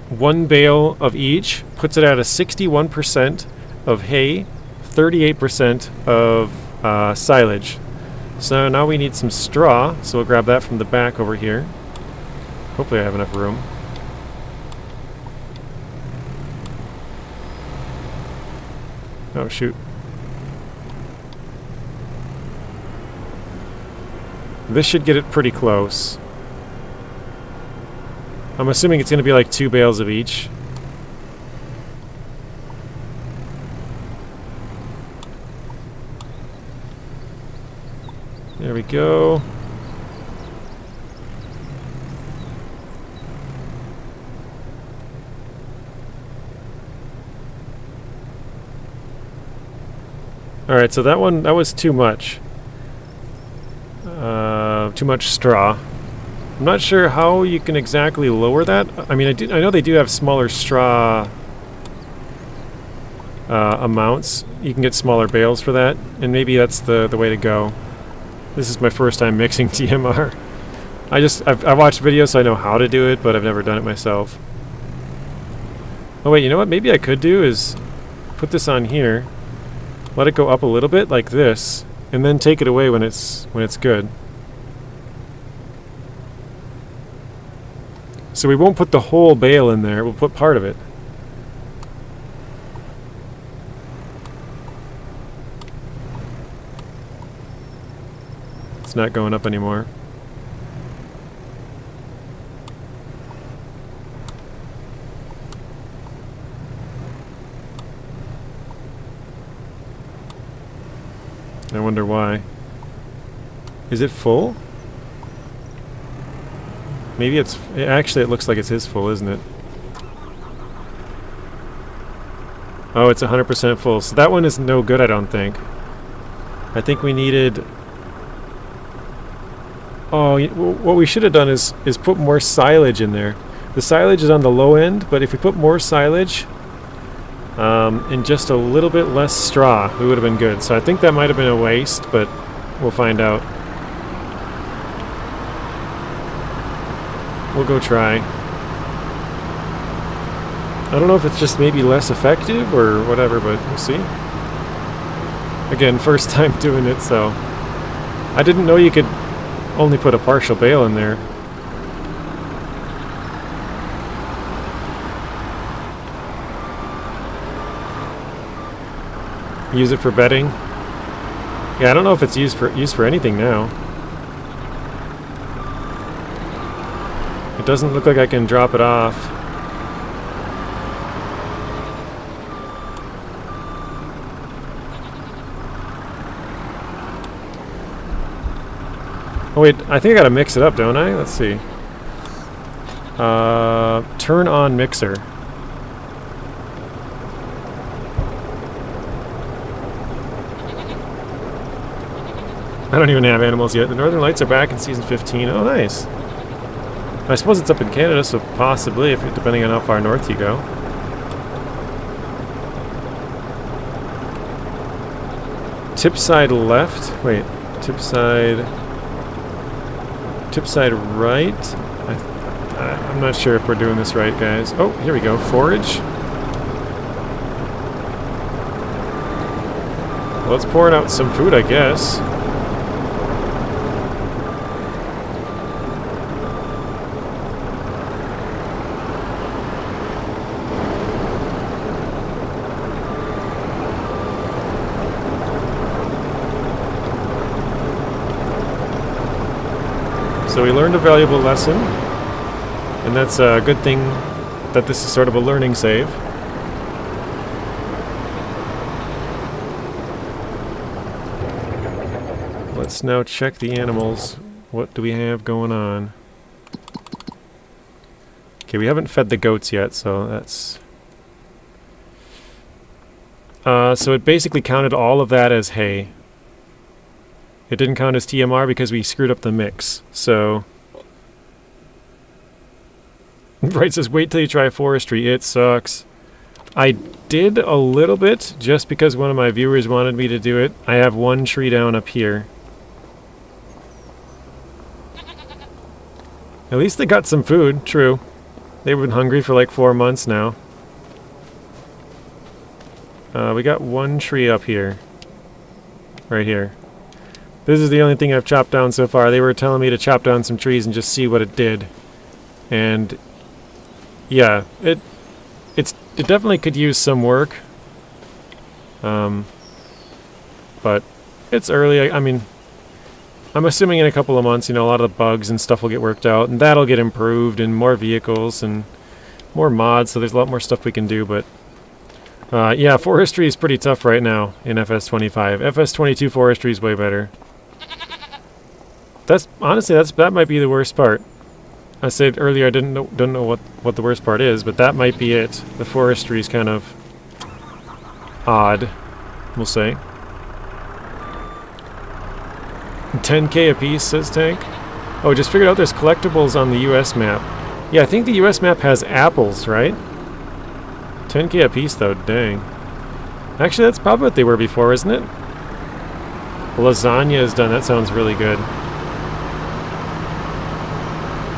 one bale of each puts it at a 61% of hay, 38% of silage. So now we need some straw, so we'll grab that from the back over here. Hopefully I have enough room. Oh shoot. This should get it pretty close. I'm assuming it's going to be like 2 bales of each. There we go. Alright, so that was too much. Too much straw. I'm not sure how you can exactly lower that. I mean, I know they do have smaller straw amounts. You can get smaller bales for that, and maybe that's the way to go. This is my first time mixing TMR. I've watched videos, so I know how to do it, but I've never done it myself. Oh wait, you know what? Maybe I could do is put this on here. let it go up a little bit like this, and then take it away when it's good. So we won't put the whole bale in there, we'll put part of it. It's not going up anymore. I wonder why. Is it full? Maybe actually it looks like it is full, isn't it? Oh, it's 100% full. So that one is no good, I don't think. I think we needed... Oh, what we should have done is put more silage in there. The silage is on the low end, but if we put more silage and just a little bit less straw, we would have been good. So I think that might have been a waste, but we'll find out. We'll go try. I don't know if it's just maybe less effective or whatever, but we'll see. Again, first time doing it, so... I didn't know you could only put a partial bale in there. Use it for bedding. Yeah, I don't know if it's used for anything now. It doesn't look like I can drop it off. Oh wait, I think I gotta mix it up, don't I? Let's see. Turn on mixer. I don't even have animals yet. The Northern Lights are back in season 15. Oh, nice. I suppose it's up in Canada, so possibly, depending on how far north you go. Tip side left. Wait, tip side right. I'm not sure if we're doing this right, guys. Oh, here we go. Forage. Well, let's pour out some food, I guess. So we learned a valuable lesson, and that's a good thing that this is sort of a learning save. Let's now check the animals. What do we have going on? Okay, we haven't fed the goats yet, so that's... so it basically counted all of that as hay. It didn't count as TMR because we screwed up the mix, so... Right, says, wait till you try forestry, it sucks. I did a little bit, just because one of my viewers wanted me to do it. I have one tree down up here. At least they got some food, true. They've been hungry for like 4 months now. We got one tree up here. Right here. This is the only thing I've chopped down so far. They were telling me to chop down some trees and just see what it did. And yeah, it definitely could use some work. But it's early. I mean, I'm assuming in a couple of months, you know, a lot of the bugs and stuff will get worked out, and that'll get improved, and more vehicles and more mods, so there's a lot more stuff we can do, but yeah, forestry is pretty tough right now in FS25. FS22 forestry is way better. That's honestly, that might be the worst part. I said earlier I don't know what the worst part is, but that might be it. The forestry is kind of odd, we'll say. 10k a piece, says Tank. Oh, just figured out there's collectibles on the US map. Yeah, I think the US map has apples, right? 10k a piece though, dang. Actually, that's probably what they were before, isn't it? Lasagna is done, that sounds really good.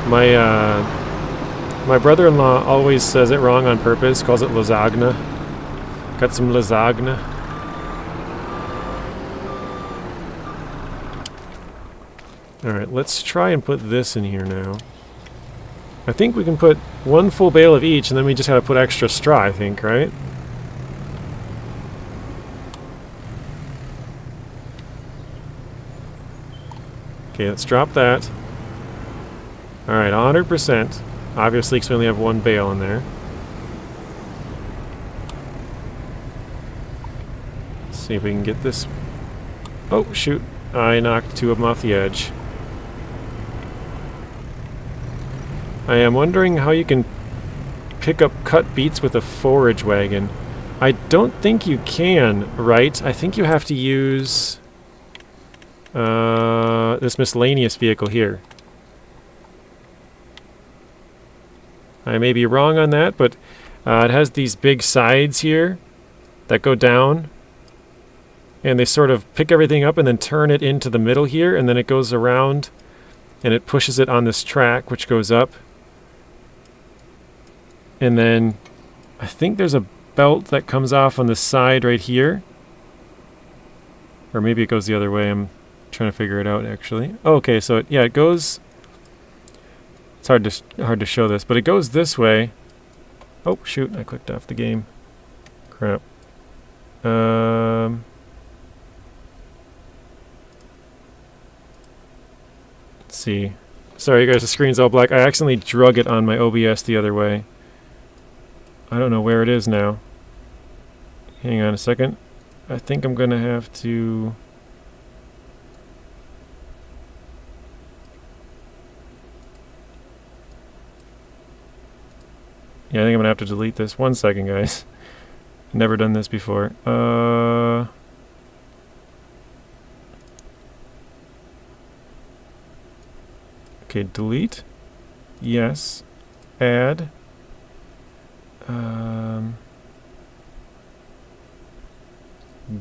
My brother-in-law always says it wrong on purpose, calls it lasagna. Got some lasagna. Alright, let's try and put this in here now. I think we can put one full bale of each, and then we just have to put extra straw, I think, right? Okay, let's drop that. Alright, 100%. Obviously, because we only have one bale in there. Let's see if we can get this. Oh, shoot. I knocked two of them off the edge. I am wondering how you can pick up cut beets with a forage wagon. I don't think you can, right? I think you have to use this miscellaneous vehicle here. I may be wrong on that, but it has these big sides here that go down, and they sort of pick everything up and then turn it into the middle here, and then it goes around and it pushes it on this track which goes up. And then I think there's a belt that comes off on the side right here. Or maybe it goes the other way. I'm trying to figure it out actually. Oh, okay, so it goes. It's hard to show this, but it goes this way. Oh shoot! I clicked off the game. Crap. Let's see. Sorry, guys. The screen's all black. I accidentally drug it on my OBS the other way. I don't know where it is now. Hang on a second. I think I'm gonna have to. Yeah, I think I'm gonna have to delete this. 1 second, guys. Never done this before. Okay, delete. Yes. Add.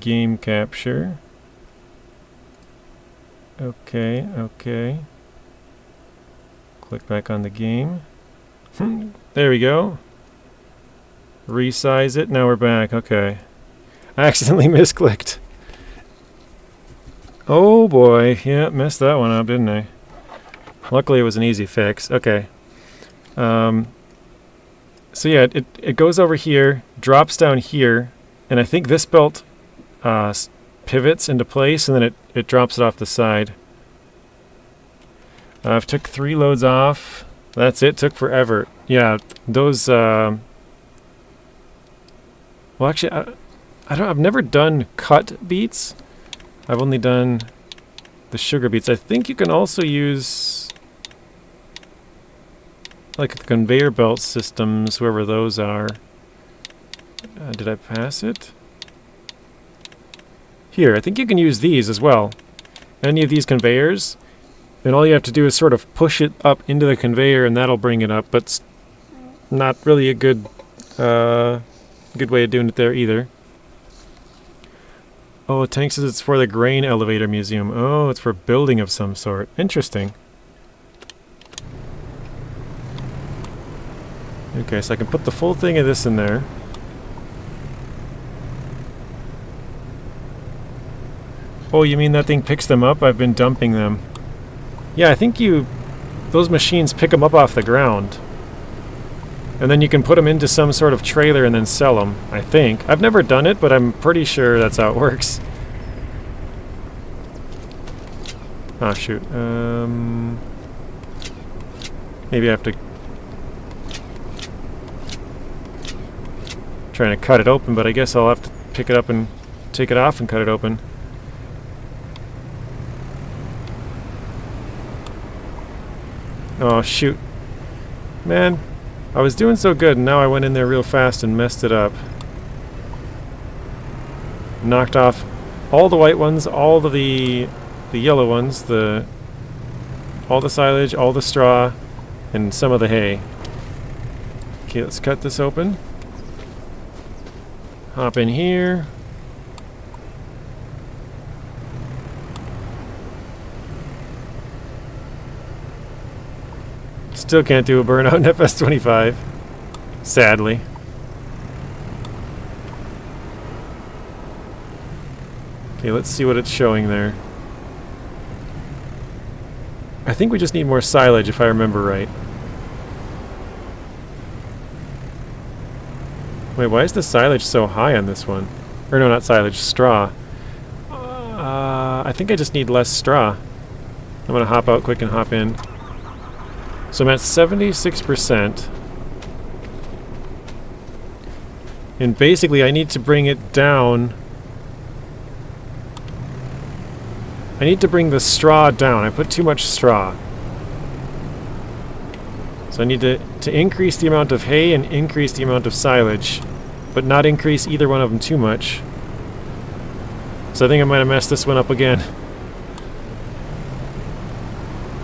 Game capture. Okay, okay. Click back on the game. There we go. Resize it. Now we're back. Okay. I accidentally misclicked. Oh boy. Yeah, messed that one up, didn't I? Luckily it was an easy fix. Okay. So yeah, it goes over here, drops down here, and I think this belt pivots into place, and then it drops it off the side. I've took 3 loads off. That's it. Took forever. Yeah, those. Well, actually, I've never done cut beets. I've only done the sugar beets. I think you can also use like a conveyor belt systems, whoever those are. Did I pass it? Here, I think you can use these as well. Any of these conveyors, and all you have to do is sort of push it up into the conveyor, and that'll bring it up. But it's not really a good way of doing it there either. Oh, Tank says it's for the grain elevator museum. Oh, it's for building of some sort. Interesting. Okay, so I can put the full thing of this in there. Oh, you mean that thing picks them up? I've been dumping them. Yeah, I think those machines pick them up off the ground. And then you can put them into some sort of trailer and then sell them, I think. I've never done it, but I'm pretty sure that's how it works. Ah, shoot. Maybe I have to... trying to cut it open, but I guess I'll have to pick it up and take it off and cut it open. Oh, shoot. Man, I was doing so good, and now I went in there real fast and messed it up. Knocked off all the white ones, all of the yellow ones, all the silage, all the straw, and some of the hay. Okay, let's cut this open. Hop in here. Still can't do a burnout in FS25. Sadly. Okay, let's see what it's showing there. I think we just need more silage if I remember right. Wait, why is the silage so high on this one? Or no, not silage, straw. I think I just need less straw. I'm gonna hop out quick and hop in. So I'm at 76%. And basically I need to bring it down. I need to bring the straw down. I put too much straw. So I need to increase the amount of hay and increase the amount of silage, but not increase either one of them too much. So I think I might have messed this one up again.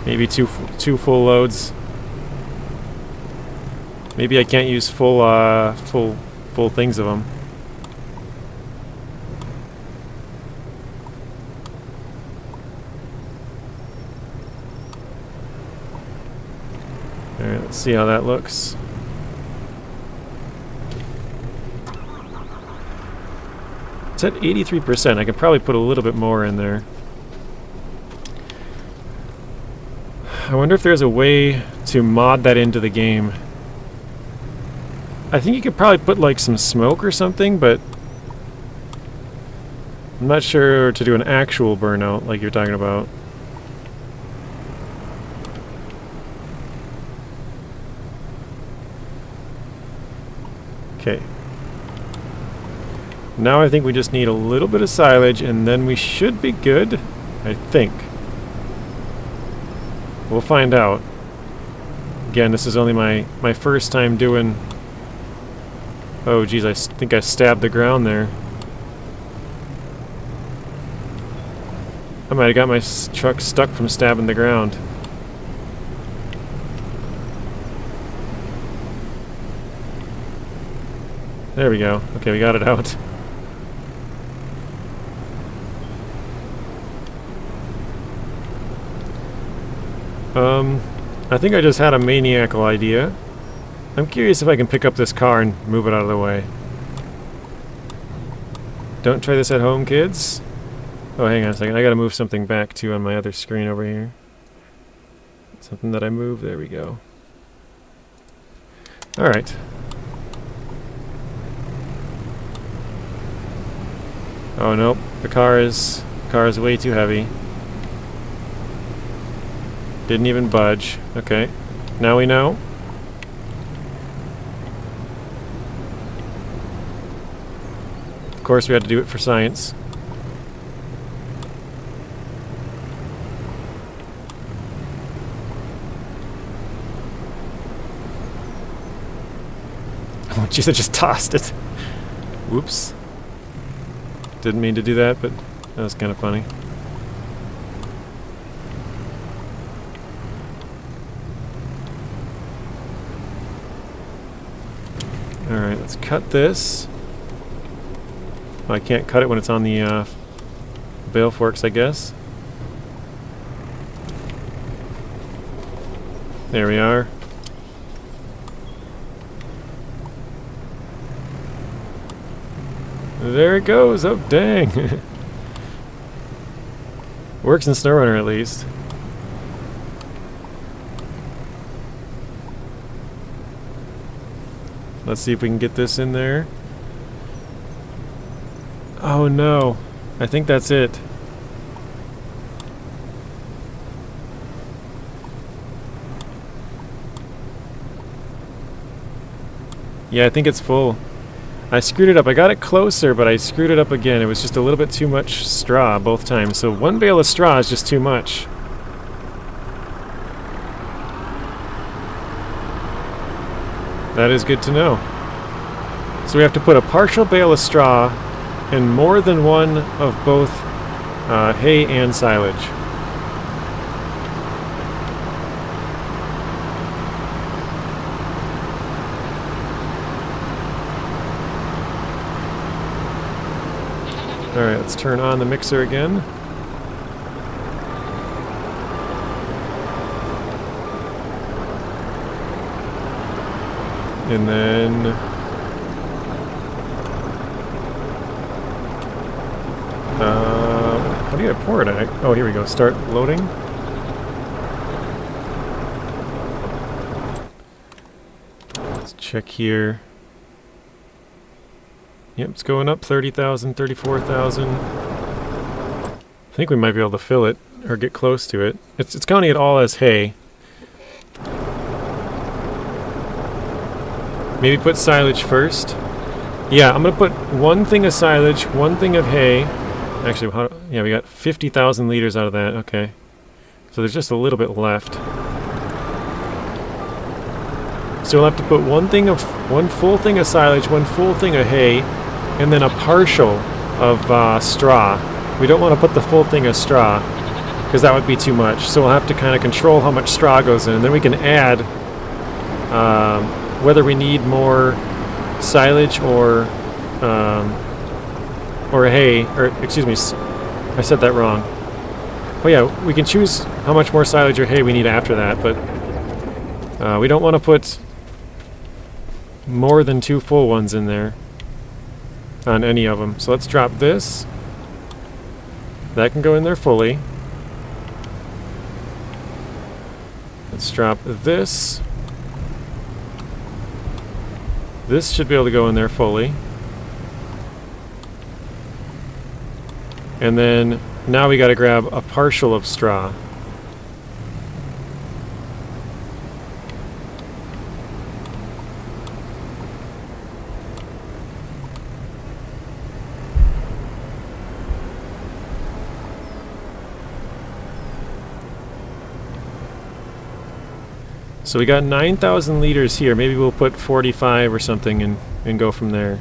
Maybe two full loads. Maybe I can't use full things of them. Alright, let's see how that looks. It's at 83%. I could probably put a little bit more in there. I wonder if there's a way to mod that into the game. I think you could probably put like some smoke or something, but I'm not sure to do an actual burnout like you're talking about. Okay. Now I think we just need a little bit of silage and then we should be good, I think. We'll find out. Again, this is only my first time doing... Oh geez, I think I stabbed the ground there. I might have got my truck stuck from stabbing the ground. There we go. Okay, we got it out. I think I just had a maniacal idea. I'm curious if I can pick up this car and move it out of the way. Don't try this at home, kids. Oh, hang on a second. I gotta move something back too on my other screen over here. Something that I moved. There we go. Alright. Oh nope. The car is way too heavy. Didn't even budge. Okay. Now we know. Of course we had to do it for science. Oh jeez, I just tossed it. Whoops. Didn't mean to do that, but that was kind of funny. Alright, let's cut this. Oh, I can't cut it when it's on the bale forks, I guess. There we are. There it goes! Oh, dang! Works in SnowRunner at least. Let's see if we can get this in there. Oh no, I think that's it. Yeah, I think it's full. I screwed it up. I got it closer, but I screwed it up again. It was just a little bit too much straw both times. So one bale of straw is just too much. That is good to know. So we have to put a partial bale of straw and more than one of both hay and silage. Alright, let's turn on the mixer again. And then how do you pour it? Oh, here we go. Start loading. check here. Yep, it's going up 30,000, 34,000. I think we might be able to fill it or get close to it. It's counting it all as hay. Maybe put silage first. Yeah, I'm gonna put one thing of silage, one thing of hay. Actually, yeah, we got 50,000 liters out of that. Okay, so there's just a little bit left. So we'll have to put one full thing of silage, one full thing of hay, and then a partial of straw. We don't want to put the full thing of straw because that would be too much. So we'll have to kind of control how much straw goes in, and then we can add whether we need more silage or hay, or excuse me, I said that wrong. Oh yeah, we can choose how much more silage or hay we need after that, but we don't want to put more than 2 full ones in there on any of them. So let's drop this. That can go in there fully. Let's drop this. This should be able to go in there fully. And then now we got to grab a partial of straw. So we got 9,000 liters here. Maybe we'll put 45 or something and go from there.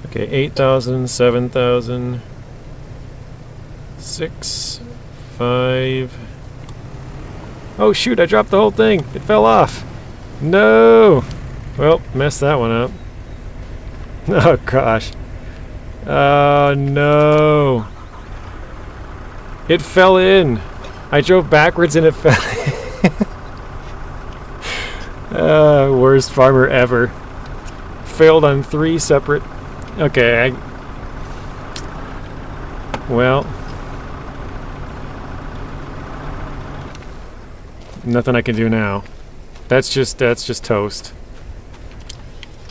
Okay, 8,000, 7,000, 6, 5. Oh shoot, I dropped the whole thing. It fell off. No! Well, messed that one up. Oh gosh. Oh no. It fell in. I drove backwards and it fell in. Worst farmer ever. Failed on 3 separate... Okay, well... Nothing I can do now. That's just toast.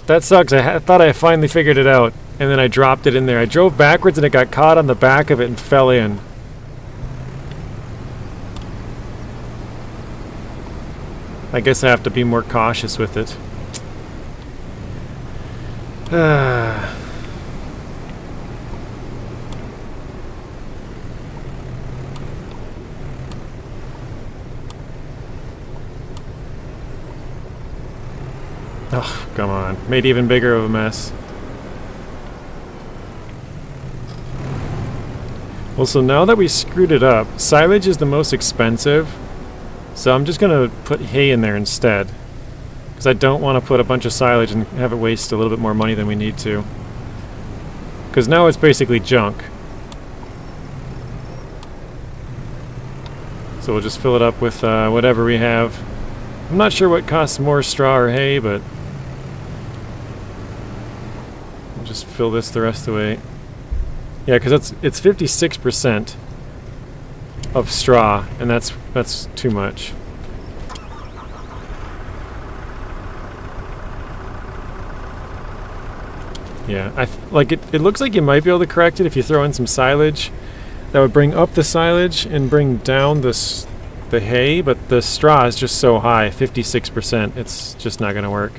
That sucks. I thought I finally figured it out. And then I dropped it in there. I drove backwards and it got caught on the back of it and fell in. I guess I have to be more cautious with it. Oh, come on. Made even bigger of a mess. Well, so now that we screwed it up, silage is the most expensive. So I'm just going to put hay in there instead. Because I don't want to put a bunch of silage and have it waste a little bit more money than we need to. Because now it's basically junk. So we'll just fill it up with whatever we have. I'm not sure what costs more, straw or hay, but... We'll just fill this the rest of the way. Yeah, because it's 56% of straw, and that's too much. Yeah, it looks like you might be able to correct it if you throw in some silage. That would bring up the silage and bring down the hay, but the straw is just so high, 56%. It's just not going to work.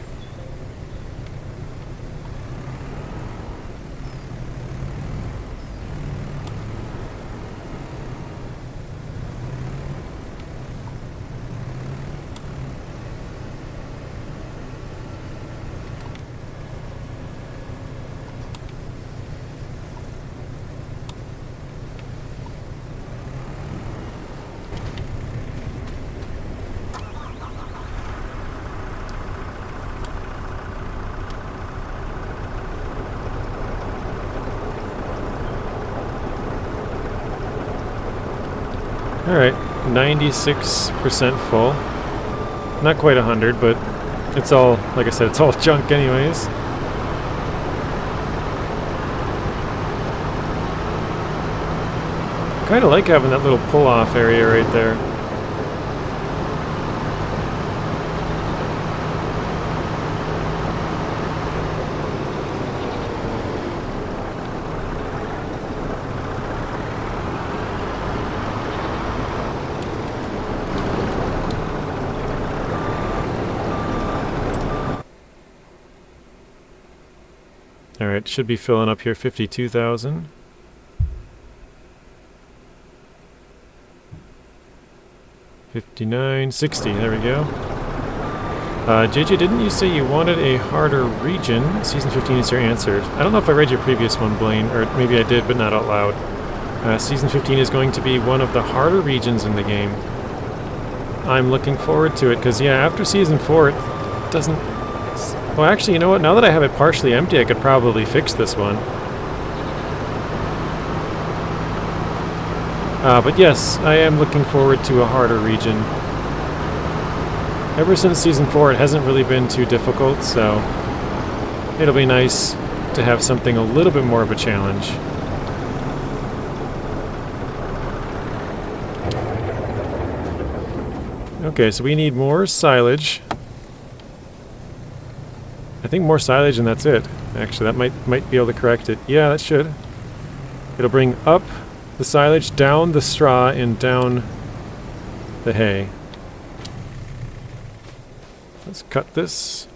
Alright, 96% full. Not quite 100, but it's all, like I said, it's all junk anyways. kind of like having that little pull-off area right there. Alright, should be filling up here 52,000. $59, $60, there we go. JJ, didn't you say you wanted a harder region? Season 15 is your answer. I don't know if I read your previous one, Blaine, or maybe I did, but not out loud. Season 15 is going to be one of the harder regions in the game. I'm looking forward to it, because yeah, after Season 4, it doesn't... Well, actually, you know what? Now that I have it partially empty, I could probably fix this one. But yes, I am looking forward to a harder region. Ever since Season 4, it hasn't really been too difficult, so it'll be nice to have something a little bit more of a challenge. Okay, so we need more silage. I think more silage and that's it. Actually, that might be able to correct it. Yeah, that should. It'll bring up the silage, down the straw, and down the hay. Let's cut this.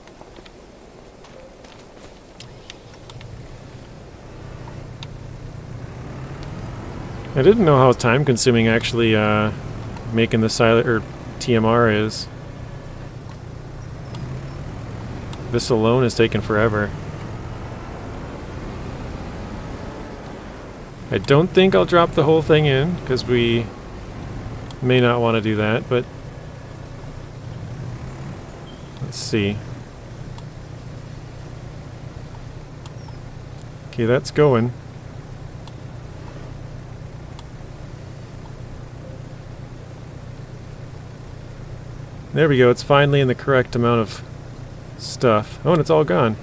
I didn't know how time-consuming actually making the silage or TMR is. This alone has taken forever. I don't think I'll drop the whole thing in, because we may not want to do that, but let's see. Okay, that's going. There we go, it's finally in the correct amount of stuff. Oh, and it's all gone.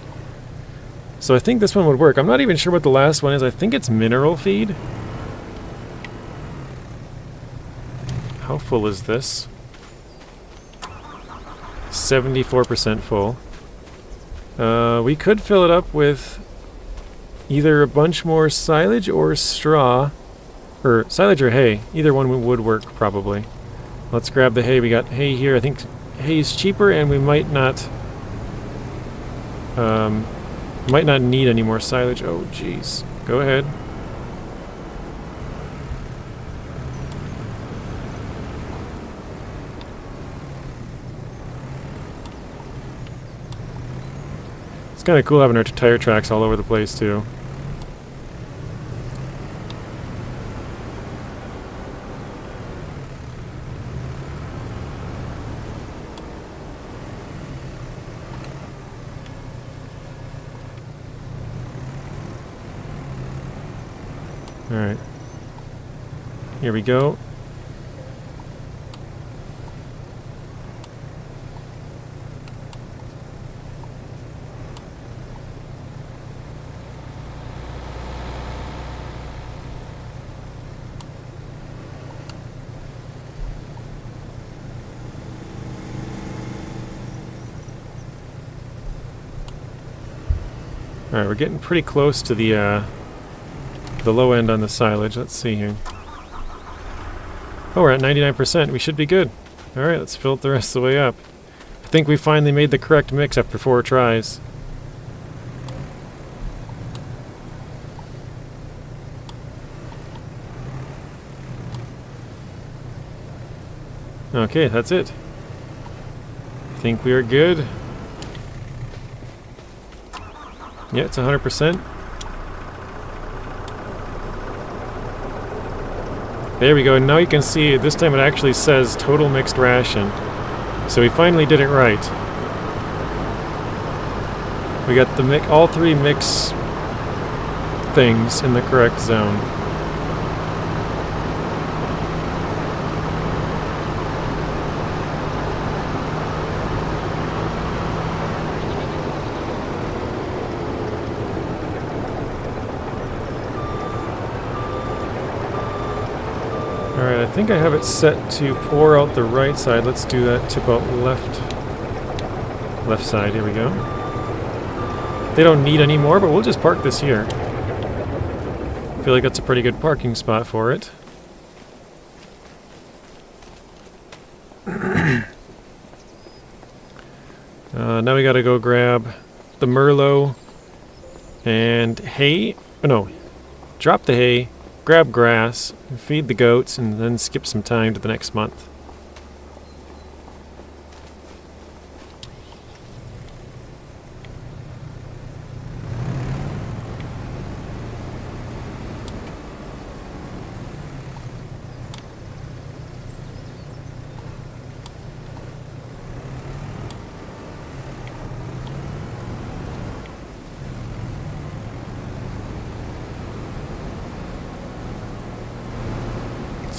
So I think this one would work. I'm not even sure what the last one is. I think it's mineral feed. How full is this? 74% full. We could fill it up with either a bunch more silage or straw. Or silage or hay. Either one would work, probably. Let's grab the hay. We got hay here. I think hay is cheaper and we might not need any more silage. Oh, jeez. Go ahead. It's kind of cool having our tire tracks all over the place, too. Alright. Here we go. Alright, we're getting pretty close to the low end on the silage. Let's see here. Oh, we're at 99%. We should be good. Alright, let's fill it the rest of the way up. I think we finally made the correct mix after 4 tries. Okay, that's it. I think we are good. Yeah, it's 100%. There we go, and now you can see this time it actually says total mixed ration. So we finally did it right. We got the all 3 mix things in the correct zone. think I have it set to pour out the right side. Let's do that. Tip out left side. Here we go. They don't need any more, but we'll just park this here. I feel like that's a pretty good parking spot for it. Now we gotta go grab the Merlot and hay. Oh no, drop the hay, grab grass, feed the goats, and then skip some time to the next month.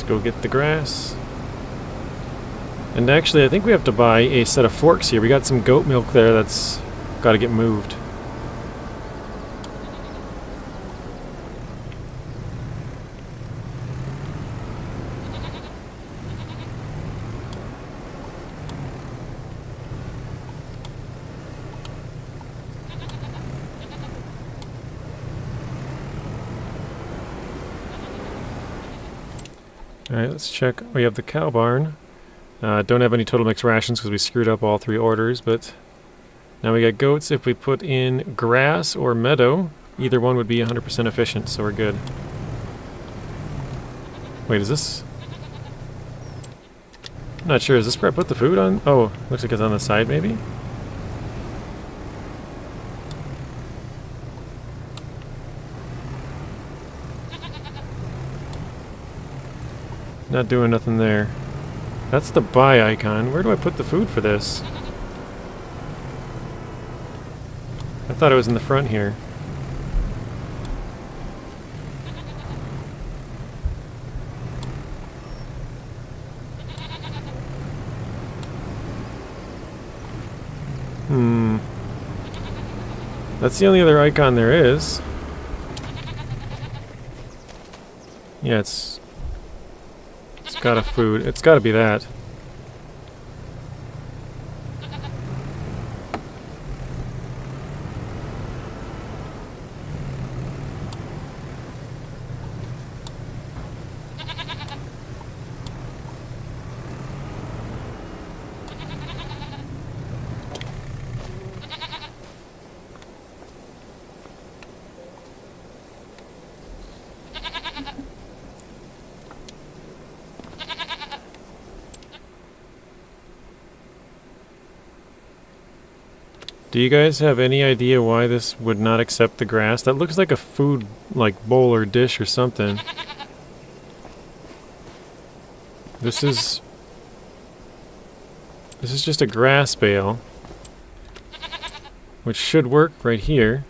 Go get the grass. And actually, I think we have to buy a set of forks here. We got some goat milk there that's got to get moved. Alright, let's check. We have the cow barn. Don't have any total mix rations because we screwed up all 3 orders, but now we got goats. If we put in grass or meadow, either one would be 100% efficient, so we're good. Wait, is this... I'm not sure, is this where I put the food on? Oh, looks like it's on the side maybe? Not doing nothing there. That's the buy icon. Where do I put the food for this? I thought it was in the front here. That's the only other icon there is. Yeah, it's got a food. It's got to be that. Do you guys have any idea why this would not accept the grass? That looks like a food, like, bowl or dish or something. This is just a grass bale, which should work right here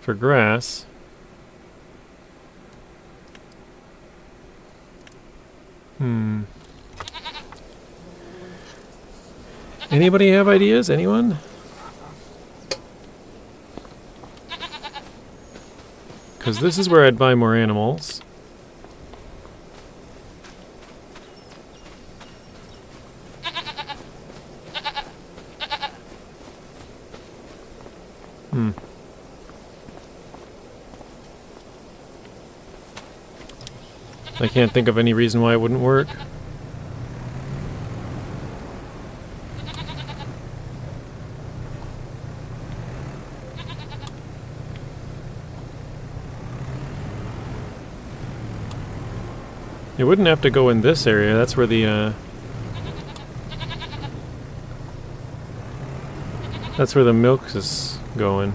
for grass. Anybody have ideas? Anyone? Because this is where I'd buy more animals. I can't think of any reason why it wouldn't work. It wouldn't have to go in this area. That's where the milk is going.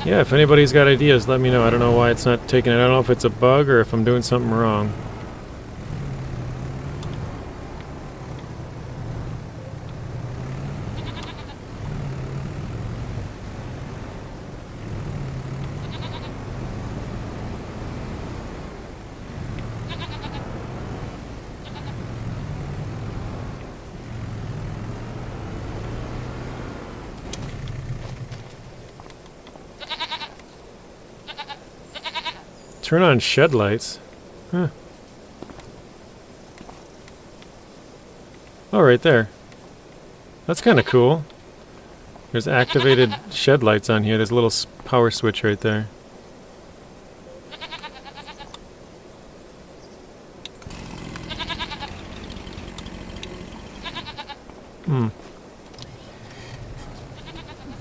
Yeah, if anybody's got ideas, let me know. I don't know why it's not taking it. I don't know if it's a bug or if I'm doing something wrong. Turn on shed lights. Huh. Oh, right there. That's kind of cool. There's activated shed lights on here. There's a little power switch right there. Hmm.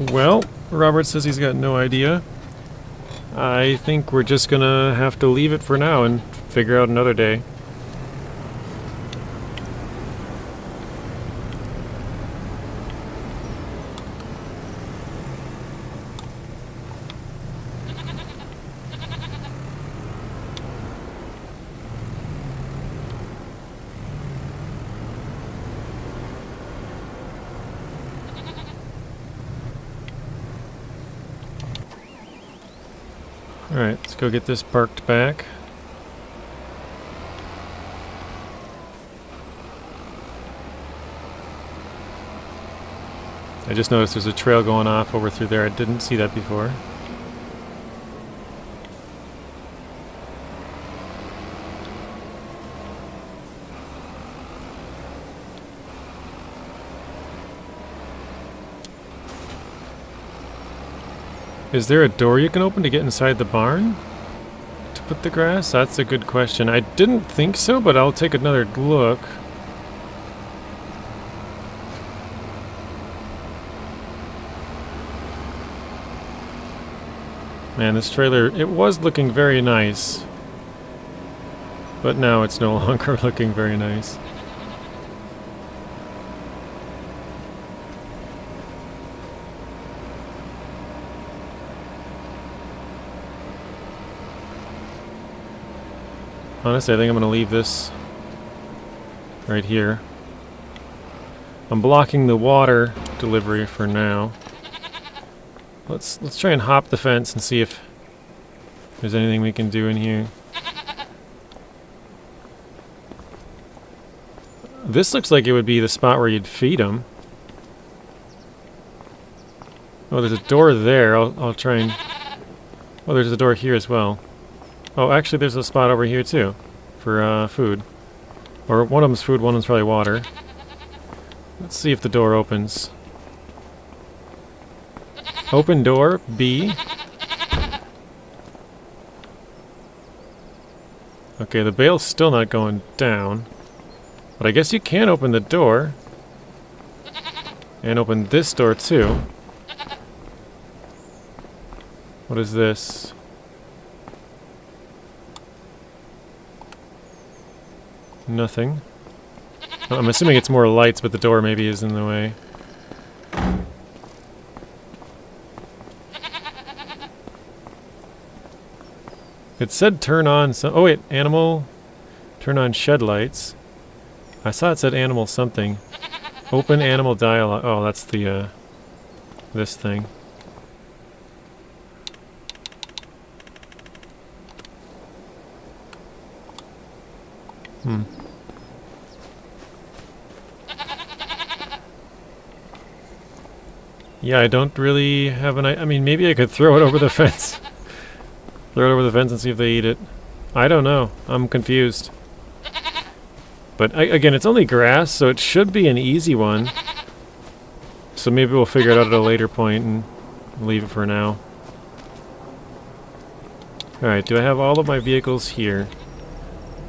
Well, Robert says he's got no idea. I think we're just gonna have to leave it for now and figure out another day. Alright, let's go get this parked back. I just noticed there's a trail going off over through there. I didn't see that before. Is there a door you can open to get inside the barn? To put the grass? That's a good question. I didn't think so, but I'll take another look. Man, this trailer, it was looking very nice. But now it's no longer looking very nice. Honestly, I think I'm going to leave this right here. I'm blocking the water delivery for now. Let's try and hop the fence and see if there's anything we can do in here. This looks like it would be the spot where you'd feed them. Oh, there's a door there. I'll try and... Oh, there's a door here as well. Oh, actually there's a spot over here too, for food. Or one of them's food, one of them's probably water. Let's see if the door opens. Open door, B. Okay, the bale's still not going down. But I guess you can open the door. And open this door too. What is this? Nothing. I'm assuming it's more lights, but the door maybe is in the way. It said turn on some... Oh wait, animal... Turn on shed lights. I saw it said animal something. Open animal dialogue. Oh, that's the, this thing. Hmm. Yeah, I don't really have an... I mean, maybe I could throw it over the fence. Throw it over the fence and see if they eat it. I don't know. I'm confused. But again, it's only grass, so it should be an easy one. So maybe we'll figure it out at a later point and leave it for now. Alright, do I have all of my vehicles here?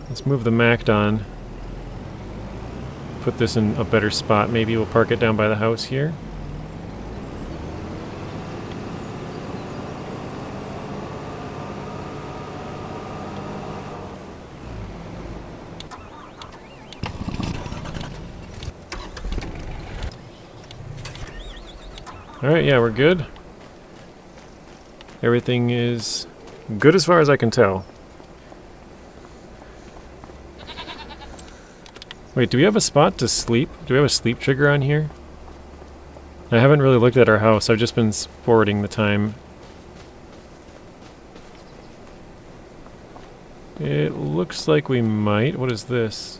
Let's move the Macdon. Put this in a better spot. Maybe we'll park it down by the house here. Alright, yeah, we're good. Everything is good as far as I can tell. Wait, do we have a spot to sleep? Do we have a sleep trigger on here? I haven't really looked at our house. I've just been forwarding the time. It looks like we might. What is this?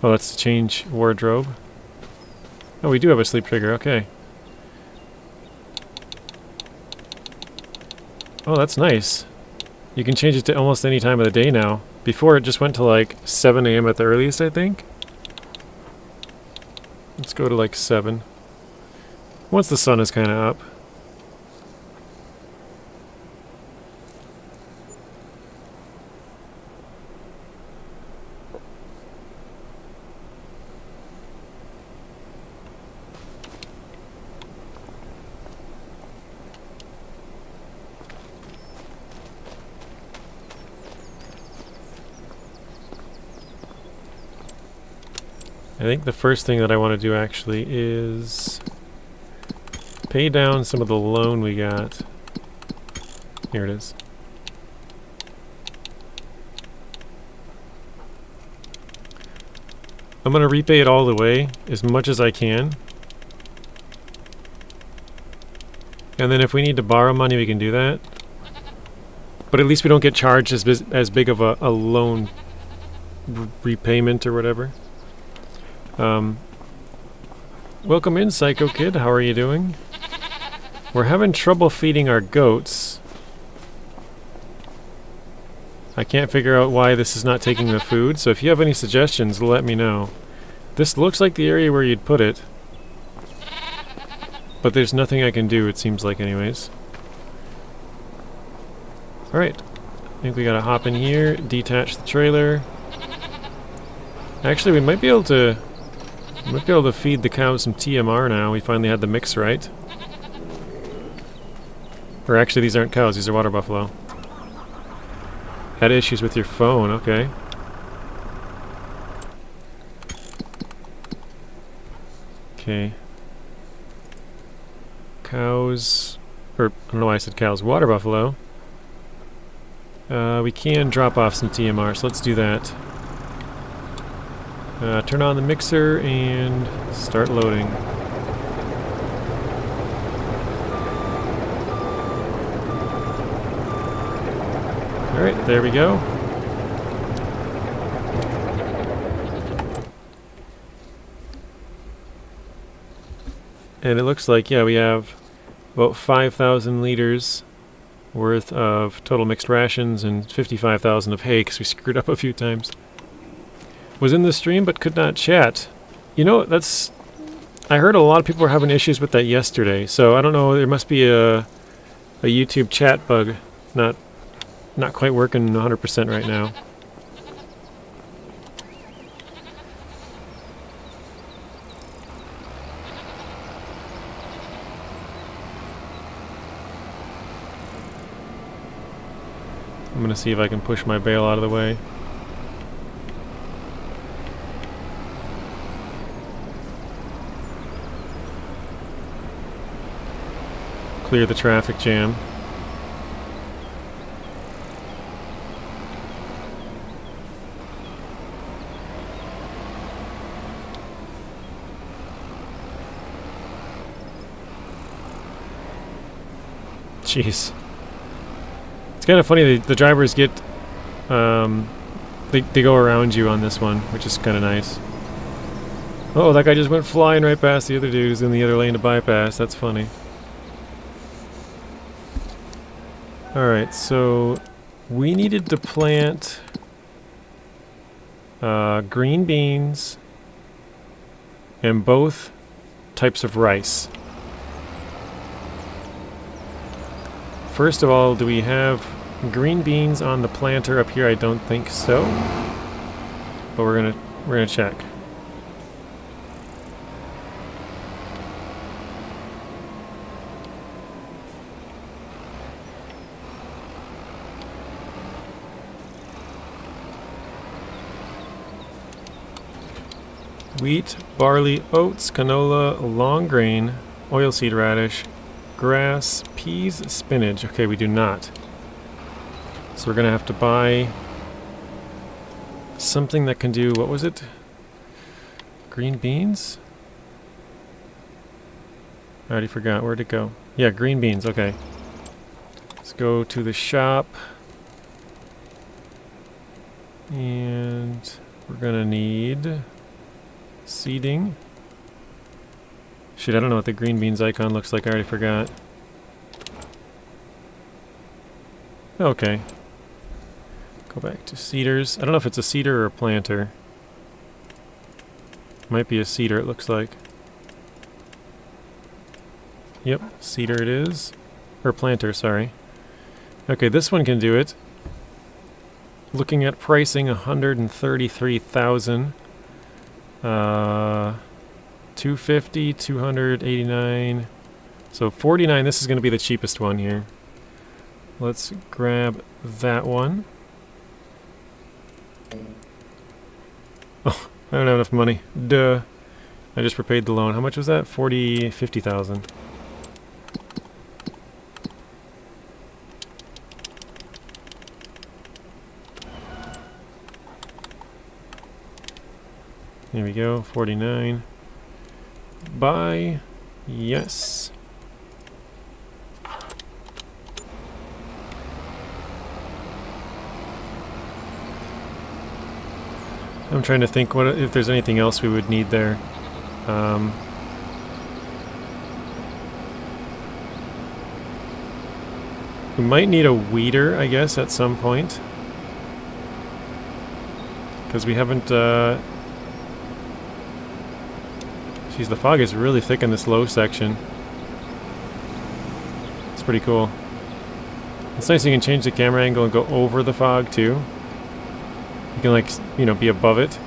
Oh, let's change wardrobe. Oh, we do have a sleep trigger. Okay. Oh, that's nice. You can change it to almost any time of the day now. Before it just went to like 7 a.m. at the earliest, I think. Let's go to like 7. Once the sun is kind of up. I think the first thing that I want to do actually is pay down some of the loan we got. Here it is. I'm going to repay it all the way, as much as I can. And then if we need to borrow money, we can do that. But at least we don't get charged as big of a loan repayment or whatever. Welcome in, Psycho Kid. How are you doing? We're having trouble feeding our goats. I can't figure out why this is not taking the food, so if you have any suggestions, let me know. This looks like the area where you'd put it. But there's nothing I can do, it seems like anyways. Alright. I think we gotta hop in here, detach the trailer. Actually, we might be able to feed the cows some TMR now. We finally had the mix right. Or actually, these aren't cows, these are water buffalo. Had issues with your phone, okay. Okay. Cows, or I don't know why I said cows, water buffalo. We can drop off some TMR, so let's do that. Turn on the mixer and start loading. Alright, there we go. And it looks like, yeah, we have about 5,000 liters worth of total mixed rations and 55,000 of hay because we screwed up a few times. Was in the stream but could not chat. You know, that's... I heard a lot of people were having issues with that yesterday, so I don't know, there must be a YouTube chat bug. Not quite working 100% right now. I'm gonna see if I can push my bale out of the way. Clear the traffic jam. Jeez. It's kind of funny, the drivers get, they go around you on this one, which is kind of nice. Oh, that guy just went flying right past the other dude who's in the other lane to bypass. That's funny. Alright, so we needed to plant green beans and both types of rice. First of all, do we have green beans on the planter up here? I don't think so. But we're gonna check. Wheat, barley, oats, canola, long grain, oilseed radish, grass, peas, spinach. Okay, we do not. So we're gonna have to buy something that can do, what was it? Green beans? I already forgot, where'd it go? Yeah, green beans, okay. Let's go to the shop. And we're gonna need seeding. Shit, I don't know what the green beans icon looks like, I already forgot. Okay. Go back to seeders. I don't know if it's a seeder or a planter. Might be a seeder, it looks like. Yep, seeder it is. Or planter, sorry. Okay, this one can do it. Looking at pricing, 133,000. 250, 289. So 49, this is going to be the cheapest one here. Let's grab that one. Oh, I don't have enough money. Duh. I just repaid the loan. How much was that? 50,000. Here we go, 49. Buy. Yes. I'm trying to think what if there's anything else we would need there. We might need a weeder, I guess, at some point. Because we haven't... Geez, the fog is really thick in this low section. It's pretty cool. It's nice you can change the camera angle and go over the fog too. You can, like, you know, be above it.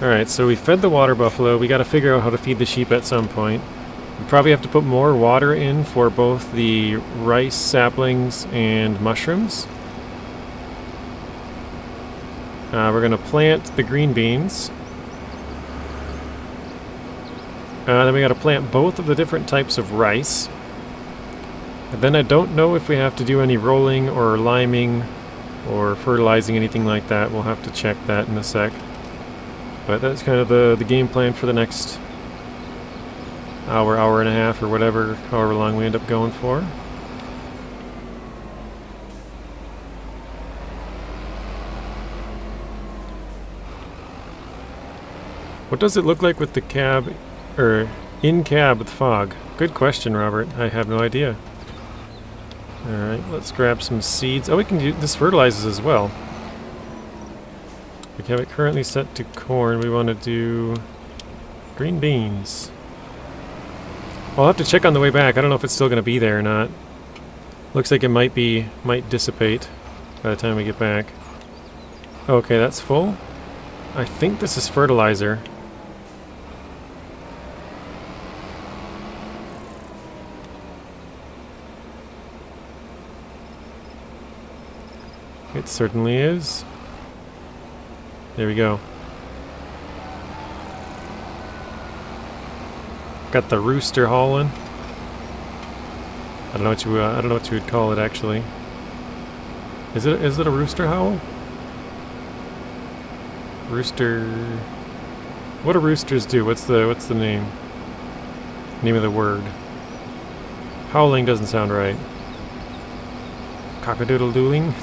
Alright, so we fed the water buffalo. We gotta figure out how to feed the sheep at some point. We probably have to put more water in for both the rice saplings and mushrooms. We're going to plant the green beans. Then we got to plant both of the different types of rice. And then I don't know if we have to do any rolling or liming or fertilizing, anything like that. We'll have to check that in a sec. But that's kind of the game plan for the next hour and a half, or whatever, however long we end up going for. What does it look like with the cab, or in cab with fog? Good question, Robert. I have no idea. Alright, let's grab some seeds. Oh, we can do this, fertilizes as well. We have it currently set to corn. We want to do green beans. I'll have to check on the way back. I don't know if it's still going to be there or not. Looks like it might dissipate by the time we get back. Okay, that's full. I think this is fertilizer. It certainly is. There we go. Got the rooster hauling. I don't know what you would call it actually. Is it a rooster howl? Rooster. What do roosters do? What's the name? Name of the word. Howling doesn't sound right. Cockadoodle-dooling?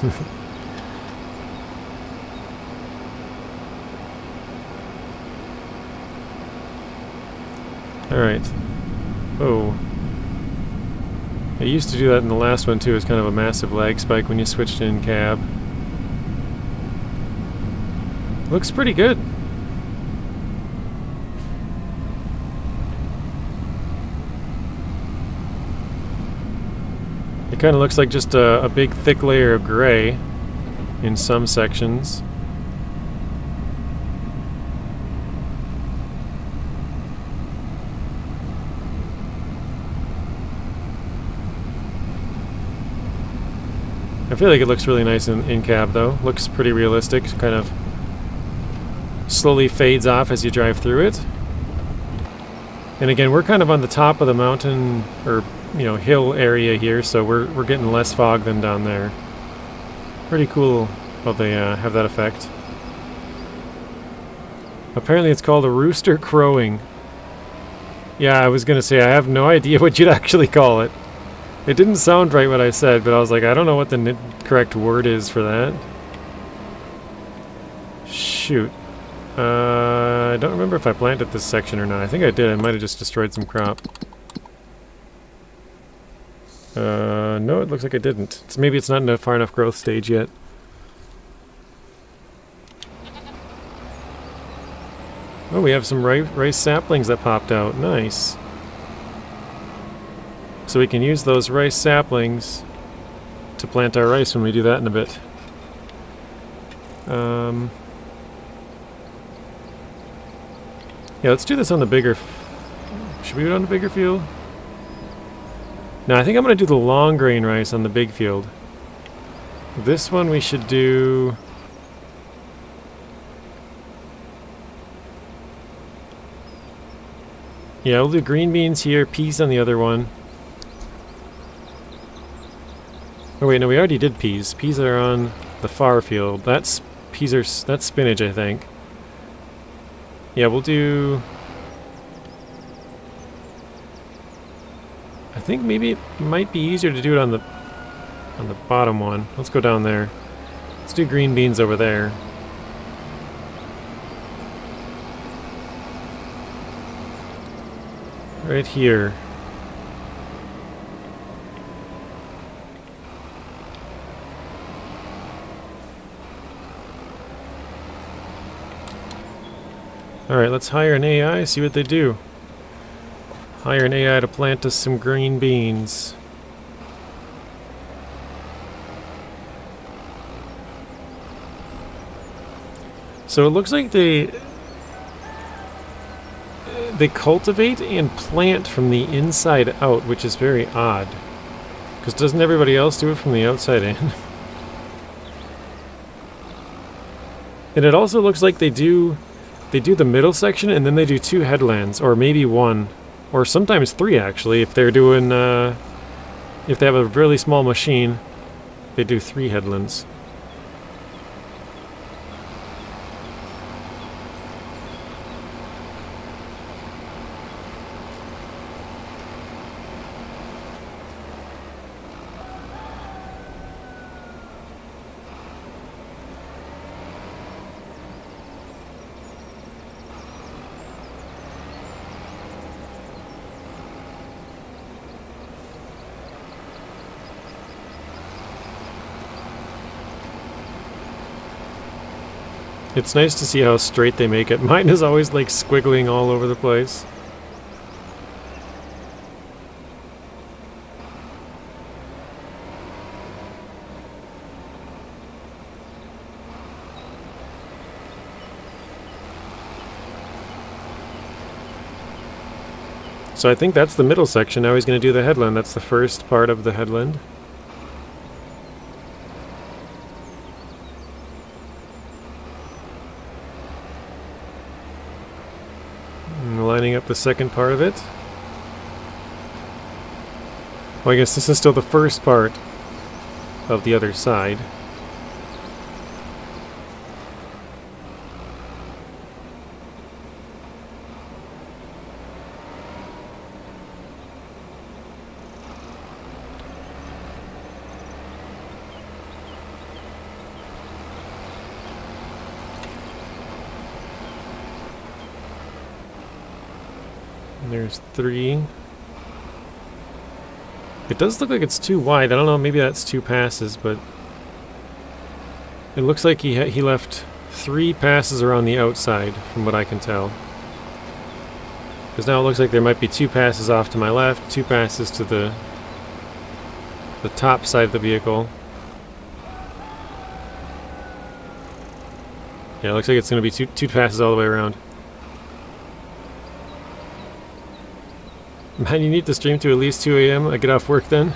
Alright. Oh. I used to do that in the last one too. It's kind of a massive lag spike when you switched in cab. Looks pretty good. It kind of looks like just a big thick layer of gray in some sections. I feel like it looks really nice in cab though. Looks pretty realistic, kind of slowly fades off as you drive through it. And again, we're kind of on the top of the mountain, or hill area here, so we're getting less fog than down there. Pretty cool how they have that effect. Apparently it's called a rooster crowing. Yeah, I was gonna say, I have no idea what you'd actually call it. It didn't sound right what I said, but I was like, I don't know what the correct word is for that. Shoot. I don't remember if I planted this section or not. I think I did. I might have just destroyed some crop. No, it looks like I didn't. Maybe it's not in a far enough growth stage yet. Oh, we have some rice saplings that popped out. Nice. So we can use those rice saplings to plant our rice when we do that in a bit. Yeah, let's do this on the bigger... Should we do it on the bigger field? No, I think I'm going to do the long grain rice on the big field. This one we should do... Yeah, we'll do green beans here, peas on the other one. Oh wait, no, we already did peas. Peas are on the far field. That's spinach, I think. Yeah, we'll do... I think maybe it might be easier to do it on the bottom one. Let's go down there. Let's do green beans over there. Right here. Alright, let's hire an AI, see what they do. Hire an AI to plant us some green beans. So it looks like they cultivate and plant from the inside out, which is very odd. Because doesn't everybody else do it from the outside in? And it also looks like they do the middle section and then they do 2 headlands, or maybe 1, or sometimes 3 actually. If they're doing, if they have a really small machine, they do 3 headlands. It's nice to see how straight they make it. Mine is always like squiggling all over the place. So I think that's the middle section. Now he's going to do the headland. That's the first part of the headland. Lining up the second part of it. Well, I guess this is still the first part of the other side. There's 3. It does look like it's too wide. I don't know, maybe that's 2 passes, but it looks like he left 3 passes around the outside, from what I can tell. Because now it looks like there might be 2 passes off to my left, 2 passes to the top side of the vehicle. Yeah, it looks like it's going to be two passes all the way around. Man, you need to stream to at least 2 a.m. I get off work then?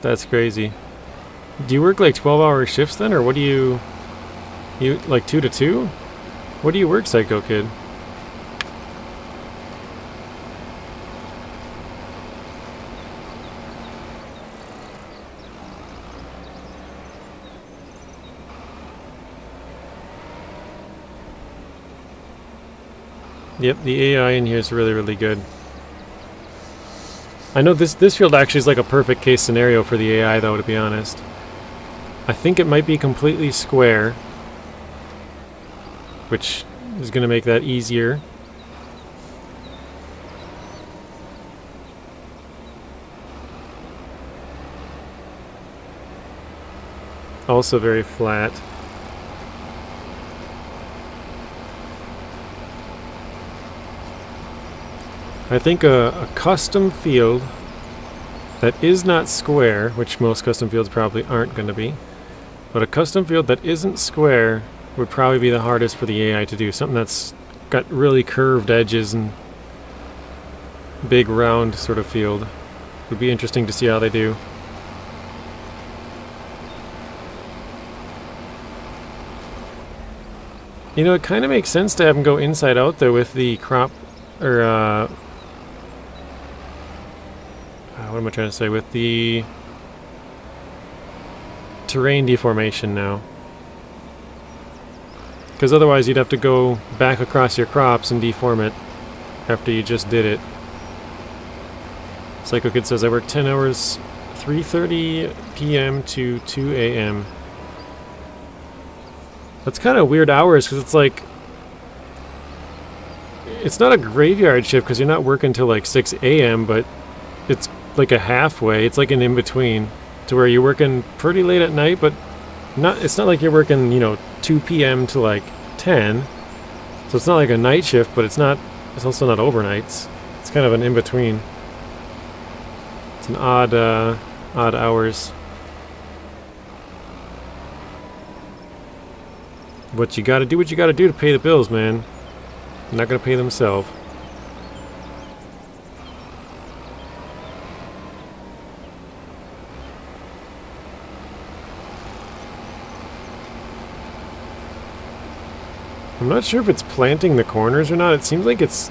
That's crazy. Do you work like 12-hour shifts then, or what do you like 2 to 2? What do you work, Psycho Kid? Yep, the AI in here is really, really good. I know this field actually is like a perfect case scenario for the AI though, to be honest. I think it might be completely square, which is going to make that easier. Also very flat. I think a custom field that is not square, which most custom fields probably aren't going to be, but a custom field that isn't square would probably be the hardest for the AI to do. Something that's got really curved edges and big round sort of field. Would be interesting to see how they do. You know, it kind of makes sense to have them go inside out though with the crop, or what am I trying to say? With the terrain deformation now. Because otherwise you'd have to go back across your crops and deform it after you just did it. Psycho Kid says, I work 10 hours, 3:30 p.m. to 2 a.m. That's kind of weird hours, because it's like... It's not a graveyard shift, because you're not working till like 6 a.m., but it's like a halfway. It's like an in-between, to where you're working pretty late at night, but not. It's not like you're working, you know, 2 p.m. to like 10. So it's not like a night shift, but it's not. It's also not overnights. It's kind of an in-between. It's an odd hours. But you gotta do what you gotta do to pay the bills, man. You're not gonna pay themselves. I'm not sure if it's planting the corners or not. It seems like it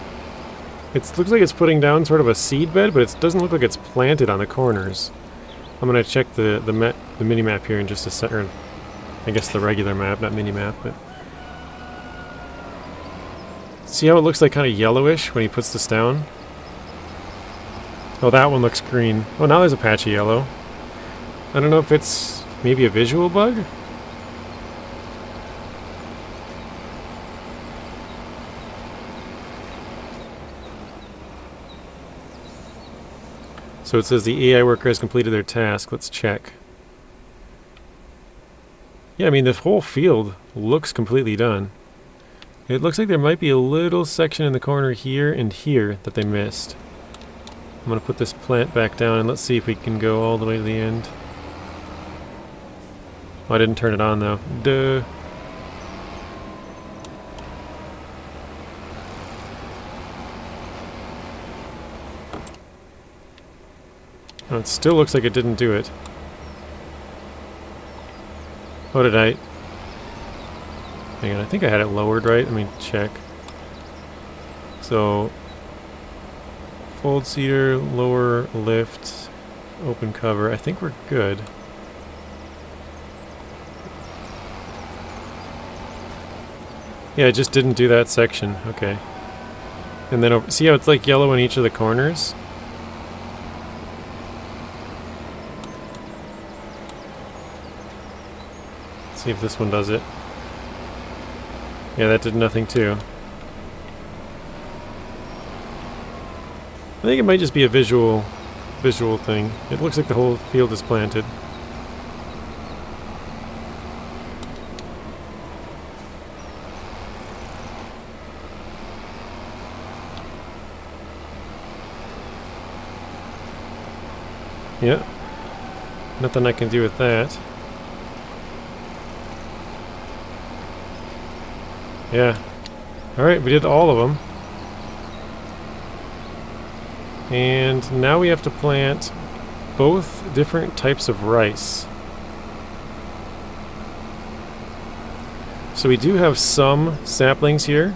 looks like it's putting down sort of a seed bed, but it doesn't look like it's planted on the corners. I'm gonna check the mini map here in just a second. I guess the regular map, not mini map, but see how it looks like kind of yellowish when he puts this down? Oh, that one looks green. Oh, now there's a patch of yellow. I don't know if it's maybe a visual bug. So it says the AI worker has completed their task. Let's check. Yeah, I mean, the whole field looks completely done. It looks like there might be a little section in the corner here and here that they missed. I'm going to put this plant back down and let's see if we can go all the way to the end. Oh, I didn't turn it on though. Duh. Oh, it still looks like it didn't do it. Oh, did I? Hang on, I think I had it lowered, right? Let me check. So, fold cedar, lower lift, open cover. I think we're good. Yeah, it just didn't do that section. Okay. And then, over, see how it's like yellow in each of the corners? See if this one does it. Yeah, that did nothing too. I think it might just be a visual thing. It looks like the whole field is planted. Yeah. Nothing I can do with that. Yeah. Alright, we did all of them. And now we have to plant both different types of rice. So we do have some saplings here.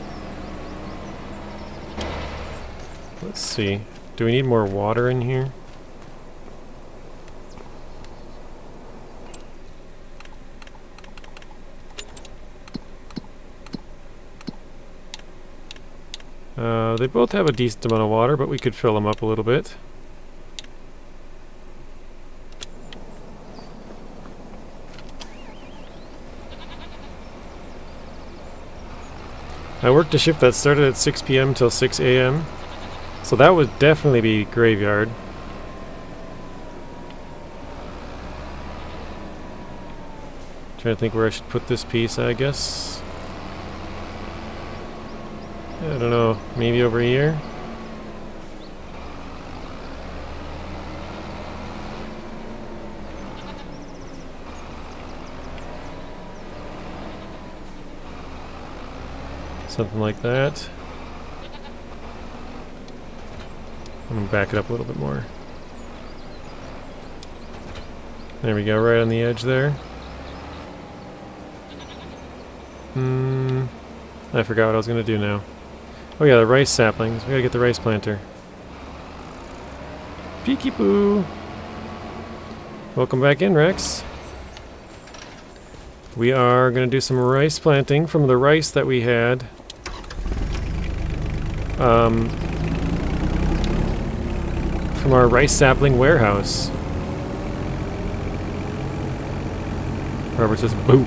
Let's see. Do we need more water in here? They both have a decent amount of water, but we could fill them up a little bit. I worked a shift that started at 6 p.m. till 6 a.m. So that would definitely be graveyard. Trying to think where I should put this piece, I guess. I don't know, maybe over here? Something like that. I'm going to back it up a little bit more. There we go, right on the edge there. I forgot what I was going to do now. Oh yeah, the rice saplings. We gotta get the rice planter. Peeky-boo! Welcome back in, Rex. We are going to do some rice planting from the rice that we had. From our rice sapling warehouse. Robert says, boo!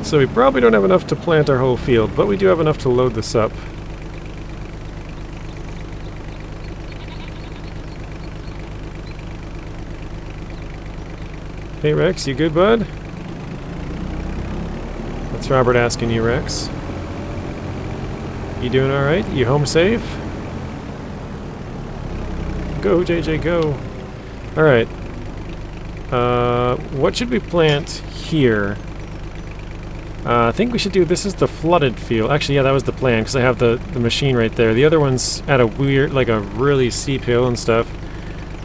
So we probably don't have enough to plant our whole field, but we do have enough to load this up. Hey Rex, you good, bud? That's Robert asking you, Rex. You doing alright? You home safe? Go, JJ, go! Alright. What should we plant here? I think we should do, this is the flooded field. Actually, yeah, that was the plan, because I have the machine right there. The other one's at a weird, like a really steep hill and stuff.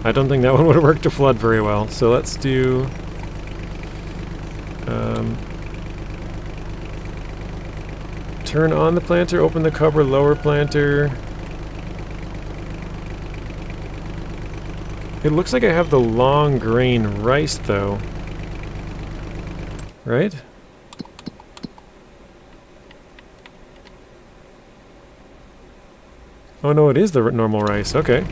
I don't think that one would have worked to flood very well. So let's do... turn on the planter, open the cover, lower planter. It looks like I have the long grain rice, though. Right? Oh no, it is the normal rice. Okay.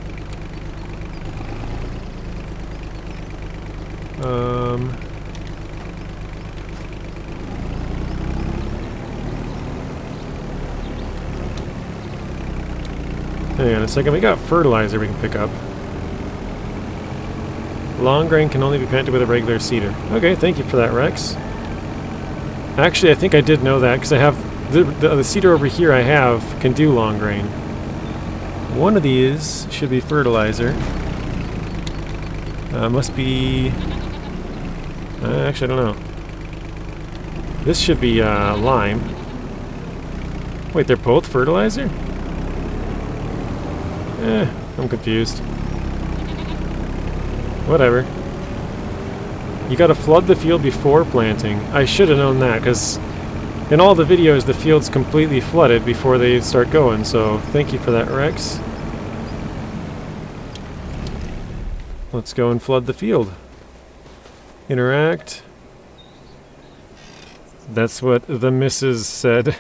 Hang on a second. We got fertilizer we can pick up. Long grain can only be planted with a regular seeder. Okay, thank you for that, Rex. Actually, I think I did know that because I have the seeder over here. I have can do long grain. One of these should be fertilizer. Must be... actually, I don't know. This should be lime. Wait, they're both fertilizer? I'm confused. Whatever. You gotta flood the field before planting. I should have known that, because in all the videos the field's completely flooded before they start going, so thank you for that, Rex. Let's go and flood the field. Interact. That's what the missus said.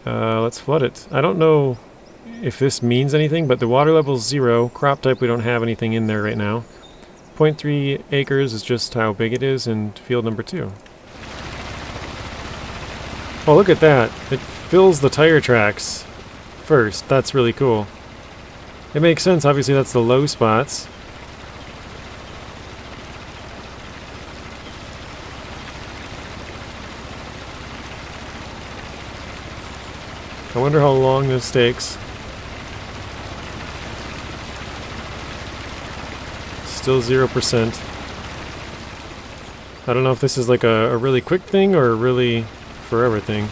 Let's flood it. I don't know if this means anything, but the water level's 0. Crop type, we don't have anything in there right now. 0.3 acres is just how big it is in field number 2. Oh, look at that. It fills the tire tracks first. That's really cool. It makes sense. Obviously, that's the low spots. I wonder how long this takes. Still 0%. I don't know if this is like a really quick thing or a really forever thing.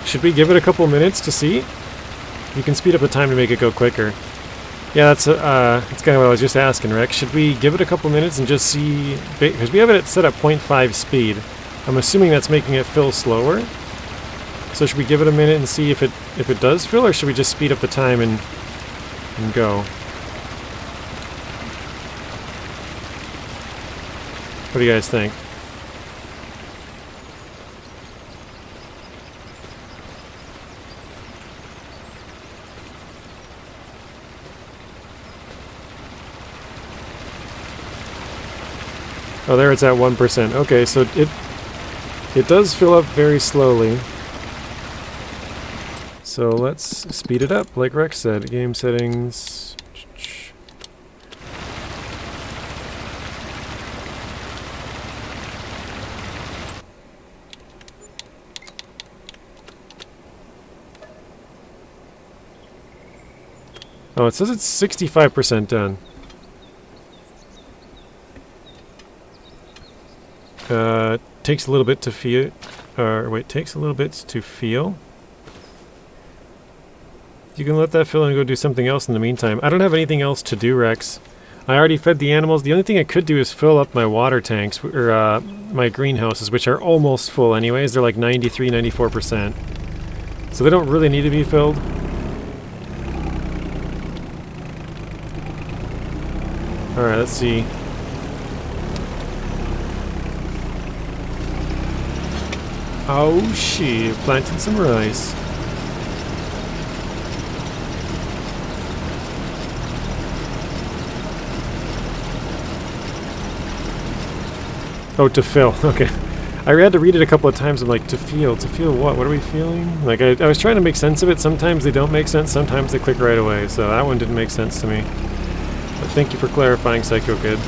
Should we give it a couple minutes to see? You can speed up the time to make it go quicker. Yeah, that's kind of what I was just asking, Rex. Should we give it a couple minutes and just see... Because we have it set at 0.5 speed. I'm assuming that's making it fill slower. So should we give it a minute and see if it does fill, or should we just speed up the time and go? What do you guys think? Oh, there it's at 1%. Okay, so it does fill up very slowly. So let's speed it up, like Rex said. Game settings. Oh, it says it's 65% done. Takes a little bit to feel. Takes a little bit to feel. You can let that fill and go do something else in the meantime. I don't have anything else to do, Rex. I already fed the animals. The only thing I could do is fill up my water tanks, or my greenhouses, which are almost full anyways. They're like 93, 94%. So they don't really need to be filled. Alright, let's see. Oh shit, planted some rice. Oh, to fill. Okay. I had to read it a couple of times. I'm like, to feel what? What are we feeling? Like, I was trying to make sense of it. Sometimes they don't make sense. Sometimes they click right away. So that one didn't make sense to me. But thank you for clarifying, Psycho Kid.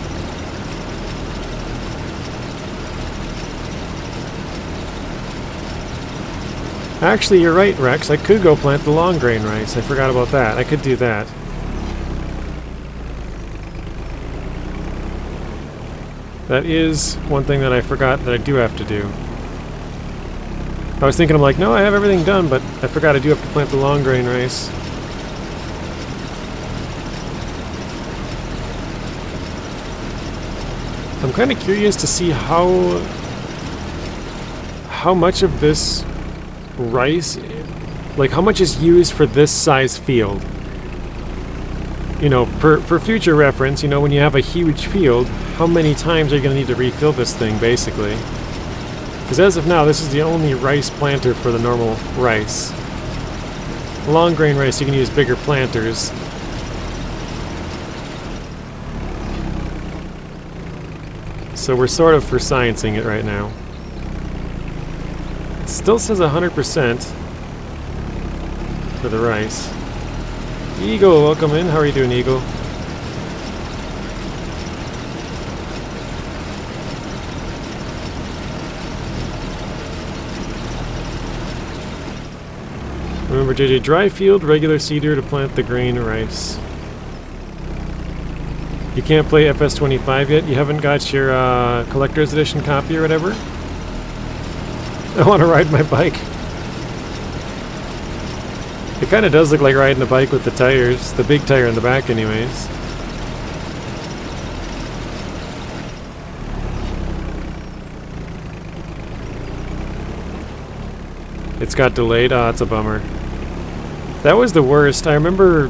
Actually, you're right, Rex. I could go plant the long grain rice. I forgot about that. I could do that. That is one thing that I forgot that I do have to do. I was thinking, I'm like, no, I have everything done, but I forgot I do have to plant the long grain rice. I'm kind of curious to see how much of this rice, like how much is used for this size field. You know, for future reference, you know, when you have a huge field, how many times are you going to need to refill this thing, basically? Because as of now, this is the only rice planter for the normal rice. Long grain rice, you can use bigger planters. So we're sort of for sciencing it right now. It still says 100% for the rice. Eagle, welcome in. How are you doing, Eagle? Remember, JJ, dry field, regular seeder to plant the grain rice. You can't play FS25 yet? You haven't got your collector's edition copy or whatever? I want to ride my bike. It kind of does look like riding a bike with the tires, the big tire in the back anyways. It's got delayed. Oh, that's a bummer. That was the worst. I remember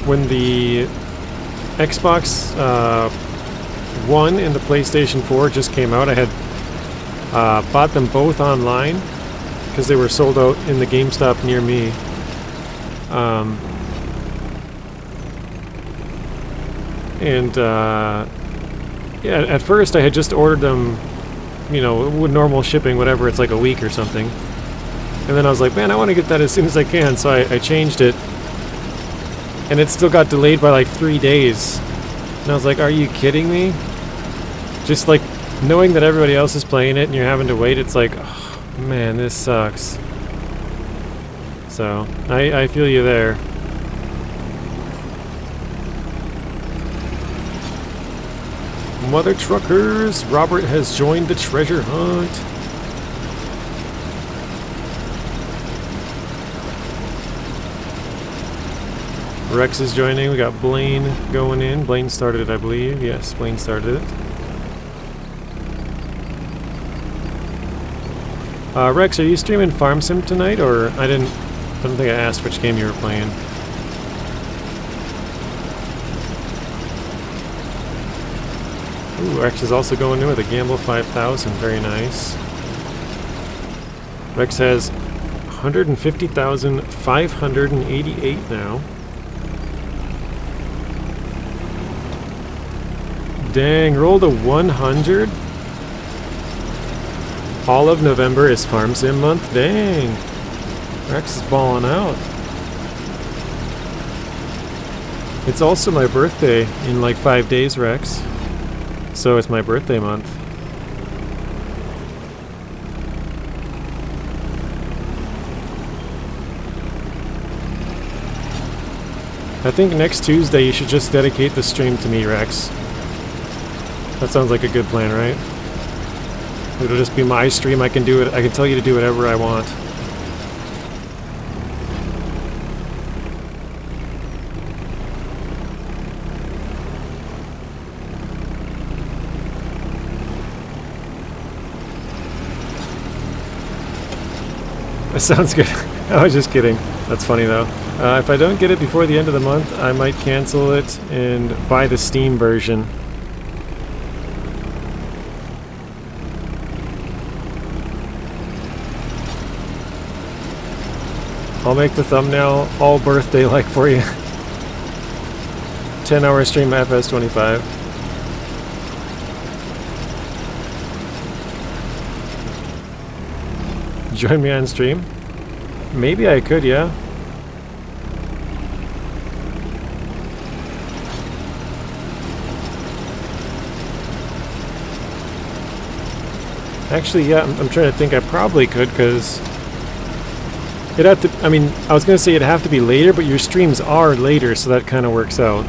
when the Xbox One and the PlayStation 4 just came out. I had bought them both online because they were sold out in the GameStop near me. Yeah, at first I had just ordered them, you know, with normal shipping, whatever, it's like a week or something. And then I was like, man, I want to get that as soon as I can, so I changed it. And it still got delayed by like 3 days. And I was like, are you kidding me? Just like knowing that everybody else is playing it and you're having to wait, it's like, oh, man, this sucks. So, I feel you there. Mother truckers, Robert has joined the treasure hunt. Rex is joining. We got Blaine going in. Blaine started it, I believe. Yes, Blaine started it. Rex, are you streaming Farm Sim tonight, or I don't think I asked which game you were playing. Ooh, Rex is also going in with a Gamble 5000. Very nice. Rex has 150,588 now. Dang, rolled a 100? All of November is Farm Sim month? Dang. Rex is balling out. It's also my birthday in like 5 days, Rex. So it's my birthday month. I think next Tuesday you should just dedicate the stream to me, Rex. That sounds like a good plan, right? It'll just be my stream. I can do it. I can tell you to do whatever I want. That sounds good. I was just kidding. That's funny though. If I don't get it before the end of the month, I might cancel it and buy the Steam version. I'll make the thumbnail all birthday-like for you. 10-hour stream FS25. Join me on stream? Maybe I could, yeah. Actually, yeah, I'm trying to think. I probably could, because it'd have to, I mean, I was going to say it'd have to be later, but your streams are later, so that kind of works out.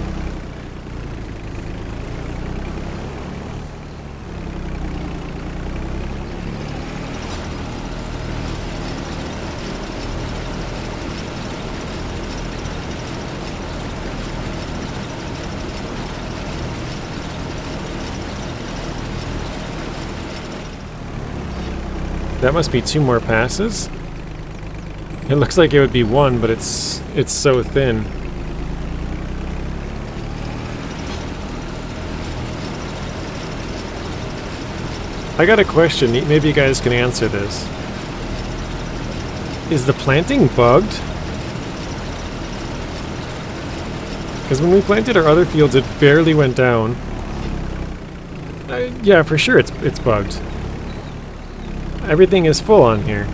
That must be 2 more passes. It looks like it would be 1, but it's so thin. I got a question. Maybe you guys can answer this. Is the planting bugged? Because when we planted our other fields, it barely went down. Yeah, for sure it's bugged. Everything is full on here.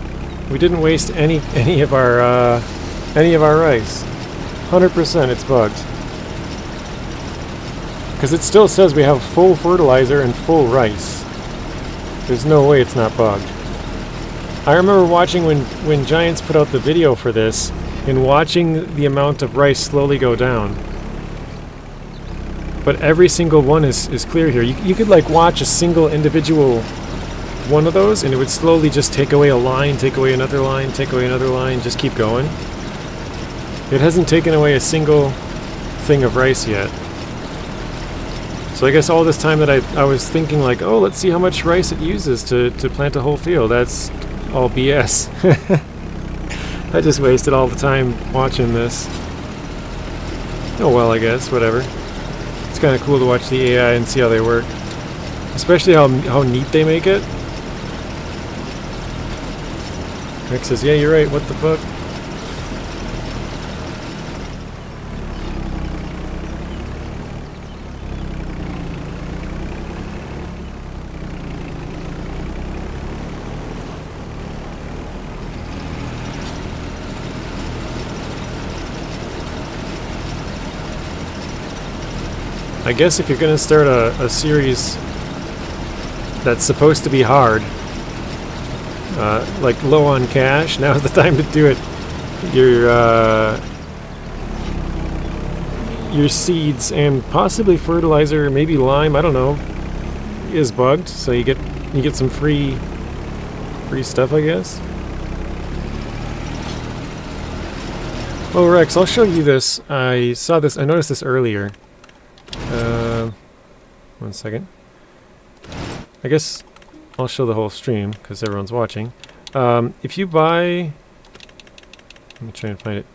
We didn't waste any of our rice. 100% it's bugged. Because it still says we have full fertilizer and full rice. There's no way it's not bugged. I remember watching when Giants put out the video for this and watching the amount of rice slowly go down. But every single one is clear here. You could like watch a single individual one of those and it would slowly just take away a line, take away another line, take away another line, just keep going. It hasn't taken away a single thing of rice yet. So I guess all this time that I was thinking like, oh, let's see how much rice it uses to plant a whole field. That's all BS. I just wasted all the time watching this. Oh well, I guess, whatever. It's kind of cool to watch the AI and see how they work. Especially how neat they make it. Rick says, yeah, you're right, what the fuck? I guess if you're going to start a series that's supposed to be hard, like low on cash, now's the time to do it. Your seeds and possibly fertilizer, maybe lime, I don't know, is bugged, so you get some free stuff, I guess. Oh, Rex, I'll show you this. I noticed this earlier. 1 second. I guess I'll show the whole stream because everyone's watching. If you buy, let me try and find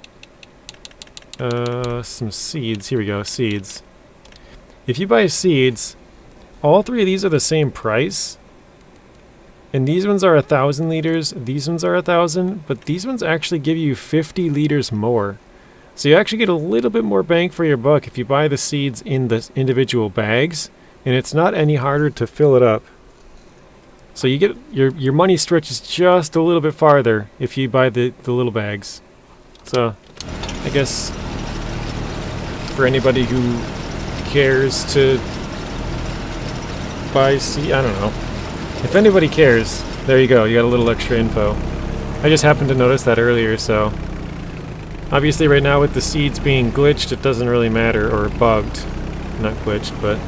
it. Some seeds. Here we go. Seeds. If you buy seeds, all 3 of these are the same price. And these ones are 1,000 liters. These ones are 1,000, but these ones actually give you 50 liters more. So you actually get a little bit more bang for your buck if you buy the seeds in the individual bags and it's not any harder to fill it up. So you get your money stretches just a little bit farther if you buy the little bags. So I guess for anybody who cares to buy seed, I don't know. If anybody cares, there you go. You got a little extra info. I just happened to notice that earlier, so obviously right now with the seeds being glitched, it doesn't really matter, or bugged. Not glitched, but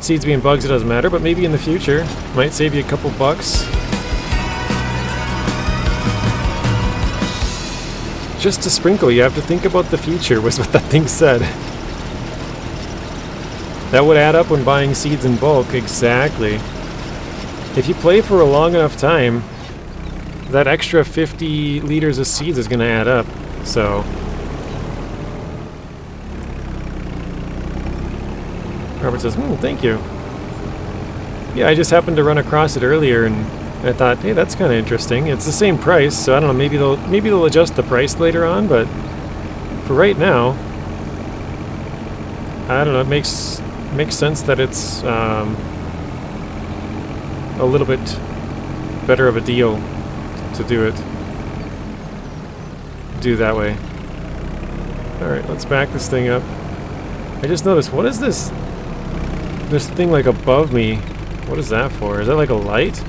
seeds being bugs, it doesn't matter, but maybe in the future, might save you a couple bucks. Just to sprinkle, you have to think about the future, was what that thing said. That would add up when buying seeds in bulk, exactly. If you play for a long enough time, that extra 50 liters of seeds is going to add up, so... Robert says, thank you. Yeah, I just happened to run across it earlier, and I thought, hey, that's kind of interesting. It's the same price, so I don't know, maybe they'll adjust the price later on, but for right now, I don't know, it makes sense that it's a little bit better of a deal to do that way. Alright, let's back this thing up. I just noticed, what is this thing like above me? What is that for? Is that like a light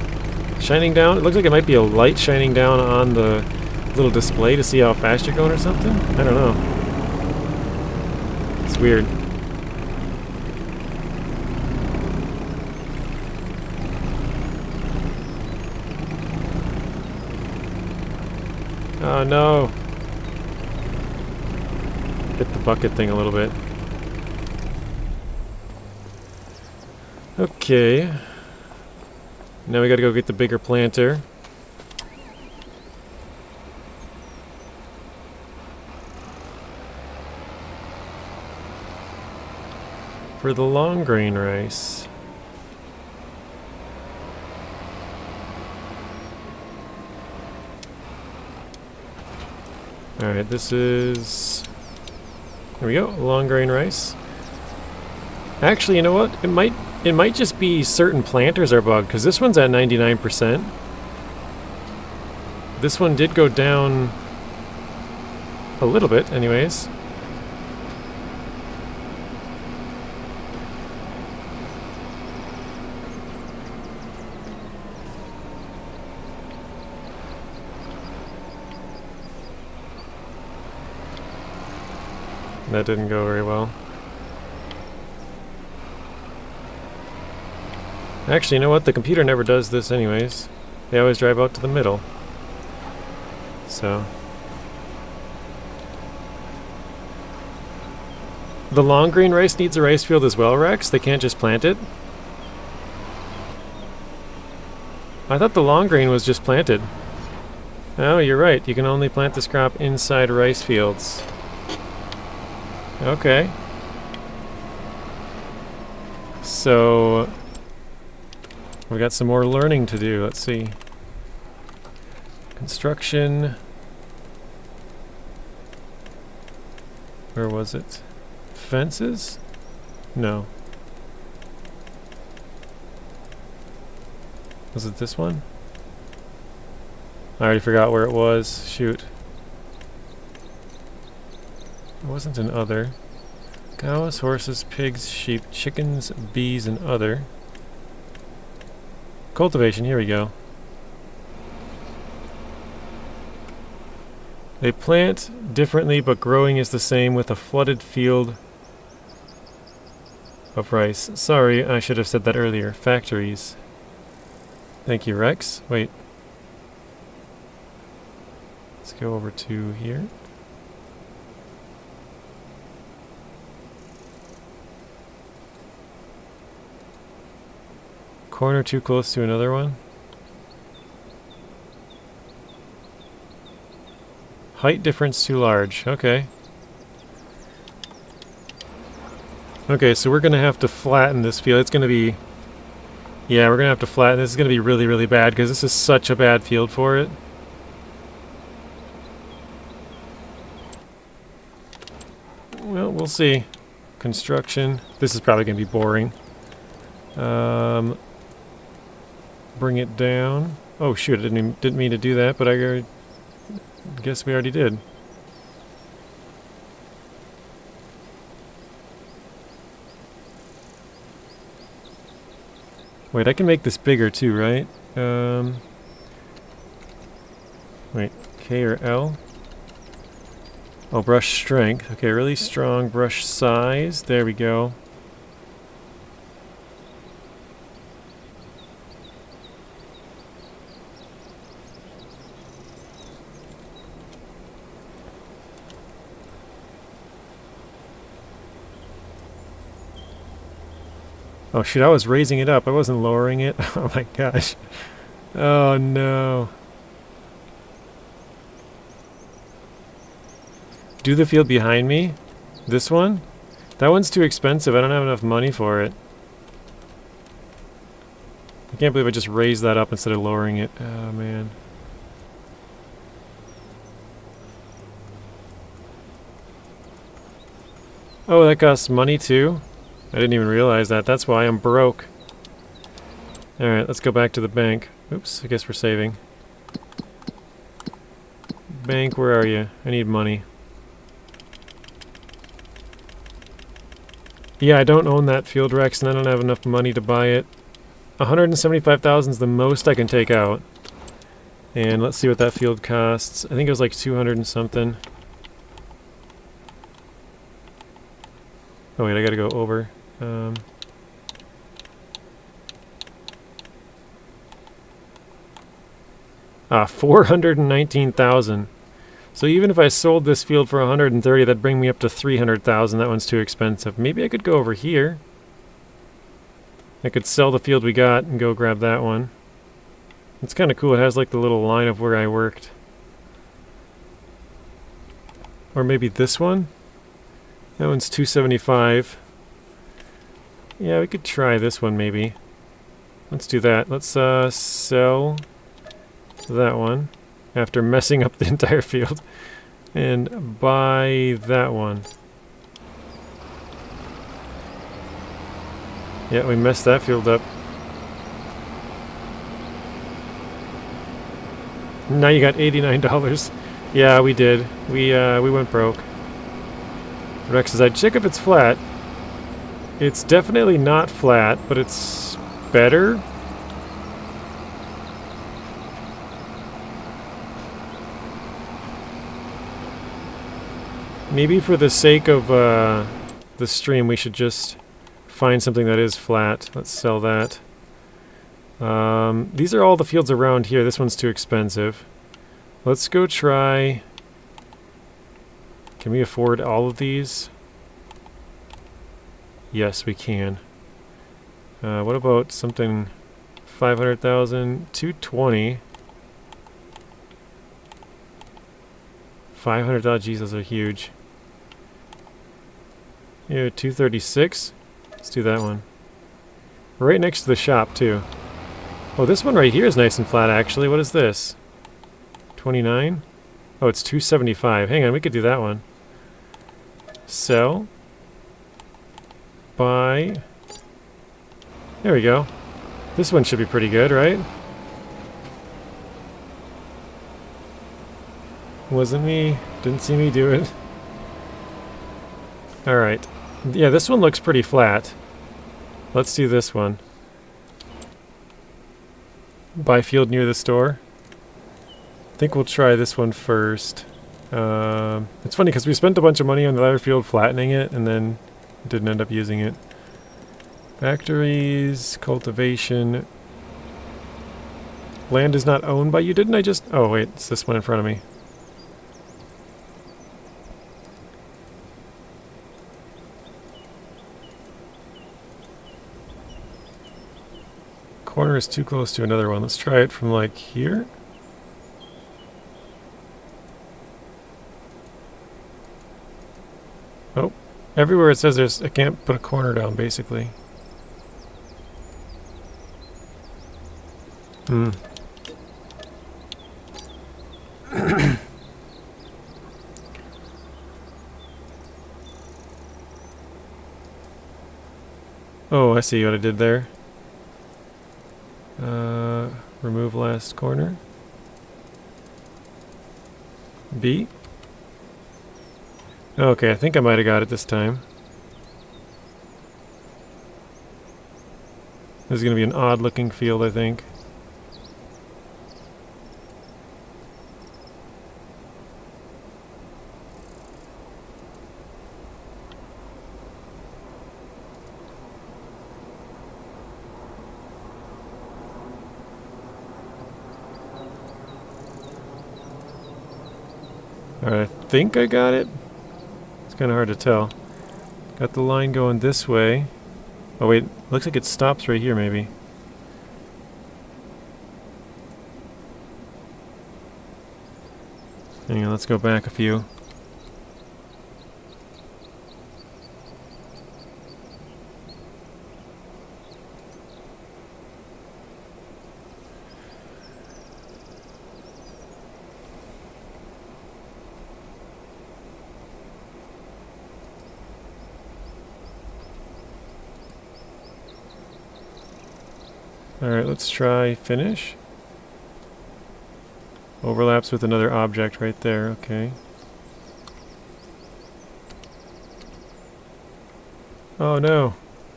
shining down? It looks like it might be a light shining down on the little display to see how fast you're going or something? I don't know. It's weird. Oh no! Hit the bucket thing a little bit. Okay. Now we gotta go get the bigger planter. For the long grain rice. Alright, this is... There we go, long grain rice. Actually, you know what? It might just be certain planters are bugged, because this one's at 99%. This one did go down a little bit, anyways. That didn't go very well. Actually, you know what? The computer never does this anyways. They always drive out to the middle. So... The long grain rice needs a rice field as well, Rex? They can't just plant it? I thought the long grain was just planted. Oh, you're right. You can only plant this crop inside rice fields. Okay. So... we got some more learning to do. Let's see. Construction. Where was it? Fences? No. Was it this one? I already forgot where it was. Shoot. It wasn't an other. Cows, horses, pigs, sheep, chickens, bees, and other. Cultivation, here we go. They plant differently, but growing is the same with a flooded field of rice. Sorry, I should have said that earlier. Factories. Thank you, Rex. Wait. Let's go over to here. Corner too close to another one. Height difference too large. Okay. Okay, so we're going to have to flatten this field. It's going to be... yeah, we're going to have to flatten. This is going to be really, really bad because this is such a bad field for it. Well, we'll see. Construction. This is probably going to be boring. Bring it down. Oh shoot, I didn't mean to do that, but I guess we already did. Wait, I can make this bigger too, right? Wait, K or L? Oh, brush strength. Okay, really strong brush size. There we go. Oh shoot, I was raising it up. I wasn't lowering it. Oh my gosh. Oh no. Do the field behind me? This one? That one's too expensive. I don't have enough money for it. I can't believe I just raised that up instead of lowering it. Oh man. Oh, that costs money too? I didn't even realize that. That's why I'm broke. Alright, let's go back to the bank. Oops, I guess we're saving. Bank, where are you? I need money. Yeah, I don't own that field, Rex, and I don't have enough money to buy it. 175,000 is the most I can take out. And let's see what that field costs. I think it was like 200 and something. Oh wait, I gotta go over. 419,000. So even if I sold this field for 130, that'd bring me up to 300,000. That one's too expensive. Maybe I could go over here. I could sell the field we got and go grab that one. It's kind of cool. It has like the little line of where I worked. Or maybe this one? That one's 275. Yeah, we could try this one maybe. Let's do that. Let's sell that one after messing up the entire field and buy that one. Yeah, we messed that field up. Now you got $89. Yeah, we did. We went broke. Rex says, I'd check if it's flat. It's definitely not flat, but it's better. Maybe for the sake of the stream, we should just find something that is flat. Let's sell that. These are all the fields around here. This one's too expensive. Let's go try... Can we afford all of these? Yes, we can. What about something 500,000, 220, 500,000. Geez, those are huge. Here, 236. Let's do that one. Right next to the shop too. Oh, this one right here is nice and flat actually. What is this? 29? Oh, it's 275. Hang on, we could do that one. Sell. Buy. There we go. This one should be pretty good, right? Wasn't me. Didn't see me do it. Alright. Yeah, this one looks pretty flat. Let's do this one. Buy field near the store. I think we'll try this one first. It's funny because we spent a bunch of money on the other field flattening it and then didn't end up using it. Factories, cultivation. Land is not owned by you. Didn't I just... Oh wait, it's this one in front of me. Corner is too close to another one. Let's try it from like here. Oh, everywhere it says I can't put a corner down, basically. Oh, I see what I did there. last corner. B. Okay, I think I might have got it this time. This is going to be an odd looking field, I think. Alright, I think I got it. It's kind of hard to tell. Got the line going this way. Oh wait, looks like it stops right here maybe. Hang on, let's go back a few. Alright, let's try finish. Overlaps with another object right there, okay. Oh no,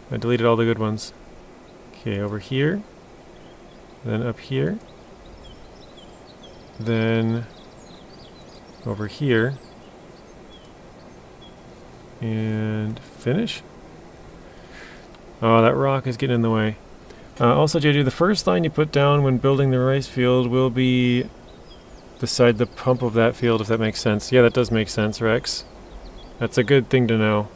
I deleted all the good ones. Okay, over here. Then up here. Then over here. And finish. Oh, that rock is getting in the way. Also, JJ, the first line you put down when building the rice field will be beside the pump of that field, if that makes sense. Yeah, that does make sense, Rex. That's a good thing to know.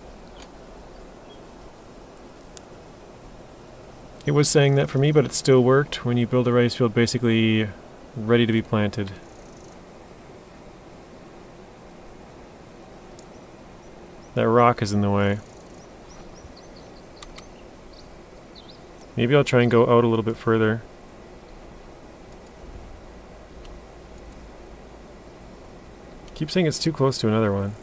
It was saying that for me, but it still worked when you build a rice field basically ready to be planted. That rock is in the way. Maybe I'll try and go out a little bit further. Keep saying it's too close to another one.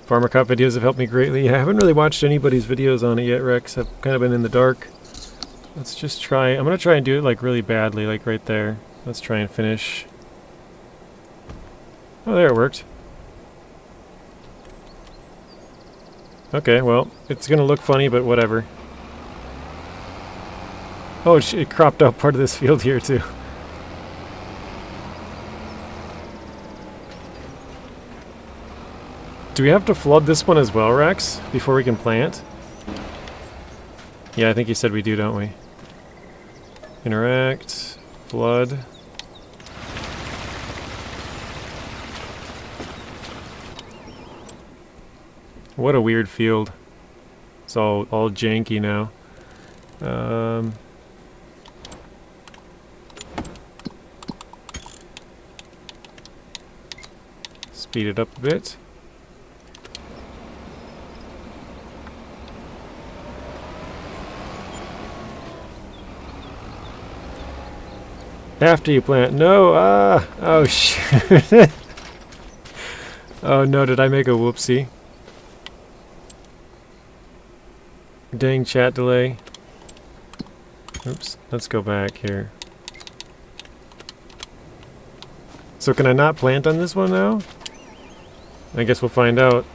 Farmer Cop videos have helped me greatly. I haven't really watched anybody's videos on it yet, Rex. I've kind of been in the dark. Let's just try. I'm going to try and do it like really badly, like right there. Let's try and finish. Oh, there it worked. Okay, well, it's gonna look funny, but whatever. Oh, it cropped out part of this field here, too. Do we have to flood this one as well, Rex, before we can plant? Yeah, I think you said we do, don't we? Interact, flood. What a weird field. It's all janky now. Speed it up a bit. After you plant. No! Oh shit. Oh no, did I make a whoopsie? Dang chat delay. Oops, let's go back here. So can I not plant on this one now? I guess we'll find out.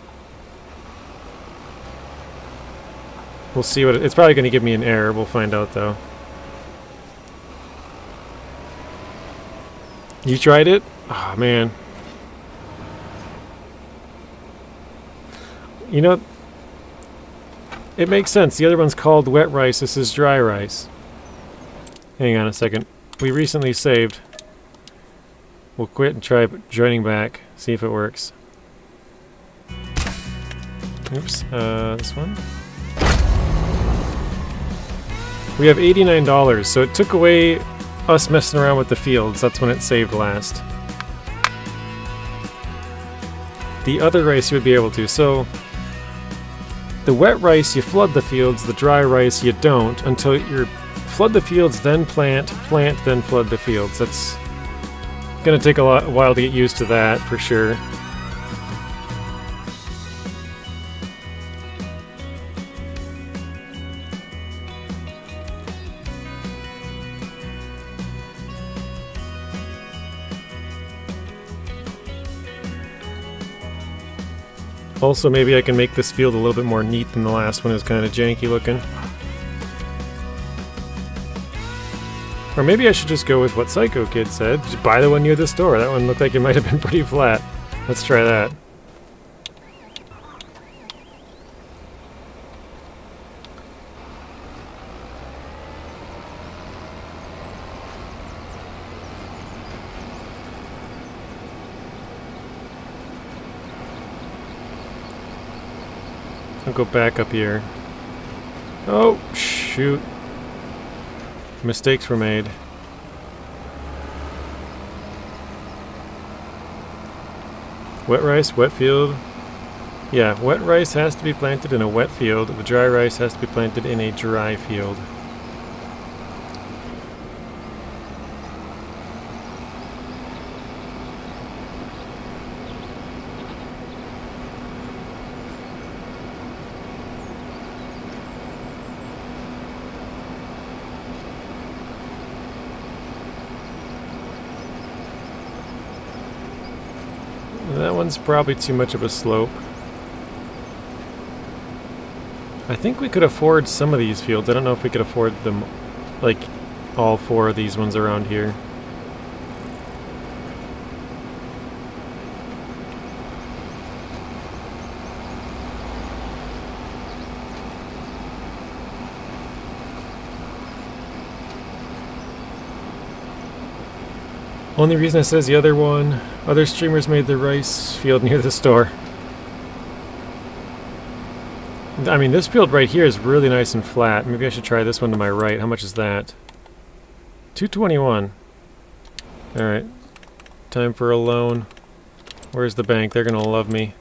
We'll see what it's probably going to give me an error. We'll find out though. You tried it? Oh man. You know, it makes sense. The other one's called wet rice. This is dry rice. Hang on a second. We recently saved. We'll quit and try joining back. See if it works. Oops. This one. We have $89, so it took away us messing around with the fields. That's when it saved last. The other rice you would be able to. So the wet rice, you flood the fields. The dry rice, you don't until you flood the fields, then plant, then flood the fields. That's gonna take a while to get used to that, for sure. Also, maybe I can make this field a little bit more neat than the last one. It was kind of janky looking. Or maybe I should just go with what Psycho Kid said. Just buy the one near the store. That one looked like it might have been pretty flat. Let's try that. I'll go back up here. Oh, shoot. Mistakes were made. Wet rice, wet field. Yeah, wet rice has to be planted in a wet field. The dry rice has to be planted in a dry field. That one's probably too much of a slope. I think we could afford some of these fields. I don't know if we could afford them, like all 4 of these ones around here. Only reason it says the other streamers made the rice field near the store. I mean, this field right here is really nice and flat. Maybe I should try this one to my right. How much is that? 221. Alright. Time for a loan. Where's the bank? They're gonna love me.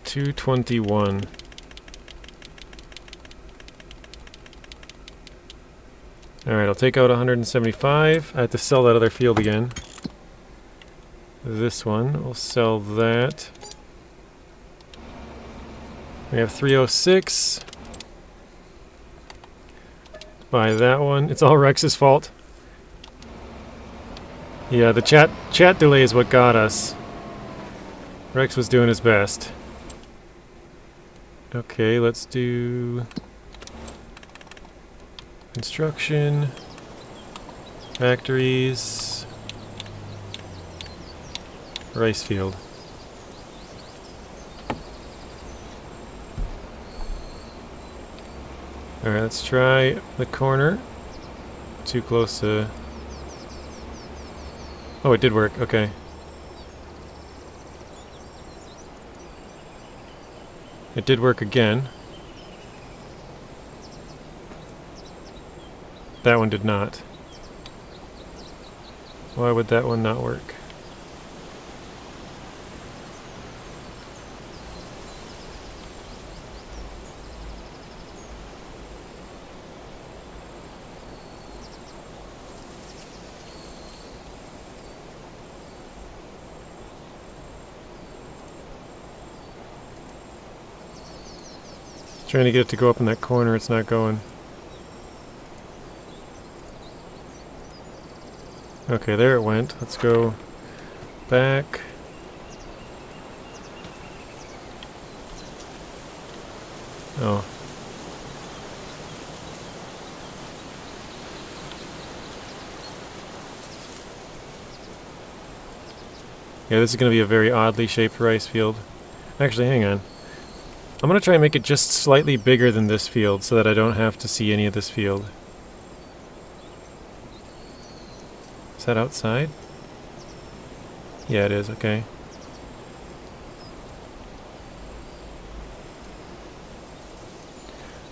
$221. Alright, I'll take out 175. I have to sell that other field again. This one, we'll sell that. We have 306. Buy that one. It's all Rex's fault. Yeah, the chat delay is what got us. Rex was doing his best. Okay, let's do construction, factories, rice field. Alright, let's try the corner. Too close to... Oh, it did work. Okay. It did work again. That one did not. Why would that one not work? Trying to get it to go up in that corner, it's not going. Okay, there it went. Let's go back. Oh. Yeah, this is going to be a very oddly shaped rice field. Actually, hang on. I'm going to try and make it just slightly bigger than this field so that I don't have to see any of this field. Is that outside? Yeah, it is. Okay.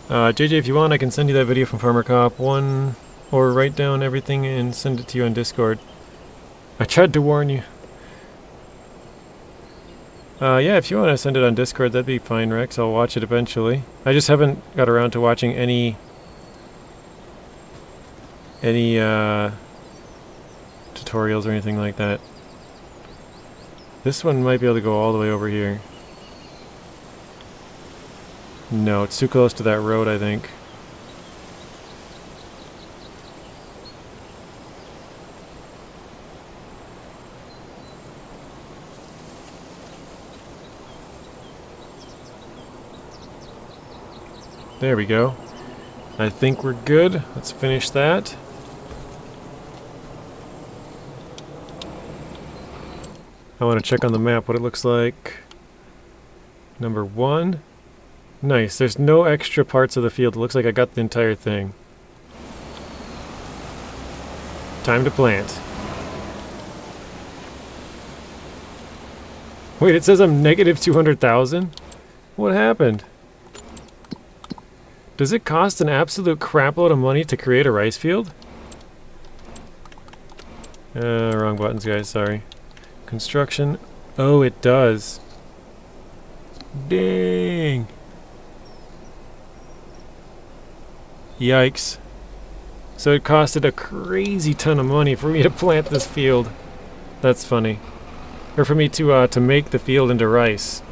JJ, if you want, I can send you that video from Farmer Cop 1, or write down everything and send it to you on Discord. I tried to warn you. Yeah, if you want to send it on Discord, that'd be fine, Rex. I'll watch it eventually. I just haven't got around to watching any tutorials or anything like that. This one might be able to go all the way over here. No, it's too close to that road, I think. There we go. I think we're good. Let's finish that. I want to check on the map what it looks like. Number 1. Nice. There's no extra parts of the field. It looks like I got the entire thing. Time to plant. Wait, it says I'm negative 200,000? What happened? Does it cost an absolute crapload of money to create a rice field? Wrong buttons, guys, sorry. Construction. Oh, it does. Dang. Yikes. So it costed a crazy ton of money for me to plant this field. That's funny. Or for me to make the field into rice.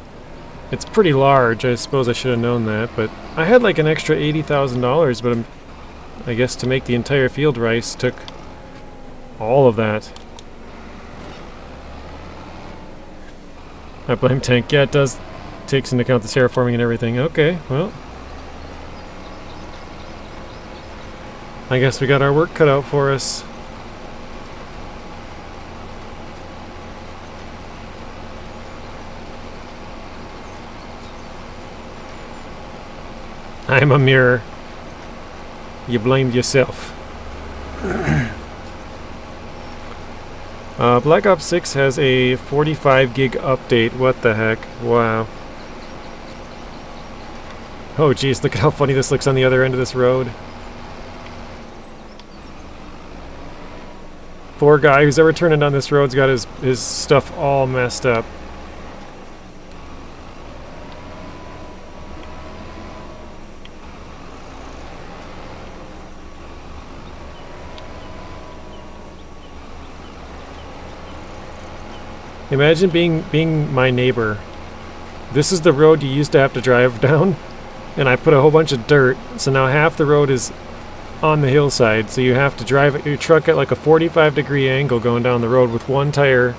It's pretty large. I suppose I should have known that, but I had like an extra $80,000, but I guess to make the entire field rice took all of that. I blame tank. Yeah, it does. Takes into account the terraforming and everything. Okay, well. I guess we got our work cut out for us. I'm a mirror. You blamed yourself. Black Ops 6 has a 45 gig update. What the heck? Wow. Oh geez, look at how funny this looks on the other end of this road. Poor guy who's ever turning down this road's got his stuff all messed up. Imagine being my neighbor. This is the road you used to have to drive down, and I put a whole bunch of dirt, so now half the road is on the hillside, so you have to drive your truck at like a 45-degree angle going down the road with one tire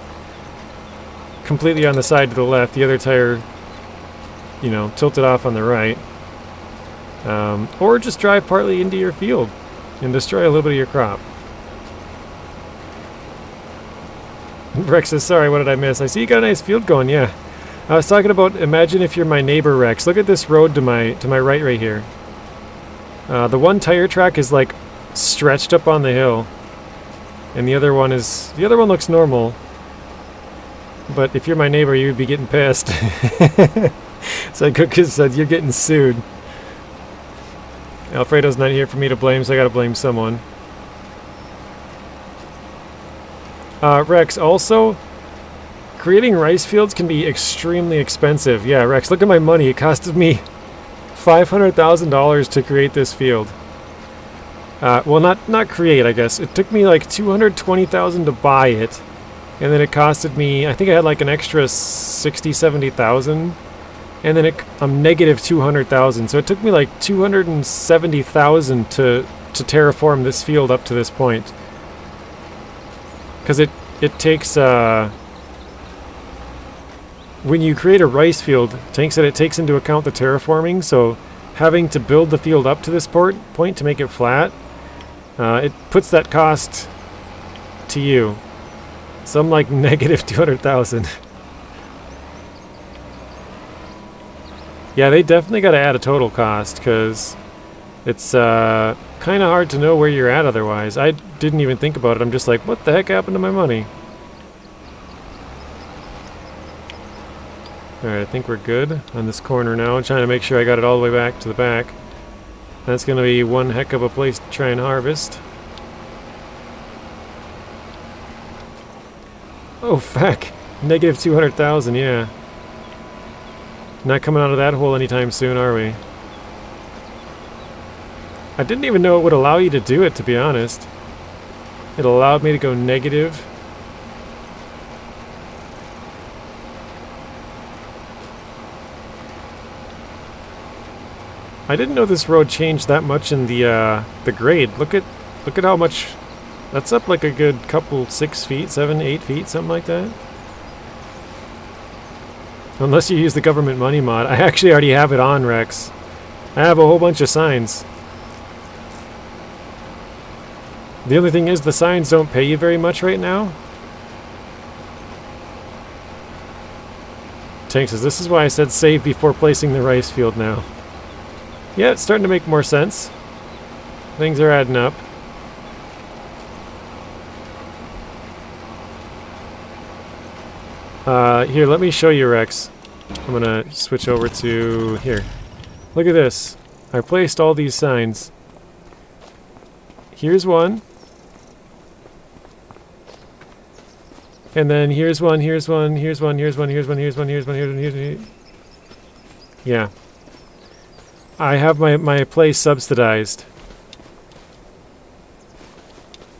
completely on the side to the left, the other tire, you know, tilted off on the right. Or just drive partly into your field and destroy a little bit of your crop. Rex says, sorry, what did I miss? I see you got a nice field going, yeah. I was talking about, imagine if you're my neighbor, Rex. Look at this road to my right here. The one tire track is like stretched up on the hill. And the other one looks normal. But if you're my neighbor, you'd be getting pissed. So Cookis said, you're getting sued. Alfredo's not here for me to blame, so I gotta blame someone. Rex, also, creating rice fields can be extremely expensive. Yeah, Rex, look at my money. It costed me $500,000 to create this field. Well, not create, I guess. It took me like $220,000 to buy it, and then it costed me, I think I had like an extra $60,000, $70,000, and then I'm negative $200,000. So it took me like $270,000 to terraform this field up to this point. Because it takes, when you create a rice field, Tank said it takes into account the terraforming, so having to build the field up to this point to make it flat, it puts that cost to you. So I'm like negative 200,000. Yeah, they definitely got to add a total cost, because it's kind of hard to know where you're at otherwise. I didn't even think about it. I'm just like, what the heck happened to my money? Alright, I think we're good on this corner now. I'm trying to make sure I got it all the way back to the back. That's going to be one heck of a place to try and harvest. Oh, fuck. Negative 200,000, yeah. Not coming out of that hole anytime soon, are we? I didn't even know it would allow you to do it, to be honest. It allowed me to go negative. I didn't know this road changed that much in the grade. Look at how much. That's up like a good couple 6 feet, 7, 8 feet, something like that. Unless you use the government money mod. I actually already have it on, Rex. I have a whole bunch of signs. The only thing is the signs don't pay you very much right now. Tank says, this is why I said save before placing the rice field now. Yeah, it's starting to make more sense. Things are adding up. Here, let me show you, Rex. I'm gonna switch over to here. Look at this. I placed all these signs. Here's one. And then here's one, here's one, here's one, here's one, here's one, here's one, here's one, here's one, here's one. Yeah. I have my place subsidized.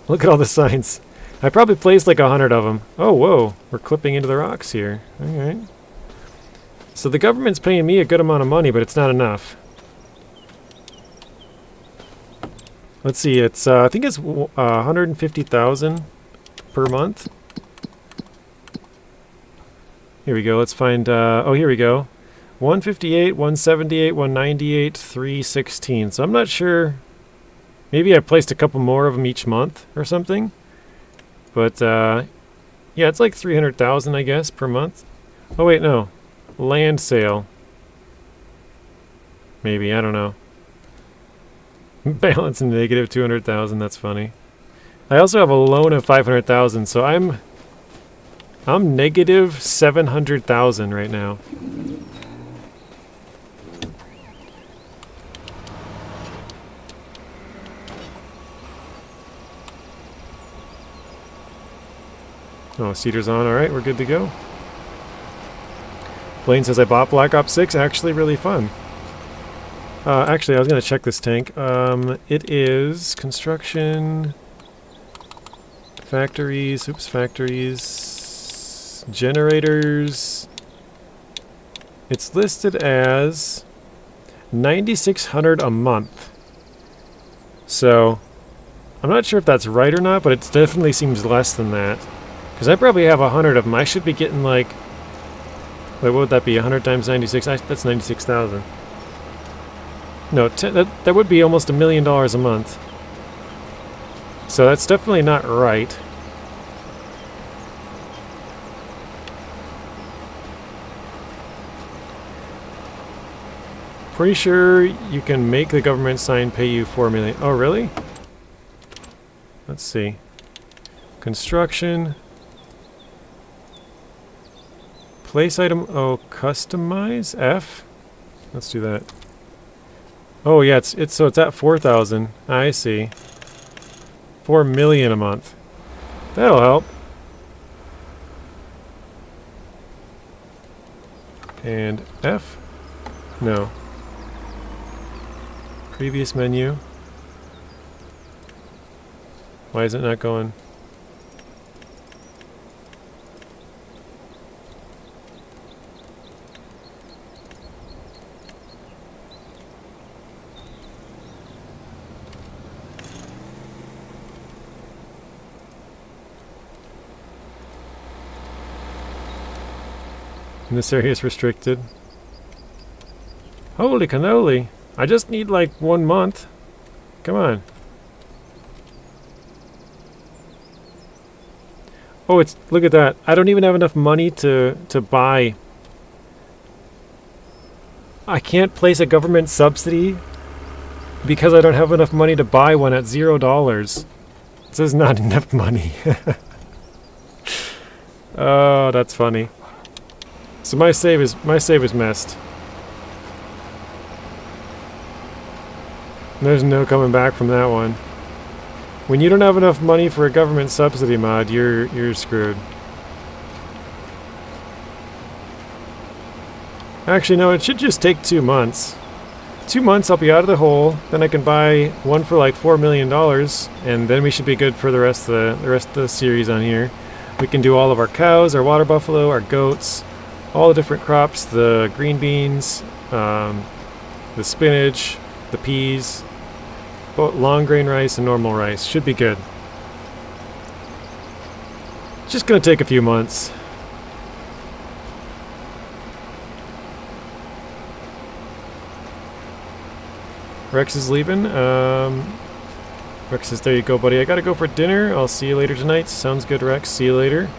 Look at all the signs. I probably placed like 100 of them. Oh, whoa. We're clipping into the rocks here. Alright. So the government's paying me a good amount of money, but it's not enough. Let's see. It's I think it's 150,000 per month. Here we go. Let's find... oh, here we go. 158, 178, 198, 316. So I'm not sure... Maybe I placed a couple more of them each month or something. But, yeah, it's like 300,000, I guess, per month. Oh, wait, no. Land sale. Maybe, I don't know. Balance in negative 200,000, that's funny. I also have a loan of 500,000, so I'm negative 700,000 right now. Oh, Cedar's on. Alright, we're good to go. Blaine says, I bought Black Ops 6. Actually, really fun. Actually, I was going to check this tank. It is construction, factories, oops, factories, generators. It's listed as 9,600 a month. So, I'm not sure if that's right or not, but it definitely seems less than that. Because I probably have 100 of them. I should be getting like... Wait, what would that be? 100 times 96? That's 96,000. No, that would be almost $1 million a month. So that's definitely not right. Pretty sure you can make the government sign pay you $4 million. Oh, really? Let's see. Construction... Place item, oh, customize, F? Let's do that. Oh yeah, so it's at 4,000. I see. 4 million a month. That'll help. And F? No. Previous menu. Why is it not going? And this area is restricted. Holy cannoli! I just need like 1 month. Come on. Oh, it's... Look at that. I don't even have enough money to buy. I can't place a government subsidy because I don't have enough money to buy one at $0. This is not enough money. Oh, that's funny. So my save is messed. There's no coming back from that one. When you don't have enough money for a government subsidy mod, you're screwed. Actually, no, it should just take 2 months. 2 months, I'll be out of the hole. Then I can buy one for like $4 million, and then we should be good for the rest of the series on here. We can do all of our cows, our water buffalo, our goats, all the different crops, the green beans, the spinach, the peas, both long grain rice and normal rice. Should be good. Just gonna take a few months. Rex is leaving. Rex says, there you go, buddy. I gotta go for dinner. I'll see you later tonight. Sounds good, Rex. See you later.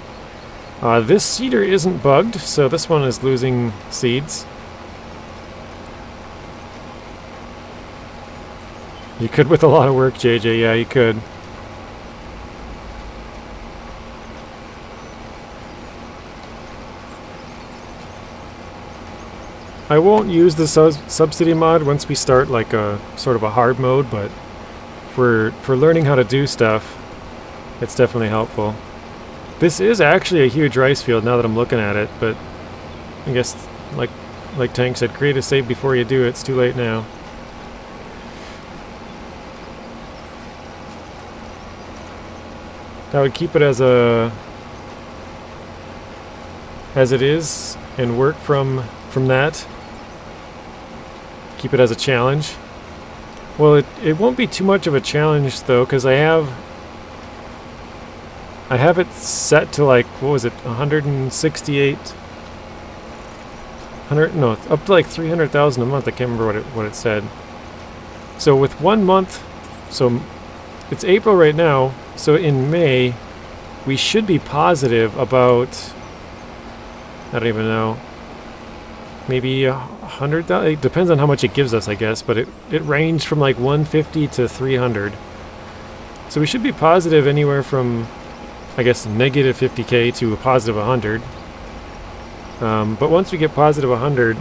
This seeder isn't bugged, so this one is losing seeds. You could with a lot of work, JJ. Yeah, you could. I won't use the subsidy mod once we start like a sort of a hard mode, but for learning how to do stuff, it's definitely helpful. This is actually a huge rice field now that I'm looking at it, but I guess like Tank said, create a save before you do it. It's too late now. I would keep it as it is and work from that. Keep it as a challenge. Well, it won't be too much of a challenge though, because I have it set to like, what was it, 168, no, up to like 300,000 a month. I can't remember what it said. So with 1 month, so it's April right now, so in May we should be positive about, I don't even know, maybe 100,000. It depends on how much it gives us, I guess, but it ranged from like 150 to 300. So we should be positive anywhere from, I guess, negative 50k to a positive 100. But once we get positive 100,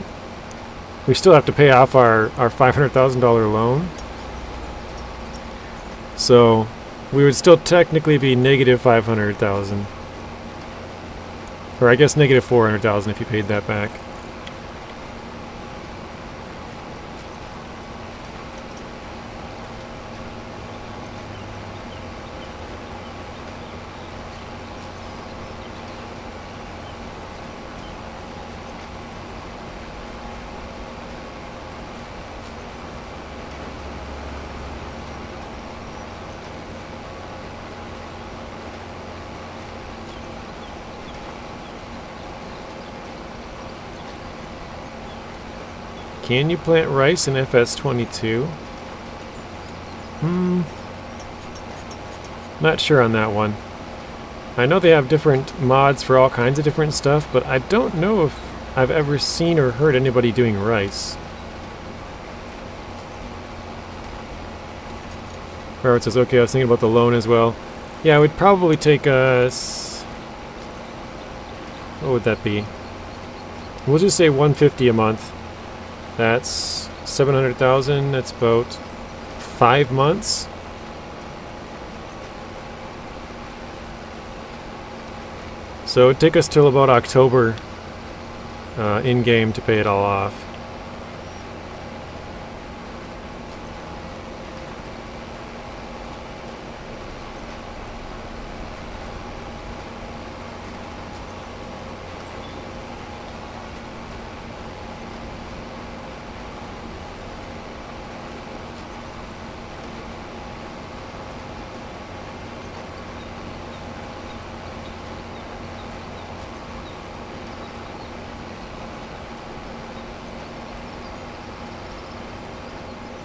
we still have to pay off our $500,000 loan. So we would still technically be negative 500,000. Or I guess negative 400,000 if you paid that back. Can you plant rice in FS25? Not sure on that one. I know they have different mods for all kinds of different stuff, but I don't know if I've ever seen or heard anybody doing rice. Robert says, okay, I was thinking about the loan as well. Yeah, it would probably take us... What would that be? We'll just say 150 a month. That's 700,000. That's about 5 months. So it'd take us till about October in game to pay it all off.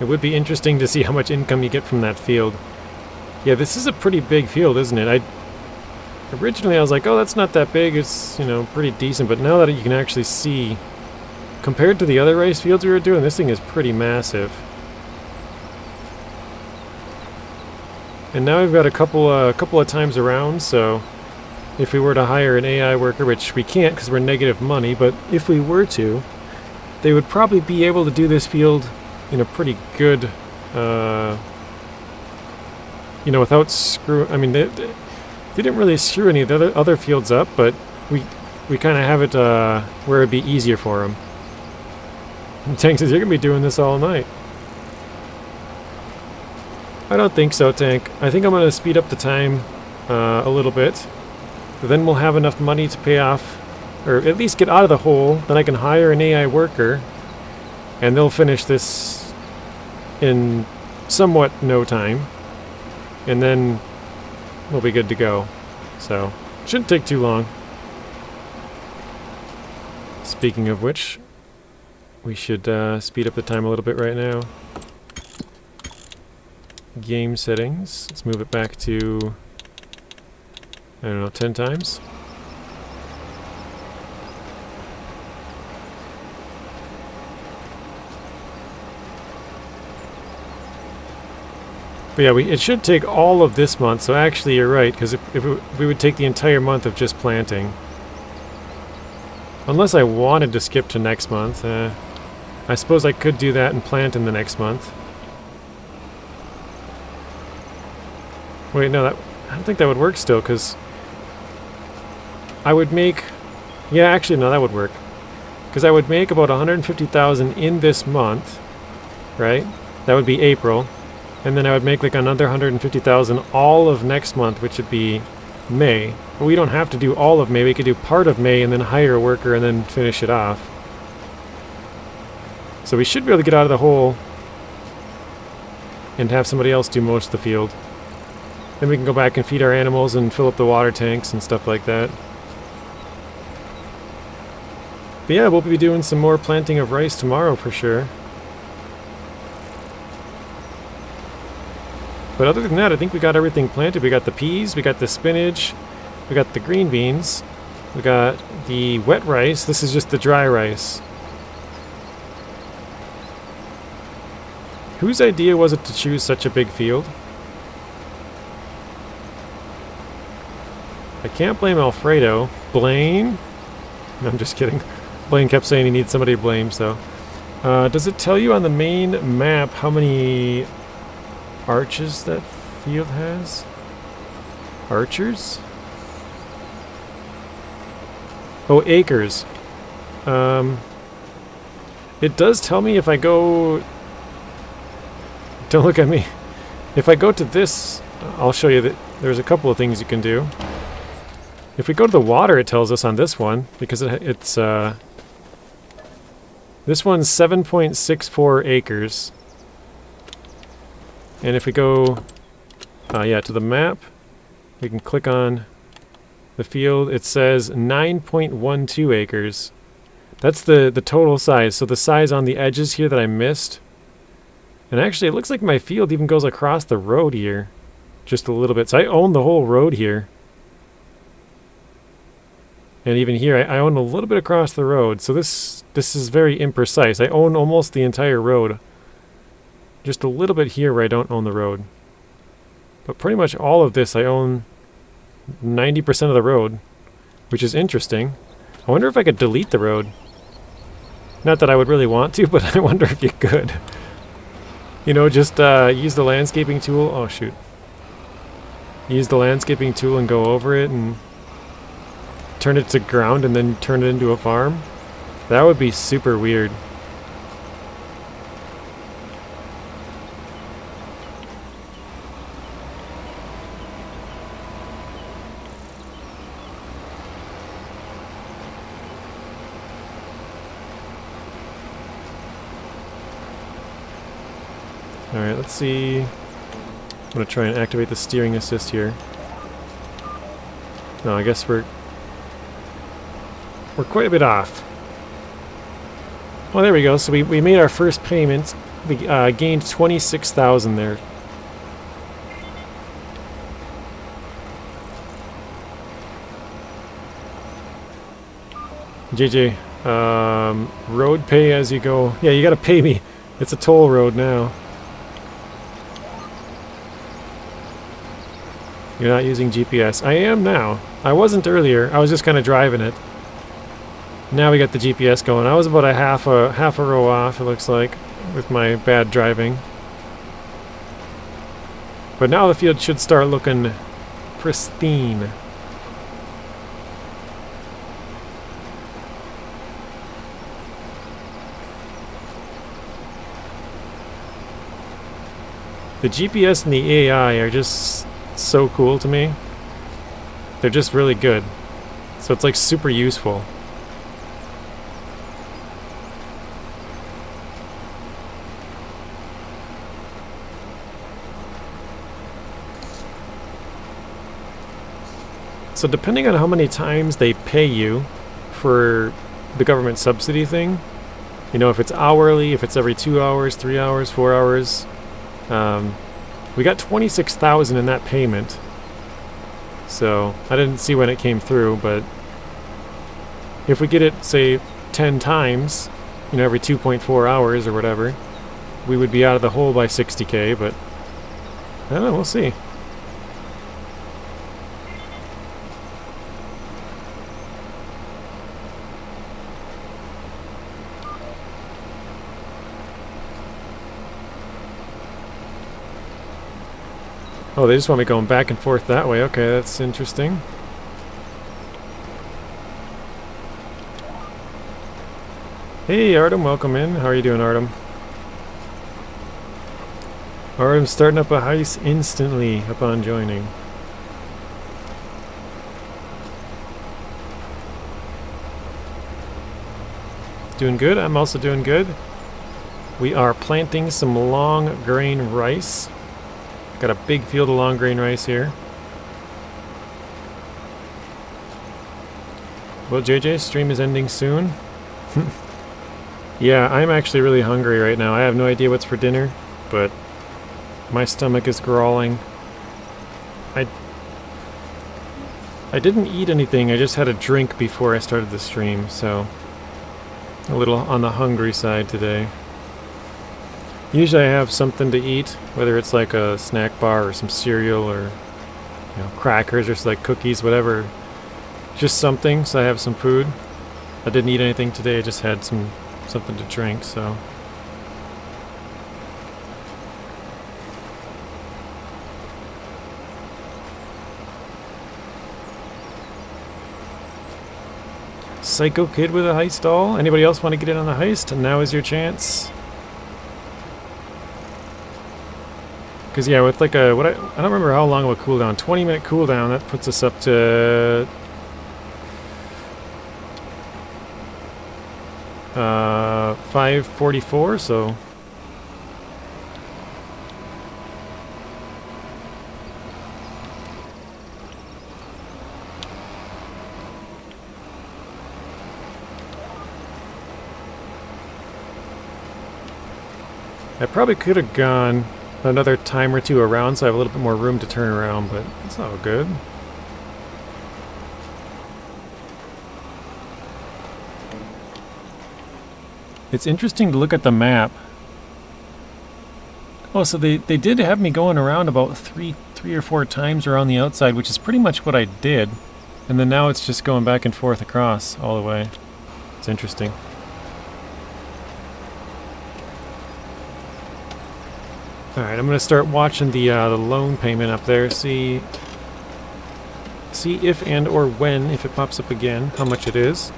It would be interesting to see how much income you get from that field. Yeah, this is a pretty big field, isn't it? Originally I was like, oh, that's not that big. It's, you know, pretty decent. But now that you can actually see, compared to the other rice fields we were doing, this thing is pretty massive. And now we've got a couple of times around, so if we were to hire an AI worker, which we can't because we're negative money, but if we were to, they would probably be able to do this field in a pretty good, you know, without screw. I mean, they didn't really screw any of the other fields up, but we kind of have it where it'd be easier for them. And Tank says, you're gonna be doing this all night. I don't think so, Tank. I think I'm gonna speed up the time a little bit. Then we'll have enough money to pay off, or at least get out of the hole. Then I can hire an AI worker, and they'll finish this in somewhat no time, and then we'll be good to go. So, shouldn't take too long. Speaking of which, we should speed up the time a little bit right now. game settings. Let's move it back to, I don't know, 10 times. But yeah, it should take all of this month, so actually you're right, because if we would take the entire month of just planting. Unless I wanted to skip to next month. I suppose I could do that and plant in the next month. Wait, no, I don't think that would work still, because I would make... Yeah, actually, no, that would work. Because I would make about 150,000 in this month, right? That would be April. And then I would make like another 150,000 all of next month, which would be May. But we don't have to do all of May. We could do part of May and then hire a worker and then finish it off. So we should be able to get out of the hole and have somebody else do most of the field. Then we can go back and feed our animals and fill up the water tanks and stuff like that. But yeah, we'll be doing some more planting of rice tomorrow for sure. But other than that, I think we got everything planted. We got the peas, we got the spinach, we got the green beans, we got the wet rice. This is just the dry rice. Whose idea was it to choose such a big field? I can't blame Alfredo. Blaine? No, I'm just kidding. Blaine kept saying he needs somebody to blame, so. Does it tell you on the main map how many arches that field has? Archers? Oh, acres. It does tell me if I go... Don't look at me. If I go to this, I'll show you that there's a couple of things you can do. If we go to the water, it tells us on this one, because it's this one's 7.64 acres. And if we go, to the map, we can click on the field. It says 9.12 acres. That's the total size. So the size on the edges here that I missed. And actually, it looks like my field even goes across the road here, just a little bit. So I own the whole road here. And even here, I own a little bit across the road. So this is very imprecise. I own almost the entire road. Just a little bit here where I don't own the road. But pretty much all of this I own 90% of the road, which is interesting. I wonder if I could delete the road. Not that I would really want to, but I wonder if you could. You know, just use the landscaping tool. Oh, shoot. Use the landscaping tool and go over it and turn it to ground and then turn it into a farm. That would be super weird. Alright, let's see. I'm going to try and activate the steering assist here. No, I guess we're quite a bit off. Well, there we go. So we made our first payment. We gained 26,000 there. JJ, road pay as you go. Yeah, you gotta pay me. It's a toll road now. You're not using GPS. I am now. I wasn't earlier. I was just kind of driving it. Now we got the GPS going. I was about a half a row off, it looks like, with my bad driving. But now the field should start looking pristine. The GPS and the AI are just so cool to me. They're just really good. So it's like super useful. So depending on how many times they pay you for the government subsidy thing, you know, if it's hourly, if it's every 2 hours, 3 hours, 4 hours, We got 26,000 in that payment. So I didn't see when it came through, but if we get it, say, 10 times, you know, every 2.4 hours or whatever, we would be out of the hole by 60K, but I don't know, we'll see. Oh, they just want me going back and forth that way. Okay, that's interesting. Hey, Artem, welcome in. How are you doing, Artem? Artem's starting up a heist instantly upon joining. Doing good. I'm also doing good. We are planting some long grain rice. Got a big field of long grain rice here. Well, JJ, stream is ending soon. Yeah, I'm actually really hungry right now. I have no idea what's for dinner, but my stomach is growling. I didn't eat anything. I just had a drink before I started the stream, so a little on the hungry side today. Usually I have something to eat, whether it's like a snack bar or some cereal or, you know, crackers or like cookies, whatever. Just something, so I have some food. I didn't eat anything today, I just had something to drink, so. Psycho Kid with a heist doll. Anybody else want to get in on the heist? Now is your chance. Because yeah, with like a, I don't remember how long of a cooldown, 20-minute cooldown, that puts us up to 544, so I probably could have gone another time or two around, so I have a little bit more room to turn around, but it's all good. It's interesting to look at the map. Oh, so they did have me going around about three or four times around the outside, which is pretty much what I did. And then now it's just going back and forth across all the way. It's interesting. Alright, I'm going to start watching the loan payment up there, see if and or when, if it pops up again, how much it is.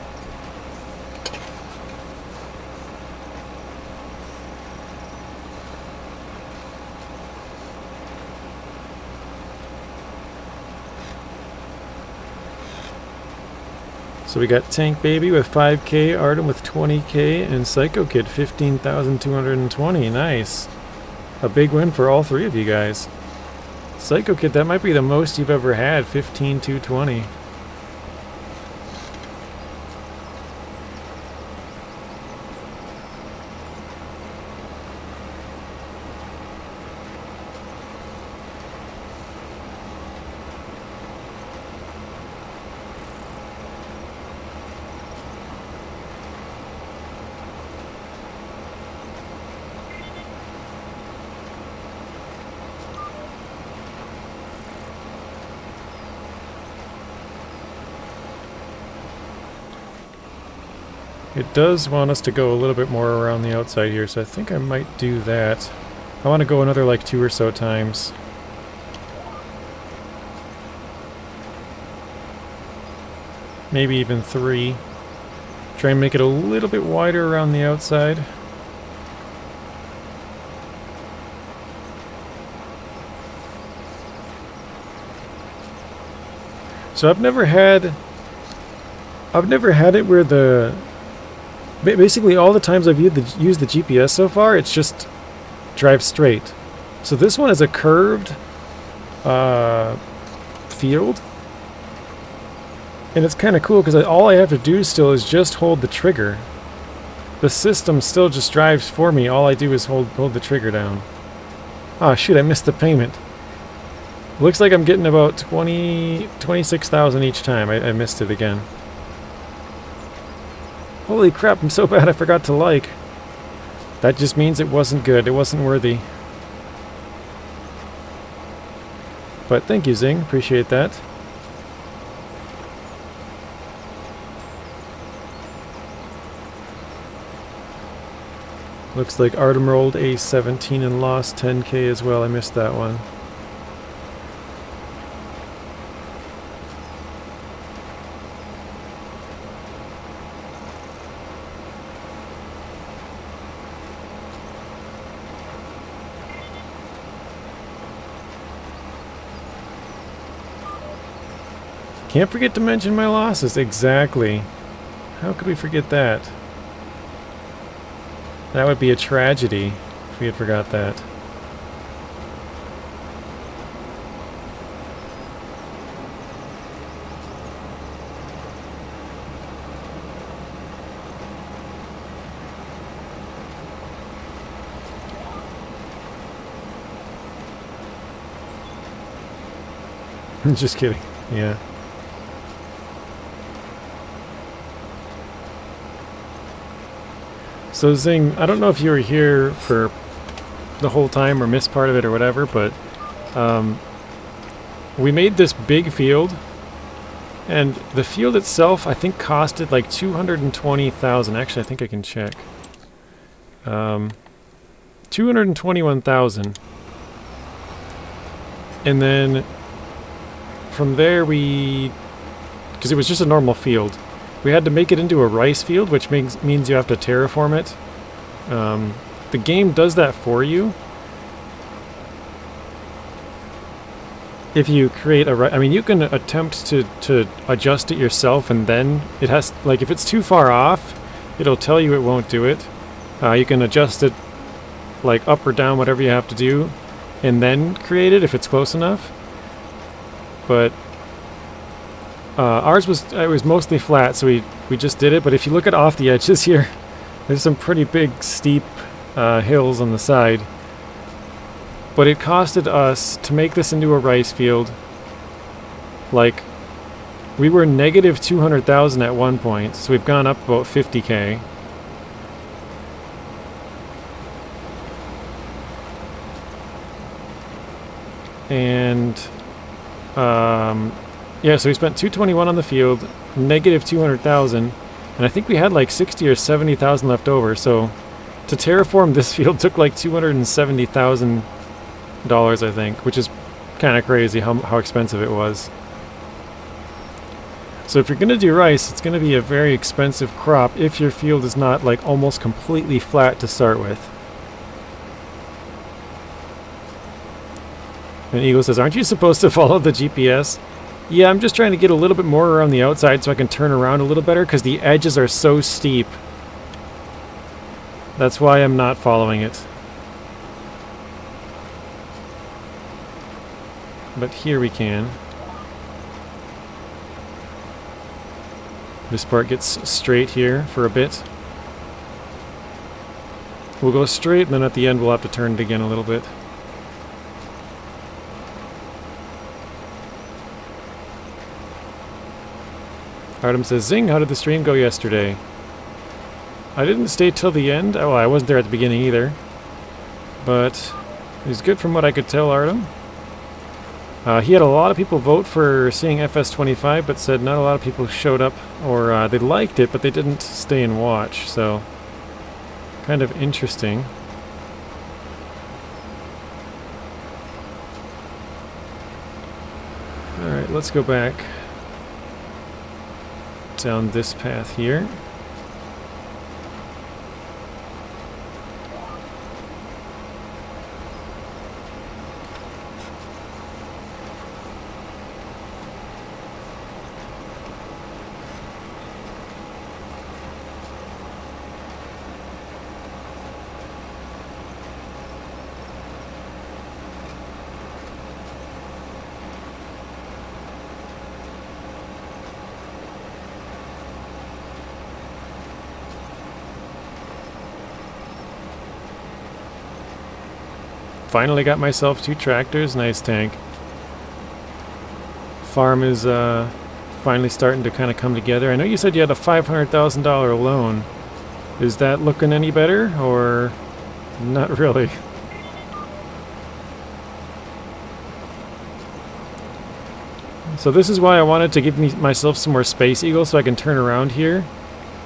So we got Tank Baby with 5K, Artem with 20K, and Psycho Kid 15,220. Nice. A big win for all three of you guys. Psycho Kid, that might be the most you've ever had, 15,220. It does want us to go a little bit more around the outside here, so I think I might do that. I want to go another like 2 or so times. Maybe even 3. Try and make it a little bit wider around the outside. So I've never had it where the basically all the times I've used the GPS so far, it's just drive straight. So this one is a curved field, and it's kind of cool because all I have to do still is just hold the trigger. The system still just drives for me. All I do is hold the trigger down. Oh shoot, I missed the payment. Looks like I'm getting about 26,000 each time. I missed it again. Holy crap, I'm so bad I forgot to like. That just means it wasn't good. It wasn't worthy. But thank you, Zing. Appreciate that. Looks like Artem rolled a 17 and lost 10k as well. I missed that one. Can't forget to mention my losses. Exactly. How could we forget that? That would be a tragedy if we had forgot that. Just kidding. Yeah. So Zing, I don't know if you were here for the whole time or missed part of it or whatever, but we made this big field, and the field itself I think costed like 220,000. Actually, I think I can check. 221,000. And then from there because it was just a normal field, we had to make it into a rice field, which means you have to terraform it. The game does that for you. If you create I mean, you can attempt to adjust it yourself, and then it has, like, if it's too far off, it'll tell you it won't do it. You can adjust it, like, up or down, whatever you have to do, and then create it if it's close enough. But ours was mostly flat, so we just did it. But if you look at off the edges here, there's some pretty big steep hills on the side. But it costed us to make this into a rice field. Like, we were negative 200,000 at one point, so we've gone up about 50k. And yeah, so we spent 221 on the field, negative 200,000, and I think we had like 60 or 70,000 left over. So to terraform this field took like $270,000, I think, which is kind of crazy how expensive it was. So if you're going to do rice, it's going to be a very expensive crop if your field is not like almost completely flat to start with. And Eagle says, aren't you supposed to follow the GPS? Yeah, I'm just trying to get a little bit more around the outside so I can turn around a little better, because the edges are so steep. That's why I'm not following it. But here we can. This part gets straight here for a bit. We'll go straight, and then at the end we'll have to turn it again a little bit. Artem says, Zing, how did the stream go yesterday? I didn't stay till the end. Oh, I wasn't there at the beginning either. But it was good from what I could tell, Artem. He had a lot of people vote for seeing FS25, but said not a lot of people showed up, or they liked it, but they didn't stay and watch, so kind of interesting. Alright, let's go back down this path here. finally got myself 2 tractors. Nice, Tank. Farm is finally starting to kind of come together. I know you said you had a $500,000 loan. Is that looking any better, or not really? So this is why I wanted to give myself some more space, Eagle, so I can turn around here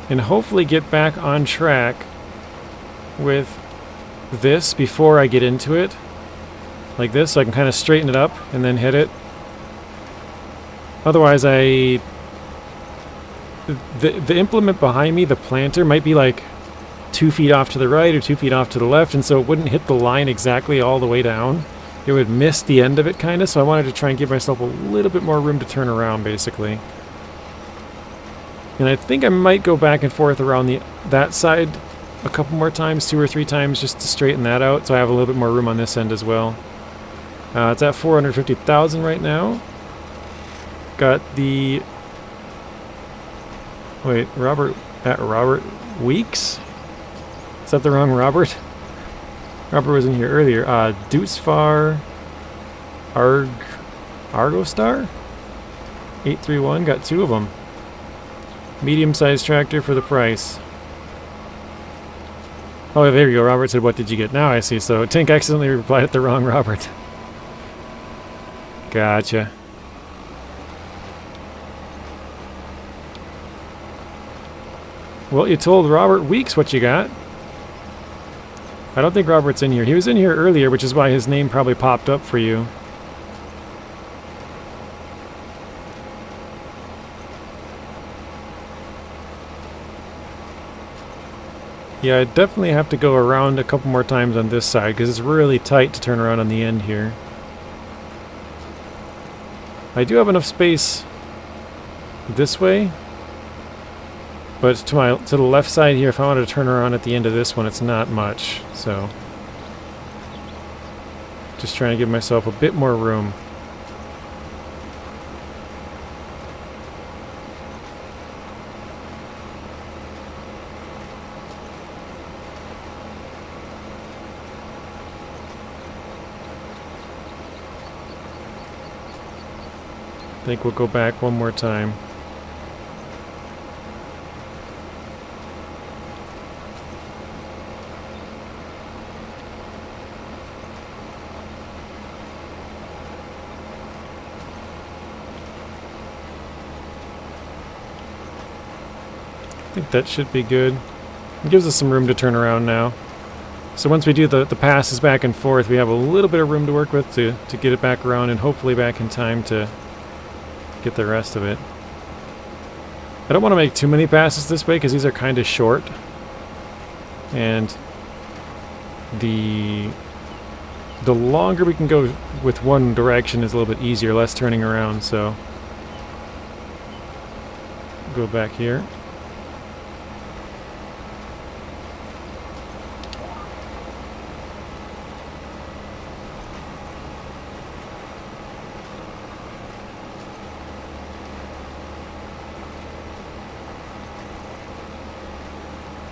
and hopefully get back on track with this before I get into it. Like this, so I can kind of straighten it up and then hit it. Otherwise, the implement behind me, the planter, might be like 2 feet off to the right or 2 feet off to the left, and so it wouldn't hit the line exactly all the way down. It would miss the end of it, kind of, so I wanted to try and give myself a little bit more room to turn around, basically. And I think I might go back and forth around that side a couple more times, 2 or 3 times, just to straighten that out, so I have a little bit more room on this end as well. It's at 450,000 right now. Got the... Wait, Robert Weeks? Is that the wrong Robert? Robert was in here earlier. Deucefar Argostar? 831, got 2 of them. Medium-sized tractor for the price. Oh, there you go. Robert said, what did you get? Now I see. So Tink accidentally replied at the wrong Robert. Gotcha. Well, you told Robert Weeks what you got. I don't think Robert's in here. He was in here earlier, which is why his name probably popped up for you. Yeah, I definitely have to go around a couple more times on this side, because it's really tight to turn around on the end here. I do have enough space this way, but to the left side here, if I wanted to turn around at the end of this one, it's not much, so just trying to give myself a bit more room. I think we'll go back one more time. I think that should be good. It gives us some room to turn around now. So once we do the passes back and forth, we have a little bit of room to work with to get it back around and hopefully back in time to get the rest of it. I don't want to make too many passes this way because these are kind of short. And the longer we can go with one direction is a little bit easier, less turning around, so go back here.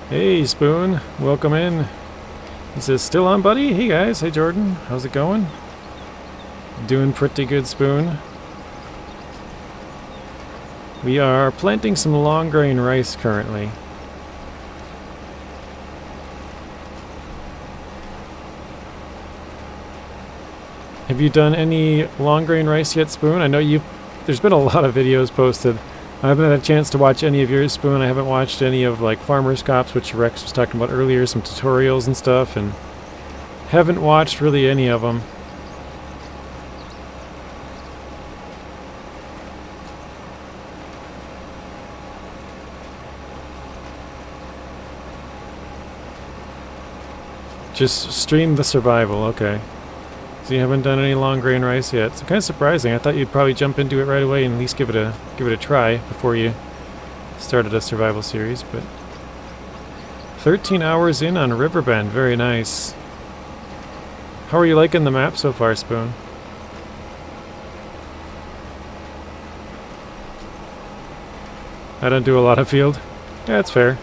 Hey Spoon, welcome in. He says, still on, buddy? Hey guys, hey Jordan, how's it going? Doing pretty good, Spoon. We are planting some long grain rice currently. Have you done any long grain rice yet, Spoon? I know there's been a lot of videos posted. I haven't had a chance to watch any of yours, Spoon. I haven't watched any of like Farmer's Cops, which Rex was talking about earlier, some tutorials and stuff, and haven't watched really any of them. Just stream the survival, okay. So you haven't done any long grain rice yet. It's kind of surprising. I thought you'd probably jump into it right away and at least give it a try before you started a survival series. But 13 hours in on Riverbend, very nice. How are you liking the map so far, Spoon? I don't do a lot of field. Yeah, that's fair.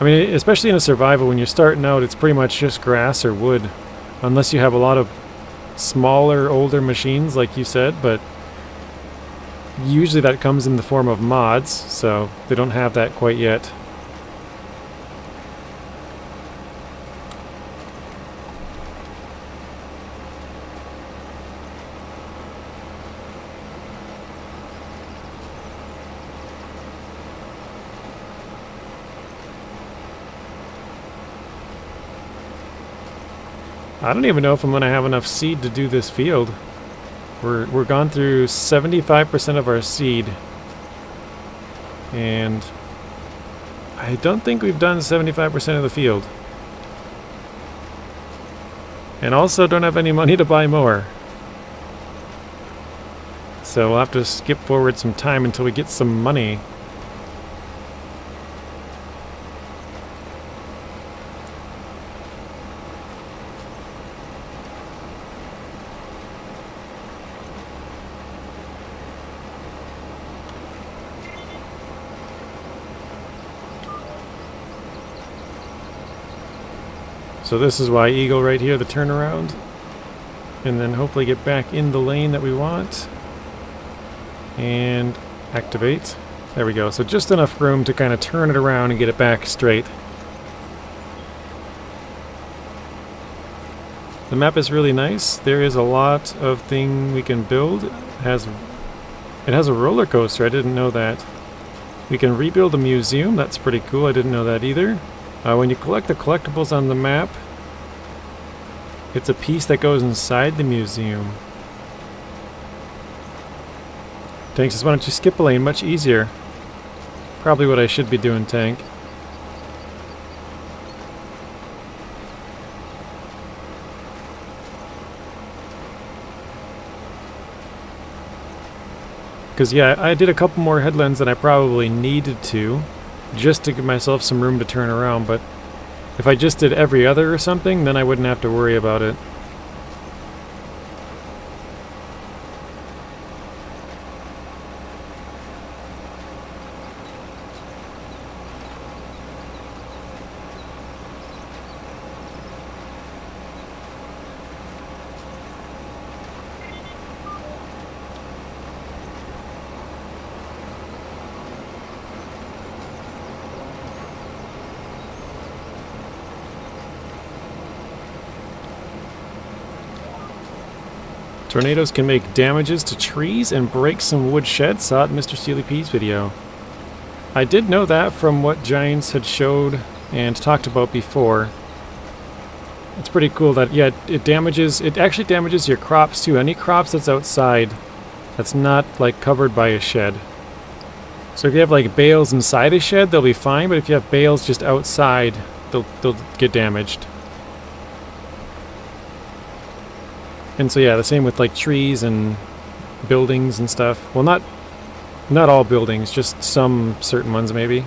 I mean, especially in a survival, when you're starting out, it's pretty much just grass or wood unless you have a lot of smaller, older machines, like you said, but usually that comes in the form of mods, so they don't have that quite yet. I don't even know if I'm going to have enough seed to do this field. We're gone through 75% of our seed. And I don't think we've done 75% of the field. And also don't have any money to buy more. So we'll have to skip forward some time until we get some money. So this is why Eagle right here, the turnaround. And then hopefully get back in the lane that we want. And activate. There we go. So just enough room to kind of turn it around and get it back straight. The map is really nice. There is a lot of thing we can build. It has a roller coaster. I didn't know that. We can rebuild a museum. That's pretty cool. I didn't know that either. When you collect the collectibles on the map, it's a piece that goes inside the museum. Tank says, why don't you skip a lane? Much easier. Probably what I should be doing, Tank. Because, yeah, I did a couple more headlands than I probably needed to, just to give myself some room to turn around, but if I just did every other or something, then I wouldn't have to worry about it. Tornadoes can make damages to trees and break some wood sheds. Saw it in Mr. Steely P's video. I did know that from what Giants had showed and talked about before. It's pretty cool that, yeah, it actually damages your crops too. Any crops that's outside, that's not like covered by a shed. So if you have like bales inside a shed, they'll be fine, but if you have bales just outside, they'll get damaged. And so yeah, the same with like trees and buildings and stuff. Well, not all buildings, just some certain ones maybe.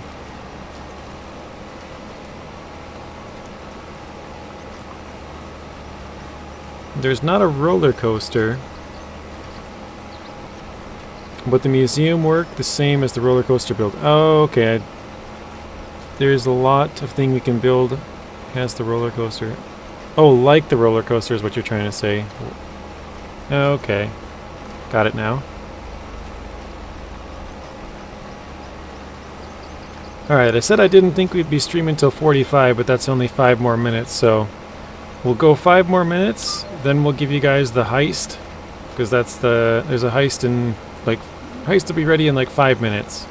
There's not a roller coaster, but the museum worked the same as the roller coaster build. Oh, okay. There's a lot of thing we can build as the roller coaster. Oh, like the roller coaster is what you're trying to say. Okay. Got it now. Alright, I said I didn't think we'd be streaming till 45, but that's only 5 more minutes, so we'll go 5 more minutes, then we'll give you guys the heist, because there's a heist in, like, heist will be ready in like 5 minutes.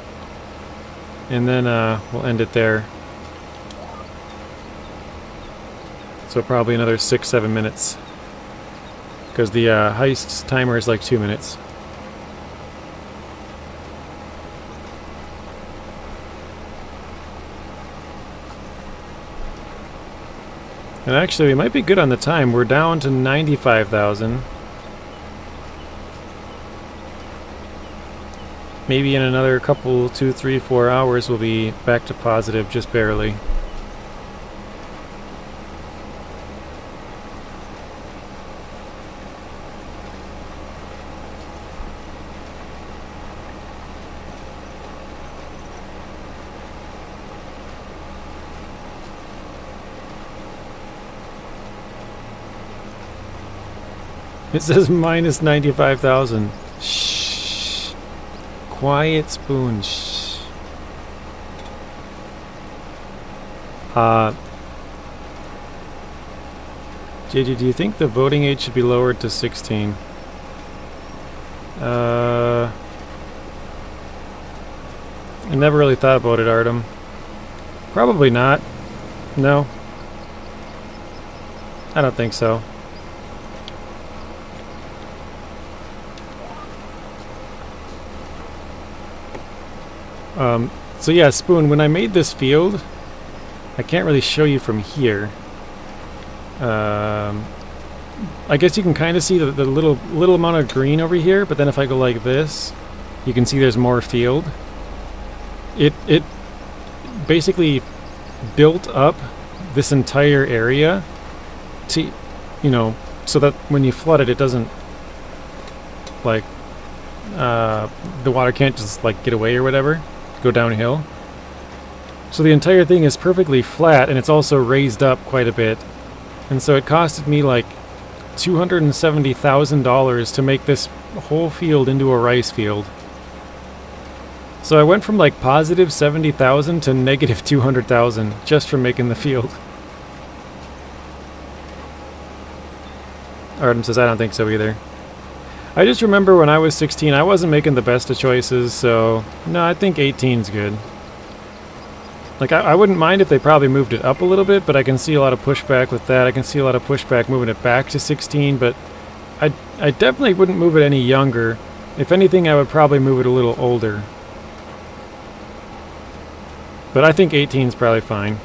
And then we'll end it there. So probably another 6-7 minutes. Because the heist timer is like 2 minutes. And actually, we might be good on the time. We're down to 95,000. Maybe in another couple, 2, 3, 4 hours, we'll be back to positive, just barely. It says minus 95,000. Shh. Quiet, Spoon. Shh. JJ, do you think the voting age should be lowered to 16? I never really thought about it, Artem. Probably not. No. I don't think so. So yeah, Spoon, when I made this field, I can't really show you from here. I guess you can kind of see the little amount of green over here, but then if I go like this, you can see there's more field. It basically built up this entire area to, you know, so that when you flood it, it doesn't, like, the water can't just, like, get away or whatever, go downhill. So the entire thing is perfectly flat, and it's also raised up quite a bit. And so it costed me, like, $270,000 to make this whole field into a rice field. So I went from, like, positive 70,000 to negative 200,000 just from making the field. Artem says, I don't think so either. I just remember when I was 16, I wasn't making the best of choices, so no, I think 18's good. Like, I wouldn't mind if they probably moved it up a little bit, but I can see a lot of pushback with that. I can see a lot of pushback moving it back to 16, but I definitely wouldn't move it any younger. If anything, I would probably move it a little older. But I think 18's probably fine.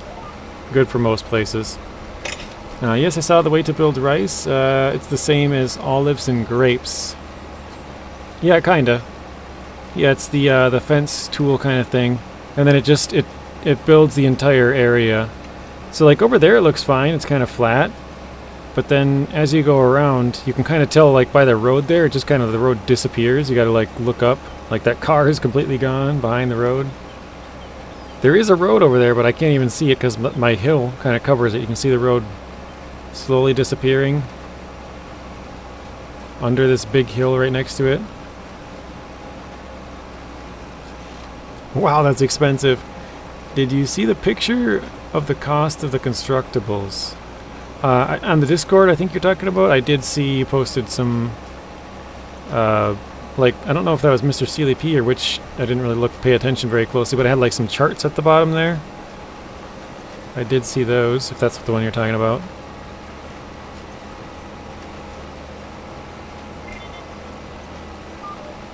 Good for most places. Yes, I saw the way to build rice. It's the same as olives and grapes. Yeah, kinda. Yeah, it's the fence tool kind of thing. And then it builds the entire area. So like over there it looks fine, it's kind of flat. But then as you go around, you can kind of tell, like by the road there, it just kind of, the road disappears. You gotta like look up, like that car is completely gone behind the road. There is a road over there, but I can't even see it because my hill kind of covers it. You can see the road slowly disappearing under this big hill right next to it. Wow, that's expensive. Did you see the picture of the cost of the constructibles? On the Discord, I think you're talking about, I did see you posted some, like, I don't know if that was Mr. Sealy P or which, I didn't really pay attention very closely, but I had like some charts at the bottom there. I did see those, if that's the one you're talking about.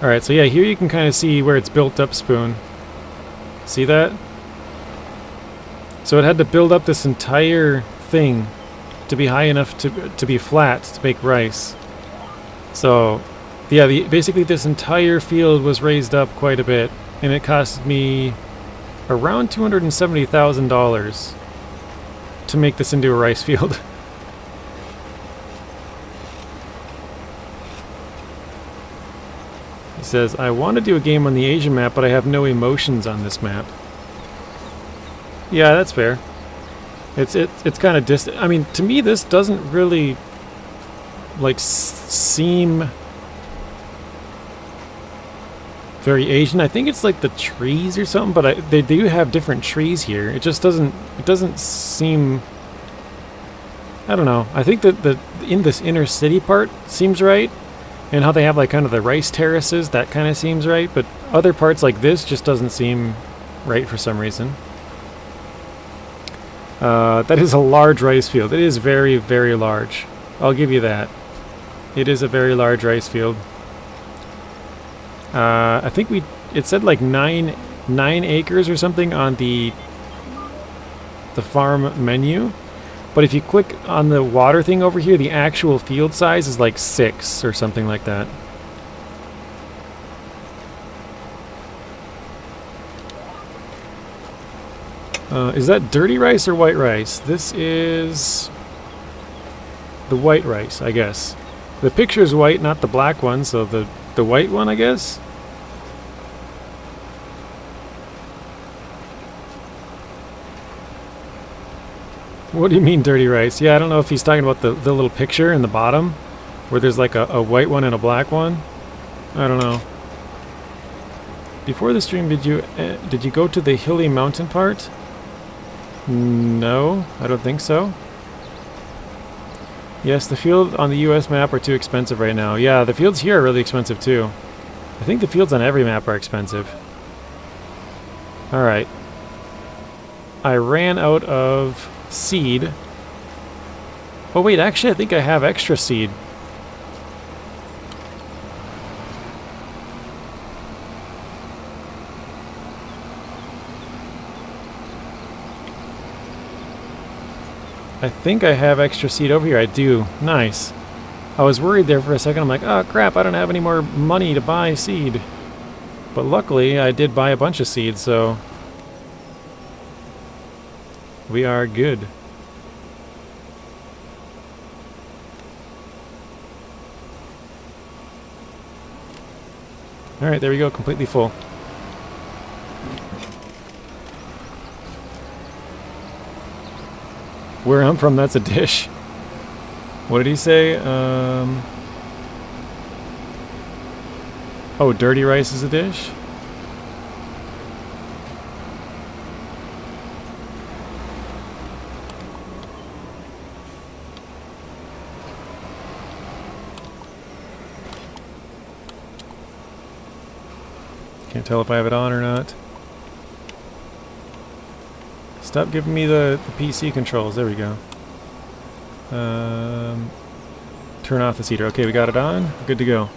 Alright, so yeah, here you can kind of see where it's built up, Spoon. See that? So it had to build up this entire thing to be high enough to be flat to make rice. So, yeah, basically this entire field was raised up quite a bit, and it cost me around $270,000 to make this into a rice field. He says, I want to do a game on the Asian map, but I have no emotions on this map. Yeah, that's fair. It's kind of distant. I mean, to me, this doesn't really, like, seem very Asian. I think it's like the trees or something, but they do have different trees here. It just doesn't seem, I don't know. I think that in this inner city part seems right, and how they have like kind of the rice terraces, that kind of seems right, but other parts like this just doesn't seem right for some reason. That is a large rice field. It is very, very large. I'll give you that. It is a very large rice field. I think it said like 9 acres or something on the farm menu. But if you click on the water thing over here, the actual field size is like 6 or something like that. Is that dirty rice or white rice? This is the white rice, I guess. The picture is white, not the black one, so the white one, I guess? What do you mean dirty rice? Yeah, I don't know if he's talking about the little picture in the bottom. Where there's like a white one and a black one. I don't know. Before the stream, did you go to the hilly mountain part? No, I don't think so. Yes, the field on the US map are too expensive right now. Yeah, the fields here are really expensive too. I think the fields on every map are expensive. Alright. I ran out of seed. Oh wait, actually I think I have extra seed. I think I have extra seed over here. I do. Nice. I was worried there for a second. I'm like, oh crap, I don't have any more money to buy seed. But luckily, I did buy a bunch of seed, so we are good. Alright, there we go. Completely full. Where I'm from, that's a dish. What did he say? Oh, dirty rice is a dish? Can't tell if I have it on or not. Stop giving me the PC controls. There we go. Turn off the heater. Okay, we got it on. Good to go.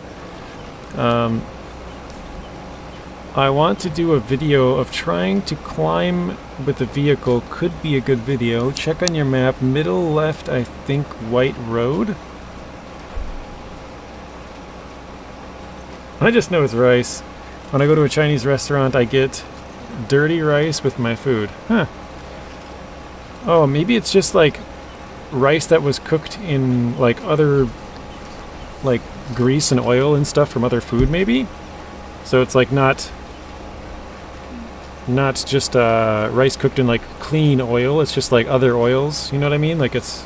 I want to do a video of trying to climb with the vehicle. Could be a good video. Check on your map. Middle left, I think, white road. I just know it's rice. When I go to a Chinese restaurant, I get dirty rice with my food. Huh. Oh, maybe it's just like rice that was cooked in like other like grease and oil and stuff from other food maybe? So it's like not just rice cooked in like clean oil, it's just like other oils, you know what I mean? Like that's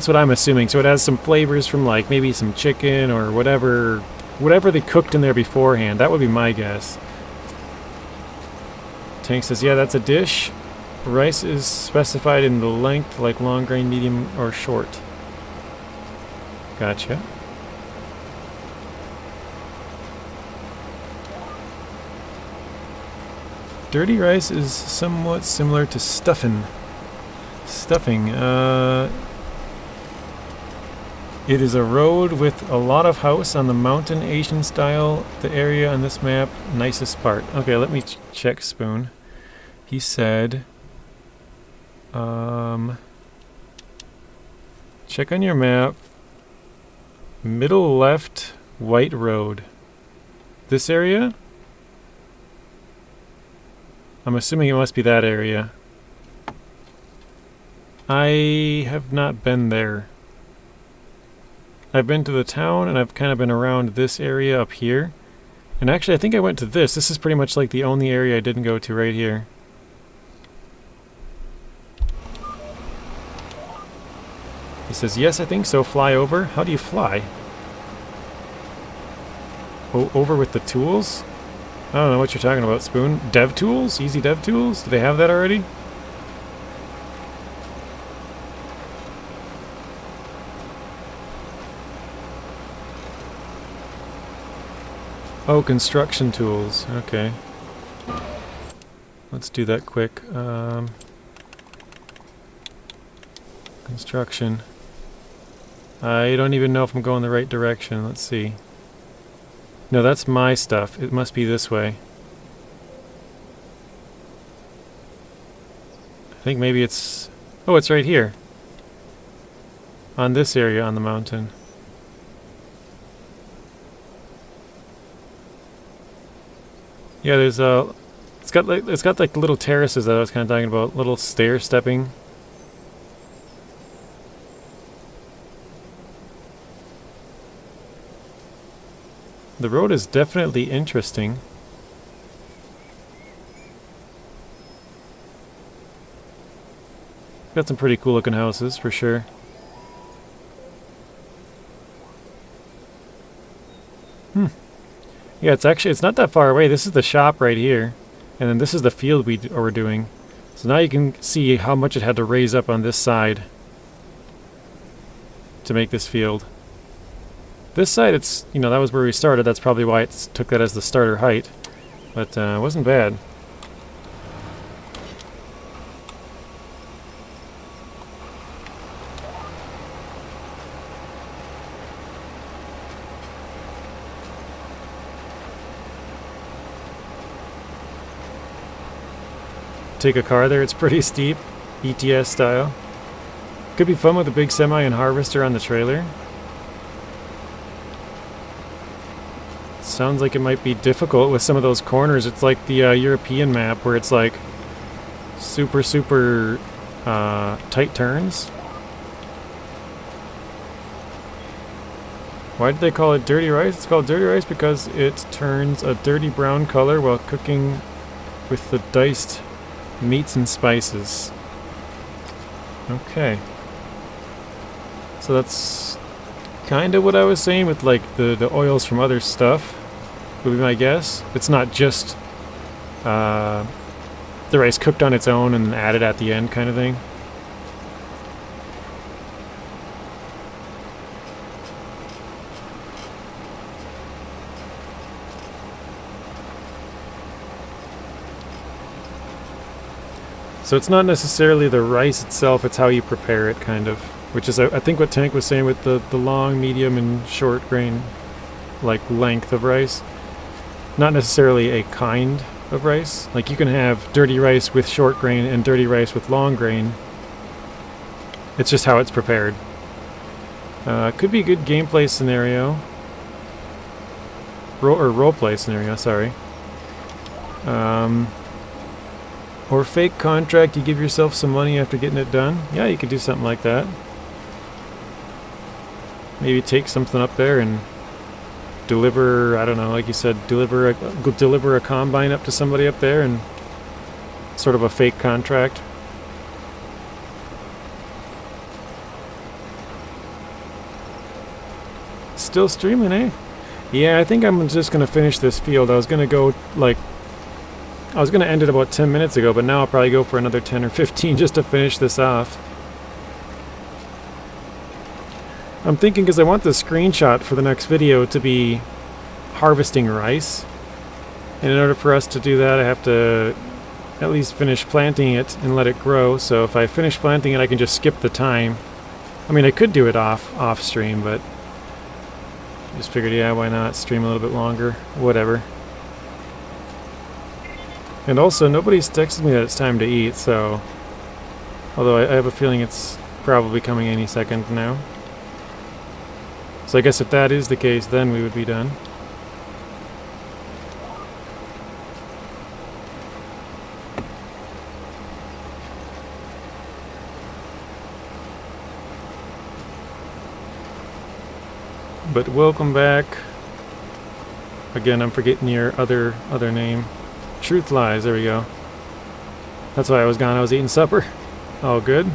what I'm assuming. So it has some flavors from like maybe some chicken or whatever they cooked in there beforehand. That would be my guess. Tank says, yeah, that's a dish. Rice is specified in the length, like long grain, medium, or short. Gotcha. Dirty rice is somewhat similar to stuffing. It is a road with a lot of house on the mountain, Asian style. The area on this map, nicest part. Okay, let me check Spoon. He said, check on your map. Middle left, white road. This area? I'm assuming it must be that area. I have not been there. I've been to the town and I've kind of been around this area up here. And actually I think I went to this. This is pretty much like the only area I didn't go to right here. He says, yes, I think so. Fly over. How do you fly? Over with the tools? I don't know what you're talking about, Spoon. Dev tools? Easy dev tools? Do they have that already? Oh, construction tools. Okay. Let's do that quick. Construction. I don't even know if I'm going the right direction. Let's see. No, that's my stuff. It must be this way. I think maybe it's... Oh, it's right here. On this area on the mountain. Yeah, there's a... It's got like little terraces that I was kind of talking about. Little stair stepping. The road is definitely interesting. Got some pretty cool looking houses for sure. Yeah, it's not that far away. This is the shop right here. And then this is the field we're doing. So now you can see how much it had to raise up on this side to make this field. This side, it's, you know, that was where we started. That's probably why it took that as the starter height. But it wasn't bad. Take a car there, it's pretty steep, ETS style. Could be fun with a big semi and harvester on the trailer. Sounds like it might be difficult with some of those corners. It's like the European map where it's like super tight turns. Why did they call it dirty rice? It's called dirty rice because it turns a dirty brown color while cooking with the diced meats and spices. Okay. So that's kind of what I was saying with like the oils from other stuff, would be my guess. It's not just the rice cooked on its own and then added at the end kind of thing. So it's not necessarily the rice itself, it's how you prepare it, kind of. Which is, I think, what Tank was saying with the long, medium, and short grain, like, length of rice. Not necessarily a kind of rice. Like, you can have dirty rice with short grain and dirty rice with long grain. It's just how it's prepared. Could be a good gameplay scenario. Roleplay scenario, sorry. Or fake contract, you give yourself some money after getting it done. Yeah, you could do something like that. Maybe take something up there and deliver, I don't know, like you said, deliver a combine up to somebody up there, and sort of a fake contract. Still streaming, eh? Yeah, I think I'm just going to finish this field. I was going to go, like, I was going to end it about 10 minutes ago, but now I'll probably go for another 10 or 15 just to finish this off. I'm thinking, because I want the screenshot for the next video to be harvesting rice. And in order for us to do that, I have to at least finish planting it and let it grow. So if I finish planting it, I can just skip the time. I mean, I could do it off stream, but just figured, yeah, why not stream a little bit longer? Whatever. And also, nobody's texted me that it's time to eat, so... Although I have a feeling it's probably coming any second now. So I guess if that is the case, then we would be done. But welcome back. Again, I'm forgetting your other name. Truth Lies, there we go. That's why I was gone, I was eating supper. All good.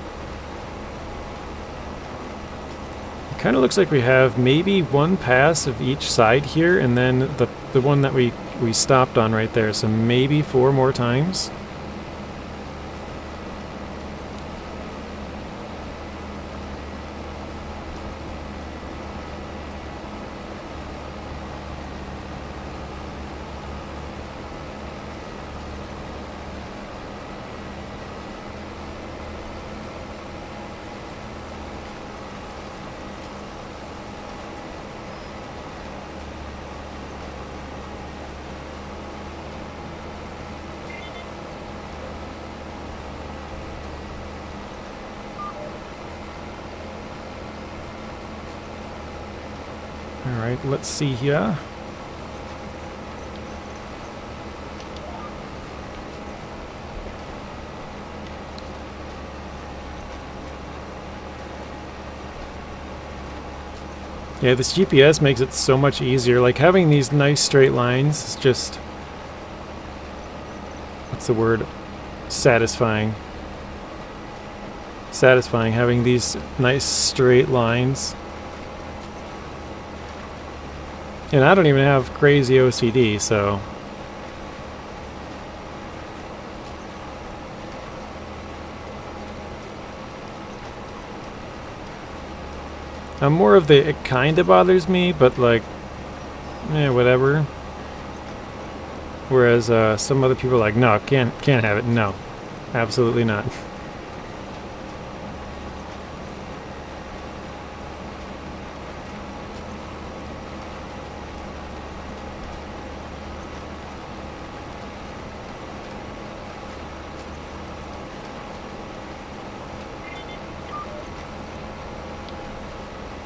It kind of looks like we have maybe one pass of each side here, and then the one that we stopped on right there, so maybe 4 more times. Alright, let's see here. Yeah, this GPS makes it so much easier. Like, having these nice straight lines is just... what's the word? Satisfying. Satisfying, having these nice straight lines. And I don't even have crazy OCD, so... I'm more of the, it kinda bothers me, but like, whatever. Whereas some other people are like, no, can't have it. No, absolutely not.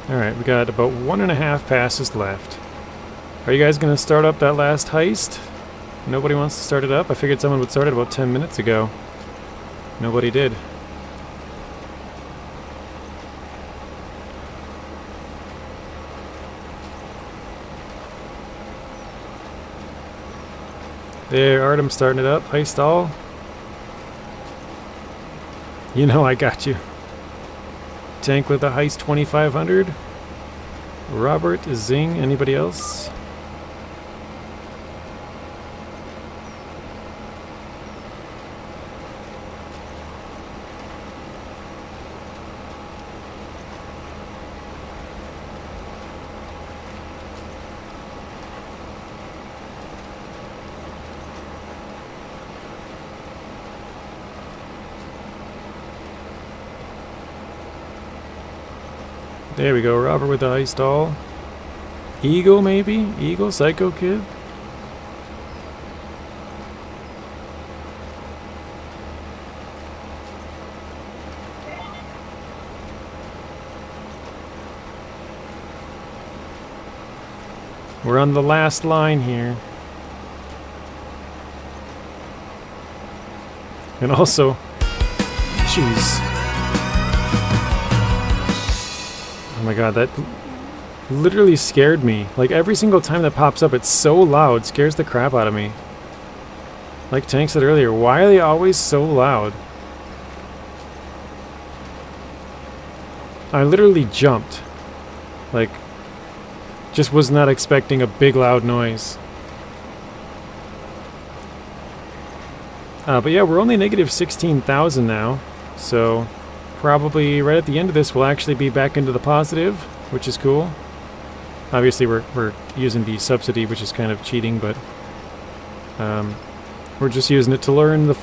Alright, we got about 1.5 passes left. Are you guys going to start up that last heist? Nobody wants to start it up? I figured someone would start it about 10 minutes ago. Nobody did. There, Artem's starting it up. Heist all. You know I got you. Tank with a heist 2500. Robert, Zing, anybody else? There we go, Robert with the heist all. Eagle, maybe? Eagle, Psycho Kid? We're on the last line here. And also, jeez. Oh my god, that literally scared me. Like every single time that pops up, it's so loud, scares the crap out of me. Like Tank said earlier, why are they always so loud? I literally jumped. Like, just was not expecting a big loud noise. But yeah, we're only negative 16,000 now, so probably right at the end of this we'll actually be back into the positive, which is cool. Obviously we're using the subsidy, which is kind of cheating, but we're just using it to learn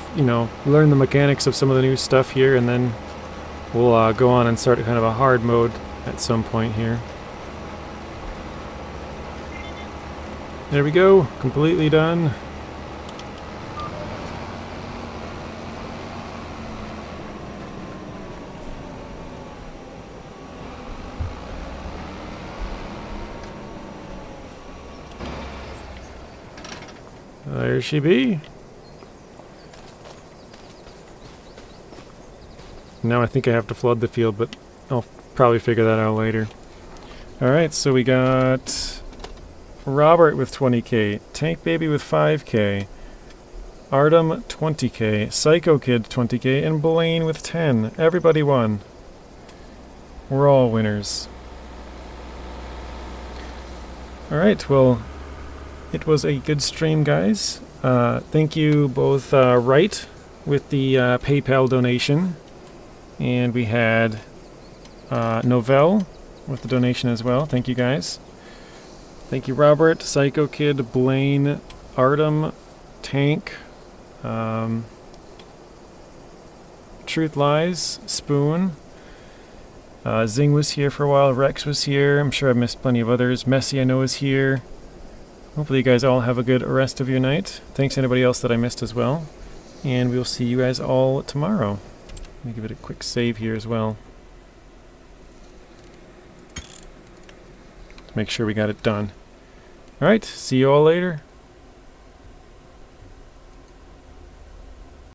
learn the mechanics of some of the new stuff here, and then we'll go on and start kind of a hard mode at some point here. There we go, completely done. There she be. Now I think I have to flood the field, but I'll probably figure that out later. Alright, so we got Robert with 20k, Tank Baby with 5k, Artem 20k, Psycho Kid 20k, and Blaine with 10. Everybody won. We're all winners. Alright, well, it was a good stream, guys. Thank you both, Wright with the PayPal donation, and we had Novell with the donation as well. Thank you, guys. Thank you, Robert, Psycho Kid, Blaine, Artem, Tank, Truth Lies, Spoon. Zing was here for a while. Rex was here. I'm sure I missed plenty of others. Messi, I know, is here. Hopefully you guys all have a good rest of your night. Thanks to anybody else that I missed as well. And we'll see you guys all tomorrow. Let me give it a quick save here as well. Make sure we got it done. Alright, see you all later.